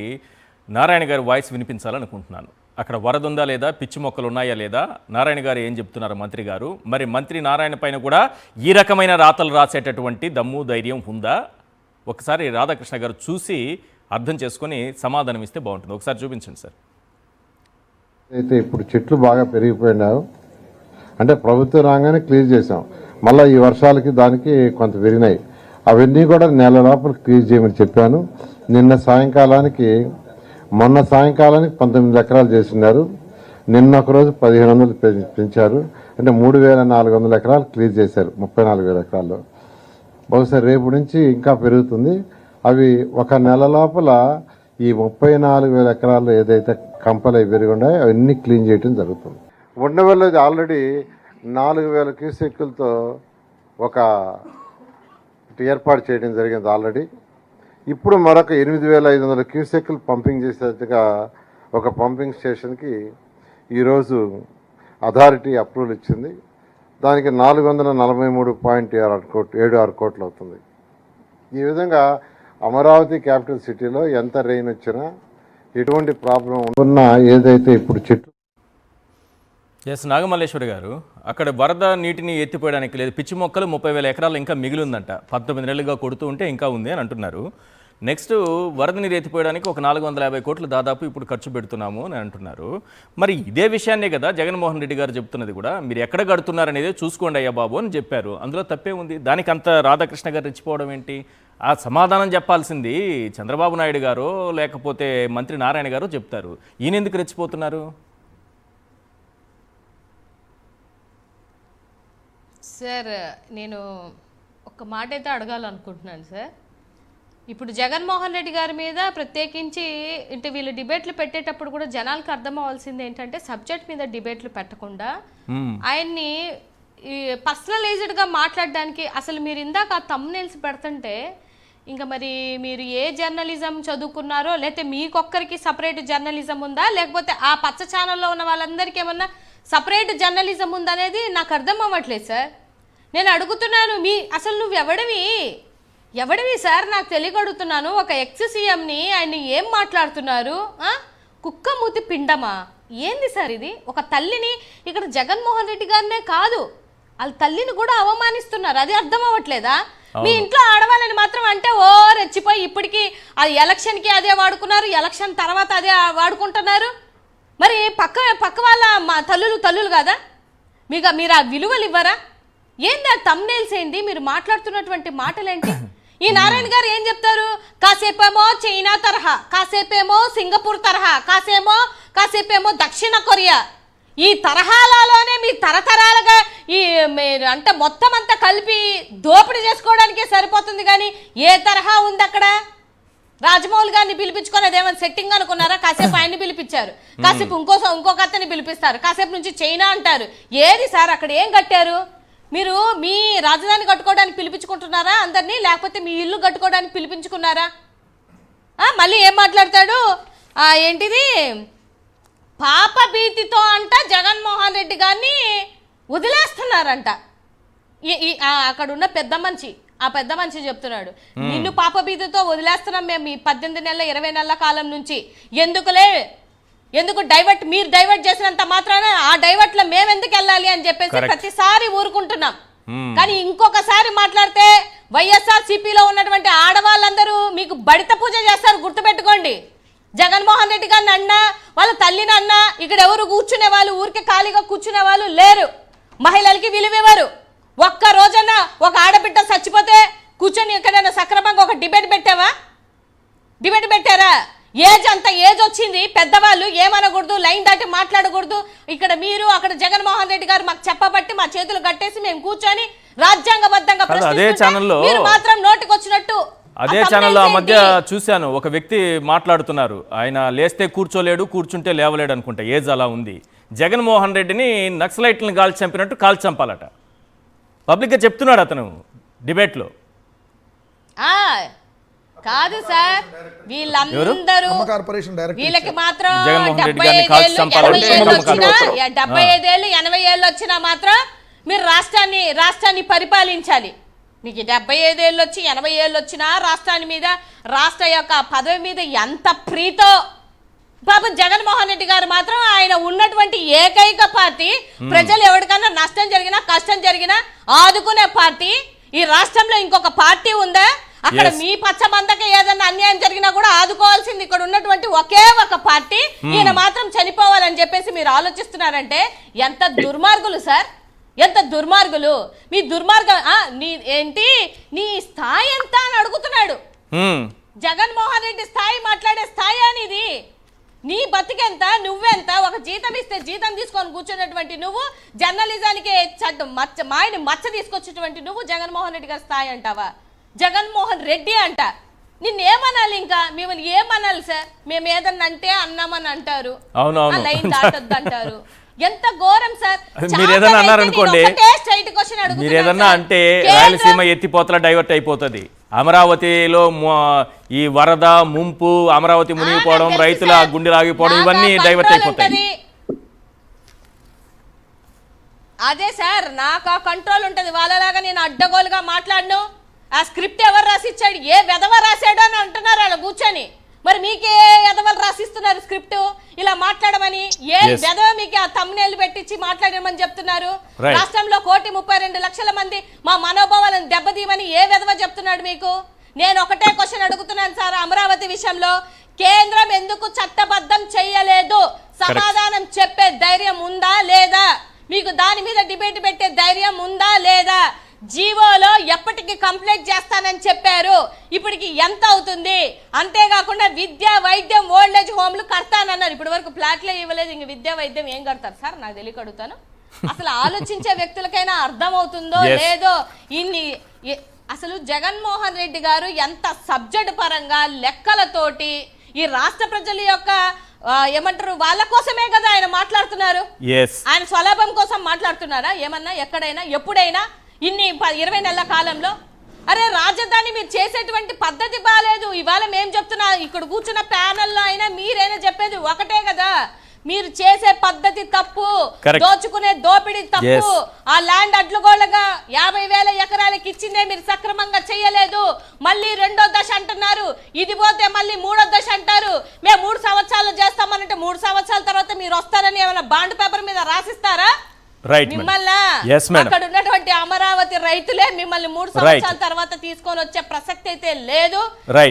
నారాయణ గారి వాయిస్ వినిపించాలనుకుంటున్నాను. అక్కడ వరద ఉందా లేదా, పిచ్చి మొక్కలు ఉన్నాయా లేదా, నారాయణ గారు ఏం చెప్తున్నారు మంత్రి గారు, మరి మంత్రి నారాయణ పైన కూడా ఈ రకమైన రాతలు రాసేటటువంటి దమ్ము, ధైర్యం ఉందా? ఒకసారి రాధాకృష్ణ గారు చూసి అర్థం చేసుకొని సమాధానం ఇస్తే బాగుంటుంది. ఒకసారి చూపించండి సార్. అయితే ఇప్పుడు చెట్లు బాగా పెరిగిపోయినావు, అంటే ప్రభుత్వం రాగానే క్లియర్ చేసాం, మళ్ళీ ఈ వర్షాలకి దానికి కొంత పెరిగినాయి. అవన్నీ కూడా నెల లోపల క్లియర్ చేయమని చెప్పాను. మొన్న సాయంకాలానికి 19 ఎకరాలు చేస్తున్నారు. నిన్న ఒకరోజు 1,500 పెంచారు, అంటే 3,400 ఎకరాలు క్లియర్ చేశారు 34,000 ఎకరాల్లో. బహుశా రేపు నుంచి ఇంకా పెరుగుతుంది. అవి ఒక నెల లోపల ఈ 34,000 ఎకరాల్లో ఏదైతే కంపలు అవి పెరిగి ఉన్నాయో అవన్నీ క్లీన్ చేయడం జరుగుతుంది. ఉండవల్లి ఆల్రెడీ 4,000 క్యూసెక్కులతో ఒక ఏర్పాటు చేయడం జరిగింది ఆల్రెడీ. ఇప్పుడు మరొక 8,500 క్యూసెక్లు పంపింగ్ చేసేట్టుగా ఒక పంపింగ్ స్టేషన్కి ఈరోజు అథారిటీ అప్రూవల్ ఇచ్చింది. దానికి 443.76 కోట్లు అవుతుంది. ఈ విధంగా అమరావతి క్యాపిటల్ సిటీలో ఎంత రెయిన్ వచ్చినా ఎటువంటి ప్రాబ్లం ఉన్నా ఏదైతే ఇప్పుడు చెట్లు ఎస్ నాగమల్లేశ్వరి గారు, అక్కడ వరద నీటిని ఎత్తిపోయడానికి లేదు, పిచ్చి మొక్కలు 30,000 ఎకరాలు ఇంకా మిగిలి ఉందంట, 19 నెలలుగా కొడుతూ ఉంటే ఇంకా ఉంది అని అంటున్నారు. నెక్స్ట్ వరద నీరు ఎత్తిపోయడానికి ఒక 450 కోట్లు దాదాపు ఇప్పుడు ఖర్చు పెడుతున్నాము అని అంటున్నారు. మరి ఇదే విషయాన్నే కదా జగన్మోహన్ రెడ్డి గారు చెప్తున్నది కూడా, మీరు ఎక్కడ కడుతున్నారనేదే చూసుకోండి అయ్యా బాబు అని చెప్పారు. అందులో తప్పే ఉంది. దానికి అంత రాధాకృష్ణ గారు రెచ్చిపోవడం ఏంటి? ఆ సమాధానం చెప్పాల్సింది చంద్రబాబు నాయుడు గారో లేకపోతే మంత్రి నారాయణ గారో చెప్తారు. ఈయన ఎందుకు రెచ్చిపోతున్నారు? సార్ నేను ఒక మాట అయితే అడగాలనుకుంటున్నాను సార్. ఇప్పుడు జగన్మోహన్ రెడ్డి గారి మీద ప్రత్యేకించి అంటే వీళ్ళు డిబేట్లు పెట్టేటప్పుడు కూడా జనాలకు అర్థం అవ్వాల్సింది ఏంటంటే, సబ్జెక్ట్ మీద డిబేట్లు పెట్టకుండా ఆయన్ని ఈ పర్సనలైజ్డ్గా మాట్లాడడానికి, అసలు మీరు ఇందాక ఆ థంబ్నెయిల్స్ పెడుతుంటే ఇంకా మరి మీరు ఏ జర్నలిజం చదువుకున్నారో, లేకపోతే మీకొక్కరికి సపరేట్ జర్నలిజం ఉందా, లేకపోతే ఆ పచ్చ ఛానల్లో ఉన్న వాళ్ళందరికీ ఏమన్నా సపరేట్ జర్నలిజం ఉందనేది నాకు అర్థం అవ్వట్లేదు సార్. నేను అడుగుతున్నాను, అసలు నువ్వు ఎవడివి సార్? నాకు తెలియగడుగుతున్నాను. ఒక ఎక్స్ సీఎంని ఆయన ఏం మాట్లాడుతున్నారు? కుక్క మూతి పిండమా ఏంది సార్ ఇది? ఒక తల్లిని, ఇక్కడ జగన్మోహన్ రెడ్డి గారినే కాదు వాళ్ళ తల్లిని కూడా అవమానిస్తున్నారు. అది అర్థం అవ్వట్లేదా? మీ ఇంట్లో ఆడవాళ్ళని మాత్రం అంటే ఓ రెచ్చిపోయి ఇప్పటికీ అది ఎలక్షన్కి అదే వాడుకున్నారు, ఎలక్షన్ తర్వాత అదే వాడుకుంటున్నారు. మరి పక్క వాళ్ళ తల్లులు కదా? మీరు ఆ విలువలు ఇవ్వరా? ఏంది ఆ థంబ్నెయిల్స్ ఏంటి? మీరు మాట్లాడుతున్నటువంటి మాటలేంటి? ఈ నారాయణ గారు ఏం చెప్తారు? కాసేపేమో చైనా తరహా, కాసేపేమో సింగపూర్ తరహా, కాసేపేమో దక్షిణ కొరియా. ఈ తరహాలలోనే మీ తరతరాలుగా అంటే మొత్తం అంతా కలిపి దోపిడీ చేసుకోవడానికే సరిపోతుంది. కానీ ఏ తరహా ఉంది అక్కడ? రాజమౌళి గారిని పిలిపించుకొని అదేమైనా సెట్టింగ్ అనుకున్నారా? కాసేపు ఆయన్ని పిలిపించారు, కాసేపు ఇంకొక అతన్ని పిలిపిస్తారు, కాసేపు నుంచి చైనా అంటారు. ఏది సార్ అక్కడ ఏం కట్టారు? మీరు మీ రాజధాని కట్టుకోవడానికి పిలిపించుకుంటున్నారా అందరినీ, లేకపోతే మీ ఇల్లు కట్టుకోవడానికి పిలిపించుకున్నారా? మళ్ళీ ఏం మాట్లాడతాడు? ఏంటిది పాప భీతితో అంట జగన్మోహన్ రెడ్డి గారిని వదిలేస్తున్నారంట. అక్కడ ఉన్న పెద్ద మనిషి చెప్తున్నాడు, నిన్ను పాప భీతితో వదిలేస్తున్నాం మేము ఈ 18 నెలల 20 నెలల కాలం నుంచి. ఎందుకు మీరు డైవర్ట్ చేసినంత మాత్రాన ఆ డైవర్ట్ లో మేము ఎందుకు వెళ్ళాలి అని చెప్పేసి ప్రతిసారి ఊరుకుంటున్నాం. కానీ ఇంకొకసారి మాట్లాడితే వైఎస్ఆర్సీపీలో ఉన్నటువంటి ఆడవాళ్ళందరూ మీకు బడిత పూజ చేస్తారు, గుర్తుపెట్టుకోండి. జగన్మోహన్ రెడ్డి గారిని అన్నా, వాళ్ళ తల్లిని అన్నా, ఇక్కడ ఎవరు కూర్చునే వాళ్ళు, ఊరికే ఖాళీగా కూర్చునే వాళ్ళు లేరు. మహిళలకి విలువివ్వరు. ఒక్క రోజన్నా ఒక ఆడబిడ్డ చచ్చిపోతే కూర్చొని ఎక్కడైనా సక్రమంగా ఒక డిబేట్ పెట్టారా? ఏజ్ వచ్చింది, పెద్దవాళ్ళు ఏమనకూడదు, లైన్ దాటి మాట్లాడకూడదు. ఇక్కడ మీరు అక్కడ జగన్మోహన్ రెడ్డి గారు మాకు చెప్పబట్టి మా చేతులు కట్టేసి మేము కూర్చొని రాజ్యాంగబద్ధంగా మీరు మాత్రం నోటికి వచ్చినట్టు. అదే ఛానల్లో ఆ మధ్య చూశాను, ఒక వ్యక్తి మాట్లాడుతున్నారు, ఆయన లేస్తే కూర్చోలేడు, కూర్చుంటే లేవలేడు అనుకుంటా, ఏజ్ అలా ఉంది. జగన్మోహన్ రెడ్డిని నక్సలైట్లను కాల్చి చంపినట్టు కాల్చి చంపాలట. పబ్లిక్గా చెప్తున్నాడు అతను డిబేట్లో. కాదు సార్, వీళ్ళందరూ వీళ్ళకి మాత్రం 75 ఏళ్ళు 80 ఏళ్ళు వచ్చినా మాత్రం మీరు రాష్ట్రాన్ని పరిపాలించాలి. మీకు 75 ఏళ్ళు వచ్చి 80 ఏళ్ళు వచ్చినా రాష్ట్రాన్ని మీద, రాష్ట్ర యొక్క పదవి మీద ఎంత ప్రీతో. పాపం జగన్మోహన్ రెడ్డి గారు మాత్రం ఆయన ఉన్నటువంటి ఏకైక పార్టీ, ప్రజలు ఎవరికన్నా నష్టం జరిగినా కష్టం జరిగినా ఆదుకునే పార్టీ. ఈ రాష్ట్రంలో ఇంకొక పార్టీ ఉందా? అక్కడ మీ పచ్చబందకి ఏదన్నా అన్యాయం జరిగినా కూడా ఆదుకోవాల్సింది ఇక్కడ ఉన్నటువంటి ఒకే ఒక పార్టీ. ఈయన మాత్రం చనిపోవాలని చెప్పేసి మీరు ఆలోచిస్తున్నారంటే ఎంత దుర్మార్గులు సార్, ఎంత దుర్మార్గులు. మీ దుర్మార్గం నీ స్థాయి ఎంత అని అడుగుతున్నాడు. జగన్మోహన్ రెడ్డి స్థాయి, మాట్లాడే స్థాయి అనేది. నీ బతికెంత, నువ్వెంత? ఒక జీతం ఇస్తే జీతం తీసుకొని కూర్చున్నటువంటి నువ్వు, జర్నలిజానికి మాయని మచ్చ తీసుకొచ్చేటువంటి నువ్వు జగన్మోహన్ రెడ్డి గారి స్థాయి అంటావా? జగన్మోహన్ రెడ్డి అంట. నిన్నేమనాలి? ఇంకా మిమ్మల్ని ఏమనాలి సార్? మేము ఏదన్నా అంటే అన్నామని అంటారు, లైన్ దాటొద్దు అంటారు. ఎంత ఘోరం సార్. మీరు ఏదన్నా అన్నారనుకోండి, మీరు ఏదన్నా అంటే రాయలసీమ ఎత్తిపోతల డైవర్ట్ అయిపోతుంది. అమరావతిలో ఈ వరద ముంపు, అమరావతి మునిగిపోవడం, రైతుల గుండెలు ఆగిపోవడం, ఇవన్నీ డైవర్ట్ అయిపోతాయి. అదే సార్, నాకు ఆ కంట్రోల్ ఉంటుంది. వాళ్ళలాగా నేను అడ్డగోలుగా మాట్లాడను. ఆ స్క్రిప్ట్ ఎవరు రాసిచ్చాడు, ఏ వెధవ రాశాడు అని అంటున్నారు వాళ్ళు కూర్చొని. మరి మీకే ఎదవలు రాసిస్తున్నారు స్క్రిప్ట్ ఇలా మాట్లాడమని? ఏ వెధవ మీకు ఆ తమ్మునేళ్ళు పెట్టించి మాట్లాడమని చెప్తున్నారు? రాష్ట్రంలో 1,32,00,000 మంది మా మనోభావాలను దెబ్బతీయమని ఏ వెధవ చెప్తున్నాడు మీకు? నేను ఒకటే క్వశ్చన్ అడుగుతున్నాను సార్, అమరావతి విషయంలో కేంద్రం ఎందుకు చట్టబద్ధం చేయలేదు? సమాధానం చెప్పే ధైర్యం ఉందా లేదా మీకు? దాని మీద డిబేట్ పెట్టే ధైర్యం ఉందా లేదా? జీవోలో ఎప్పటికి కంప్లీట్ చేస్తానని చెప్పారు, ఇప్పటికి ఎంత అవుతుంది? అంతేకాకుండా విద్య, వైద్యం, ఓల్డేజ్ హోమ్లు కడతానన్నారు, ఇప్పటి వరకు ప్లాట్లే ఇవ్వలేదు. ఇంక విద్య, వైద్యం ఏం కడతారు సార్? నాకు తెలియక అడుగుతాను. అసలు ఆలోచించే వ్యక్తులకైనా అర్థం అవుతుందో లేదో ఇన్ని. అసలు జగన్మోహన్ రెడ్డి గారు ఎంత సబ్జెక్ట్ పరంగా లెక్కలతోటి ఈ రాష్ట్ర ప్రజల యొక్క ఏమంటారు వాళ్ళ కోసమే కదా ఆయన మాట్లాడుతున్నారు. ఆయన స్వలాభం కోసం మాట్లాడుతున్నారా ఏమన్నా ఎక్కడైనా ఎప్పుడైనా ఇన్ని 20 నెలల కాలంలో? అరే రాజధాని మీరు చేసేటువంటి పద్ధతి బాగాలేదు. ఇవాళ మేము చెప్తున్నా, ఇక్కడ కూర్చున్న ప్యానెల్లో అయినా మీరైనా చెప్పేది ఒకటే కదా, మీరు చేసే పద్ధతి తప్పు, దోచుకునే దోపిడీ తప్పు. ఆ ల్యాండ్ అడ్లుగోళ్ళగా 50,000 ఎకరాలకు ఇచ్చిందే మీరు సక్రమంగా చేయలేదు. మళ్ళీ 2వ దశ అంటున్నారు, ఇది పోతే మళ్ళీ 3వ దశ అంటారు. మేము 3 సంవత్సరాలు చేస్తామనంటే 3 సంవత్సరాల తర్వాత మీరు వస్తారని ఏమైనా బాండ్ పేపర్ మీద రాసిస్తారా? మిమ్మల్ని అక్కడ ఉన్నటువంటి అమరావతి రైతులే మిమ్మల్ని 3 సంవత్సరాల తర్వాత తీసుకొని వచ్చే ప్రసక్తి అయితే లేదు.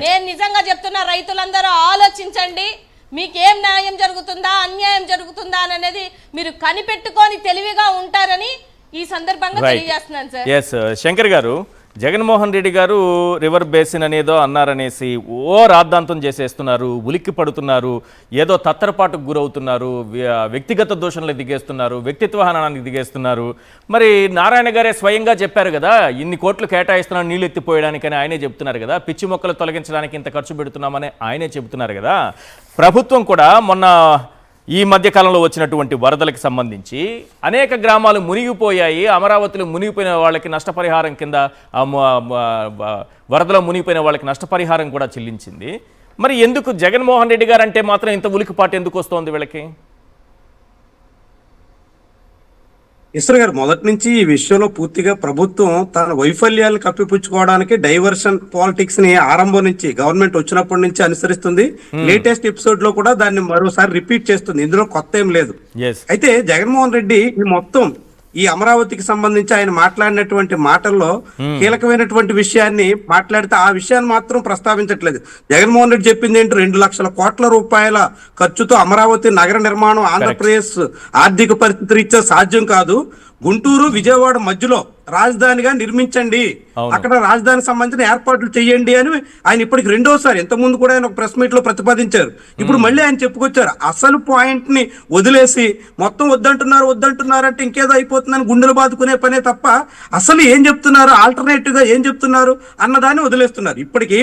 నేను నిజంగా చెప్తున్నా, రైతులందరూ ఆలోచించండి. మీకేం న్యాయం జరుగుతుందా, అన్యాయం జరుగుతుందా అనేది మీరు కనిపెట్టుకొని తెలివిగా ఉంటారని ఈ సందర్భంగా తెలియజేస్తున్నాను సార్. ఎస్ శంకర్ గారు, జగన్మోహన్ రెడ్డి గారు రివర్ బేసిన్ అనేదో అన్నారనేసి రాద్ధాంతం చేసేస్తున్నారు, ఉలిక్కి పడుతున్నారు, ఏదో తత్తరపాటుకు గురవుతున్నారు, వ్యక్తిగత దోషణలకు దిగేస్తున్నారు, వ్యక్తిత్వ హననానికి దిగేస్తున్నారు. మరి నారాయణ గారే స్వయంగా చెప్పారు కదా, ఇన్ని కోట్లు కేటాయిస్తున్నాను నీళ్ళు ఎత్తిపోయడానికని ఆయనే చెప్తున్నారు కదా, పిచ్చి మొక్కలు తొలగించడానికి ఇంత ఖర్చు పెడుతున్నామని ఆయనే చెబుతున్నారు కదా. ప్రభుత్వం కూడా మొన్న ఈ మధ్యకాలంలో వచ్చినటువంటి వరదలకు సంబంధించి అనేక గ్రామాలు మునిగిపోయాయి. అమరావతిలో మునిగిపోయిన వాళ్ళకి నష్టపరిహారం కింద, వరదలో మునిగిపోయిన వాళ్ళకి నష్టపరిహారం కూడా చెల్లించింది. మరి ఎందుకు జగన్మోహన్ రెడ్డి గారు అంటే మాత్రం ఇంత ఉలికిపాటు ఎందుకు వస్తోంది వీళ్ళకి? ఈశ్వర్ గారు, మొదటి నుంచి ఈ విషయంలో పూర్తిగా ప్రభుత్వం తన వైఫల్యాలను కప్పిపుచ్చుకోవడానికి డైవర్షన్ పాలిటిక్స్ ని ఆరంభం నుంచి, గవర్నమెంట్ వచ్చినప్పటి నుంచి అనుసరిస్తుంది. లేటెస్ట్ ఎపిసోడ్ లో కూడా దాన్ని మరోసారి రిపీట్ చేస్తుంది. ఇందులో కొత్త ఏం లేదు. అయితే జగన్మోహన్ రెడ్డి ఈ మొత్తం ఈ అమరావతికి సంబంధించి ఆయన మాట్లాడినటువంటి మాటల్లో కీలకమైనటువంటి విషయాన్ని మాట్లాడితే ఆ విషయాన్ని మాత్రం ప్రస్తావించట్లేదు. జగన్మోహన్ రెడ్డి చెప్పింది ఏంటి, 2 లక్షల కోట్ల రూపాయల ఖర్చుతో అమరావతి నగర నిర్మాణం ఆంధ్రప్రదేశ్ ఆర్థిక పరిస్థితి రీత్యా సాధ్యం కాదు. గుంటూరు, విజయవాడ మధ్యలో రాజధానిగా నిర్మించండి, అక్కడ రాజధానికి సంబంధించిన ఏర్పాట్లు చేయండి అని ఆయన ఇప్పటికి 2వసారి, ఇంతకుముందు కూడా ఆయన ఒక ప్రెస్ మీట్ లో ప్రతిపాదించారు. ఇప్పుడు మళ్ళీ ఆయన చెప్పుకొచ్చారు. అసలు పాయింట్ ని వదిలేసి మొత్తం వద్దంటున్నారు అంటే ఇంకేదో అయిపోతుందని గుండెలు బాదుకునే పనే తప్ప అసలు ఏం చెప్తున్నారు, ఆల్టర్నేటివ్ గా ఏం చెప్తున్నారు అన్నదాన్ని వదిలేస్తున్నారు. ఇప్పటికీ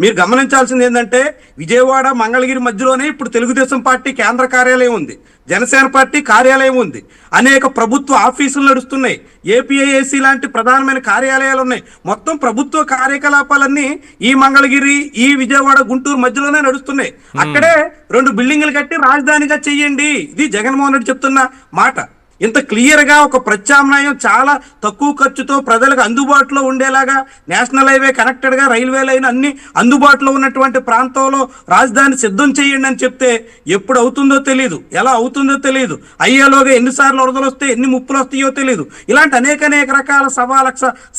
మీరు గమనించాల్సింది ఏంటంటే, విజయవాడ, మంగళగిరి మధ్యలోనే ఇప్పుడు తెలుగుదేశం పార్టీ కేంద్ర కార్యాలయం ఉంది, జనసేన పార్టీ కార్యాలయం ఉంది, అనేక ప్రభుత్వ ఆఫీసులు నడుస్తున్నాయి, ఏపీఐఏసీ లాంటి ప్రధానమైన కార్యాలయాలు ఉన్నాయి. మొత్తం ప్రభుత్వ కార్యకలాపాలన్నీ ఈ మంగళగిరి, ఈ విజయవాడ, గుంటూరు మధ్యలోనే నడుస్తున్నాయి. అక్కడే 2 బిల్డింగ్లు కట్టి రాజధానిగా చెయ్యండి, ఇది జగన్మోహన్ రెడ్డి చెప్తున్న మాట. ఇంత క్లియర్ గా ఒక ప్రత్యామ్నాయం చాలా తక్కువ ఖర్చుతో ప్రజలకు అందుబాటులో ఉండేలాగా నేషనల్ హైవే కనెక్టెడ్ గా రైల్వే లైన్ అన్ని అందుబాటులో ఉన్నటువంటి ప్రాంతంలో రాజధాని సిద్ధం చేయండి అని చెప్తే ఎప్పుడు అవుతుందో తెలియదు, ఎలా అవుతుందో తెలియదు, అయ్యేలోగా ఎన్నిసార్లు వరదలు వస్తే ఎన్ని ముప్పులు వస్తాయో తెలియదు. ఇలాంటి అనేక రకాల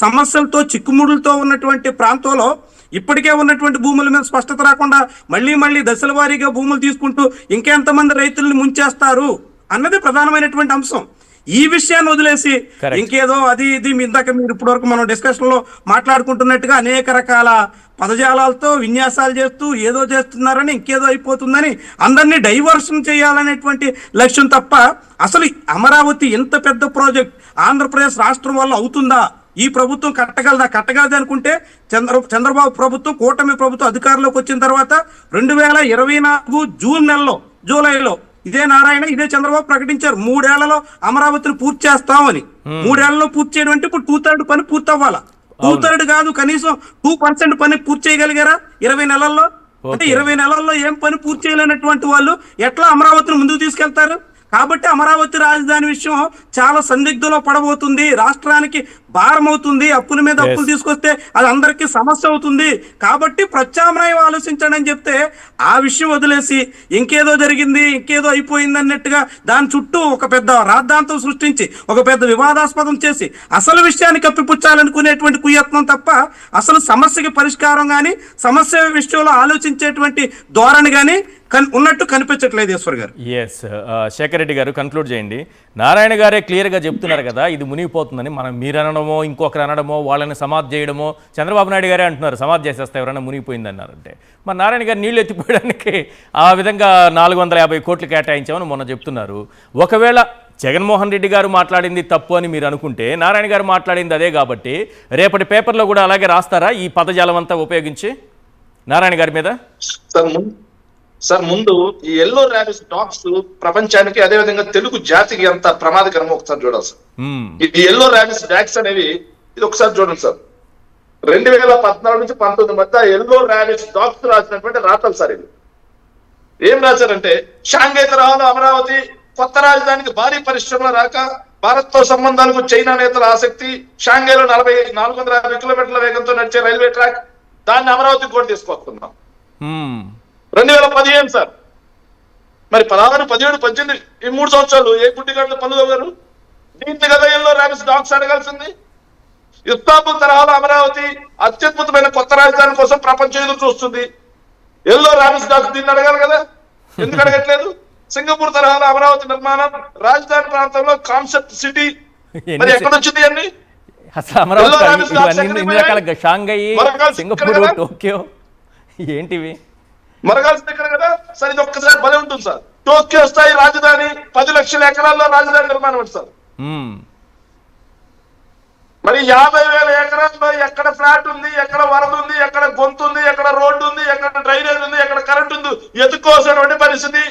సమస్యలతో చిక్కుముడులతో ఉన్నటువంటి ప్రాంతంలో ఇప్పటికే ఉన్నటువంటి భూముల మీద స్పష్టత రాకుండా మళ్ళీ దశల వారీగా భూములు తీసుకుంటూ ఇంకెంతమంది రైతుల్ని ముంచేస్తారు అన్నది ప్రధానమైనటువంటి అంశం. ఈ విషయాన్ని వదిలేసి ఇంకేదో అది ఇది ఇందాక మీరు ఇప్పటి వరకు మనం డిస్కషన్ లో మాట్లాడుకుంటున్నట్టుగా అనేక రకాల పదజాలాలతో విన్యాసాలు చేస్తూ ఏదో చేస్తున్నారని, ఇంకేదో అయిపోతుందని అందరినీ డైవర్షన్ చేయాలనేటువంటి లక్ష్యం తప్ప అసలు అమరావతి ఎంత పెద్ద ప్రాజెక్ట్ ఆంధ్రప్రదేశ్ రాష్ట్రం వల్ల అవుతుందా, ఈ ప్రభుత్వం కట్టగలదు అనుకుంటే చంద్రబాబు ప్రభుత్వం, కూటమి ప్రభుత్వం అధికారంలోకి వచ్చిన తర్వాత 2024 జూలైలో ఇదే నారాయణ ఇదే చంద్రబాబు ప్రకటించారు 3 ఏళ్లలో అమరావతిని పూర్తి చేస్తామని. 3 ఏళ్లలో పూర్తి చేయడం అంటే ఇప్పుడు 2/3 పని పూర్తి అవ్వాలా. 2/3 కాదు, కనీసం 2% పని పూర్తి చేయగలిగారా 20 నెలల్లో? అంటే 20 నెలల్లో ఏం పని పూర్తి చేయలేనటువంటి వాళ్ళు ఎట్లా అమరావతిని ముందుకు తీసుకెళ్తారు? కాబట్టి అమరావతి రాజధాని విషయం చాలా సందిగ్ధంలో పడబోతుంది, రాష్ట్రానికి భారం అవుతుంది, అప్పుల మీద అప్పులు తీసుకొస్తే అది అందరికీ సమస్య అవుతుంది. కాబట్టి ప్రత్యామ్నాయం ఆలోచించండి అని చెప్తే ఆ విషయం వదిలేసి ఇంకేదో జరిగింది, ఇంకేదో అయిపోయింది అన్నట్టుగా దాని చుట్టూ ఒక పెద్ద రాద్ధాంతం సృష్టించి ఒక పెద్ద వివాదాస్పదం చేసి అసలు విషయాన్ని కప్పిపుచ్చాలనుకునేటువంటి కుయత్నం తప్ప అసలు సమస్యకి పరిష్కారం కానీ సమస్య విషయంలో ఆలోచించేటువంటి ధోరణి కానీ ఉన్నట్టు కనిపించట్లేదు ఈశ్వర్ గారు. ఎస్, శేఖర్ రెడ్డి గారు కన్క్లూడ్ చేయండి. నారాయణ గారే క్లియర్గా చెప్తున్నారు కదా ఇది మునిగిపోతుందని. మనం మీరు అనడమో ఇంకొకరు అనడమో వాళ్ళని సమాధి చేయడమో, చంద్రబాబు నాయుడు గారే అంటున్నారు సమాధి చేసేస్తే ఎవరైనా మునిగిపోయింది అన్నారంటే, మరి నారాయణ గారు నీళ్లు ఎత్తిపోయడానికి ఆ విధంగా 450 కోట్లు కేటాయించామని మొన్న చెప్తున్నారు. ఒకవేళ జగన్మోహన్ రెడ్డి గారు మాట్లాడింది తప్పు అని మీరు అనుకుంటే నారాయణ గారు మాట్లాడింది అదే కాబట్టి రేపటి పేపర్లో కూడా అలాగే రాస్తారా ఈ పదజాలం అంతా ఉపయోగించి నారాయణ గారి మీద? సార్ ముందు ఈ ఎల్లో ర్యాబిస్ డాగ్స్ ప్రపంచానికి అదే విధంగా తెలుగు జాతికి ఎంత ప్రమాదకరమో ఒకసారి చూడాలి సార్. ఈ ఎల్లో ర్యాబిస్ డాగ్స్ అనేవి ఇది ఒకసారి చూడండి సార్. 2014 నుంచి 19 మధ్య ఎల్లో ర్యాబిస్ డాగ్స్ రాసినటువంటి రాతలు సార్. ఇది ఏం రాశారంటే, షాంఘై తరహాలో అమరావతి కొత్త రాజధానికి భారీ పరిశ్రమల రాక, భారత్ తో సంబంధాలకు చైనా నేతల ఆసక్తి, షాంఘైలో 450 కిలోమీటర్ల వేగంతో నడిచే రైల్వే ట్రాక్, దాన్ని అమరావతికి కూడా తీసుకొస్తున్నాం. 2015 సార్. మరి 16, 17, 18 ఈ 3 సంవత్సరాలు ఏ గుడ్డిగాళ్ళు పనులు గారు దీంట్లో కదా ఎల్లో ర్యాబిస్ డాగ్స్ అడగాల్సింది. ఇస్తాంబుల్ తరహాలో అమరావతి అత్యద్భుతమైన కొత్త రాజధాని కోసం ప్రపంచం ఎదురు చూస్తుంది. ఎల్లో ర్యాబిస్ డాగ్స్ దీన్ని అడగాలి కదా, ఎందుకు అడగట్లేదు? సింగపూర్ తరహాలో అమరావతి నిర్మాణం, రాజధాని ప్రాంతంలో కాన్సెప్ట్ సిటీ, మరి ఎక్కడ వచ్చింది అన్ని? అసలు అమరావతి షాంఘై, సింగపూర్, టోక్యో ఏంటివి మరగాల్సింది ఇక్కడ కదా సార్. ఇది ఒక్కసారి భలే ఉంటుంది సార్. టోక్యో స్థాయి రాజధాని 10 లక్షల ఎకరాల్లో రాజధాని నిర్మాణం అండి సార్. మరి 50,000 ఎకరాల్లో ఎక్కడ ఫ్లాట్ ఉంది, ఎక్కడ వరద ఉంది, ఎక్కడ గొంతు ఉంది, ఎక్కడ రోడ్డు ఉంది, ఎక్కడ డ్రైనేజ్ ఉంది, ఎక్కడ కరెంట్ ఉంది ఎదుకోవాల్సినటువంటి పరిస్థితి.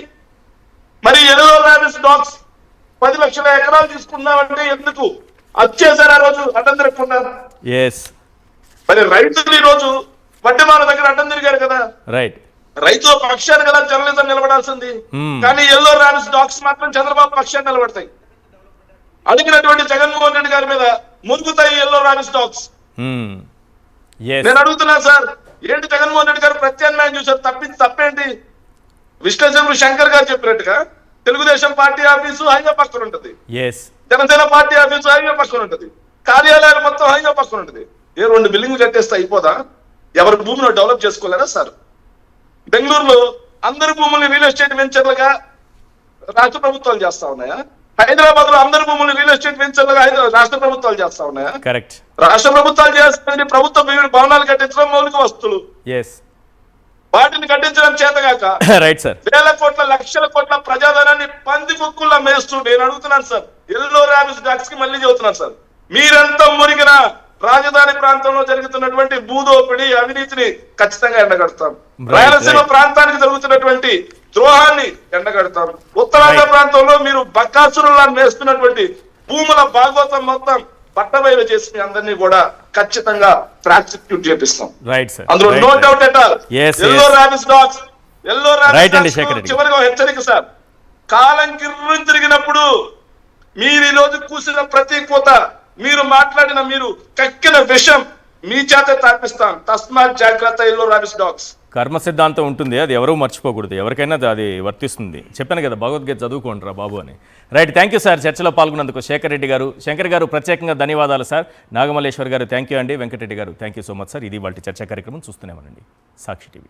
మరి ఎల్లో ర్యాబిస్ డాగ్స్ 10 లక్షల ఎకరాలు తీసుకున్నామంటే ఎందుకు వచ్చేసారు ఆ రోజు అడ్డం తిరగకున్నారు? మరి రైతులు ఈ రోజు వడ్డమాల దగ్గర అడ్డం తిరిగారు కదా. రైట్, రైతుల పక్షాన్ని కదా జర్నలిజం నిలబడాల్సింది. కానీ ఎల్లో ర్యాబిస్ డాగ్స్ మాత్రం చంద్రబాబు పక్షాన్ని నిలబడతాయి. అడిగినటువంటి జగన్మోహన్ రెడ్డి గారి మీద మురుగుతాయి ఎల్లో ర్యాబిస్ డాగ్స్. నేను అడుగుతున్నా సార్, ఏంటి జగన్మోహన్ రెడ్డి గారు ప్రత్యామ్నాయం చూసారు? తప్పేంటి? విశ్లేషకులు శంకర్ గారు చెప్పినట్టుగా తెలుగుదేశం పార్టీ ఆఫీసు హైవే పక్కన ఉంటది, జనసేన పార్టీ ఆఫీసు హైవే పక్కన ఉంటది, కార్యాలయాలు మొత్తం హైవే పక్కన ఉంటది. 2 బిల్డింగ్లు కట్టేస్తే అయిపోదా? ఎవరి భూమిలో డెవలప్ చేసుకోలేరా సార్? బెంగళూరులో అందరి భూముల్ని రియల్ ఎస్టేట్ వెంచర్లుగా రాష్ట్ర ప్రభుత్వాలు చేస్తా ఉన్నాయా? హైదరాబాద్ లో అందరి భూముల్ని రియల్ ఎస్టేట్ వెంచర్లుగా రాష్ట్ర ప్రభుత్వాలు చేస్తా ఉన్నాయా? కరెక్ట్. రాష్ట్ర ప్రభుత్వాలు చేస్తారని ప్రభుత్వ భవనాలు కట్టించడం మౌలిక వస్తువులు, వాటిని కట్టించడం చేతగాక రైట్ సార్ వేల కోట్ల లక్షల కోట్ల ప్రజాధనాన్ని పంది కుక్కుల్లా మేస్తూ నేను అడుగుతున్నాను సార్. ఎల్లో ర్యాబిస్ డాగ్స్ కి మళ్ళీ చెబుతున్నాను సార్, మీరంతా మురిగిన రాజధాని ప్రాంతంలో జరుగుతున్నటువంటి భూదోపిడి అవినీతిని ఖచ్చితంగా ఎండగడతాం. రాయలసీమ ప్రాంతానికి జరుగుతున్నటువంటి ద్రోహాన్ని ఎండగడతాం. ఉత్తరాంధ్ర ప్రాంతంలో మీరు బక్కాసురులా వేస్తున్నటువంటి భూముల భాగవతం మొత్తం పట్టబయలు చేసి మీ అందరినీ కూడా ఖచ్చితంగా ప్రాసిక్యూట్ చేపిస్తాం. అందులో no doubt at all. Yellow rabies dogs, yellow rabies చివరిగా హెచ్చరిక సార్, కాలం కిర్రు తిరిగినప్పుడు మీరు ఈ రోజు కూసిన ప్రతి కోత, మీరు మాట్లాడిన, మీరు కక్కిన విషం మీ చేత తాపిస్తాం. తస్మాత్ జాగ్రత్త ఎల్లో ర్యాబిస్ డాగ్స్. కర్మ సిద్ధాంతం ఉంటుంది, అది ఎవరూ మర్చిపోకూడదు, ఎవరికైనా అది వర్తిస్తుంది. చెప్పాను కదా భగవద్గీత చదువుకోండిరా బాబు అని. రైట్, థ్యాంక్ యూ సార్ చర్చలో పాల్గొన్నందుకు శేఖర్ రెడ్డి గారు. శంకర్ గారు ప్రత్యేకంగా ధన్యవాదాలు సార్. నాగమల్లేశ్వర్ గారు థ్యాంక్ యూ అండి. వెంకటరెడ్డి గారు thank you so much sir. ఇది వాళ్ళ చర్చా కార్యక్రమం చూస్తూనే ఉండండి సాక్షి టీవీ.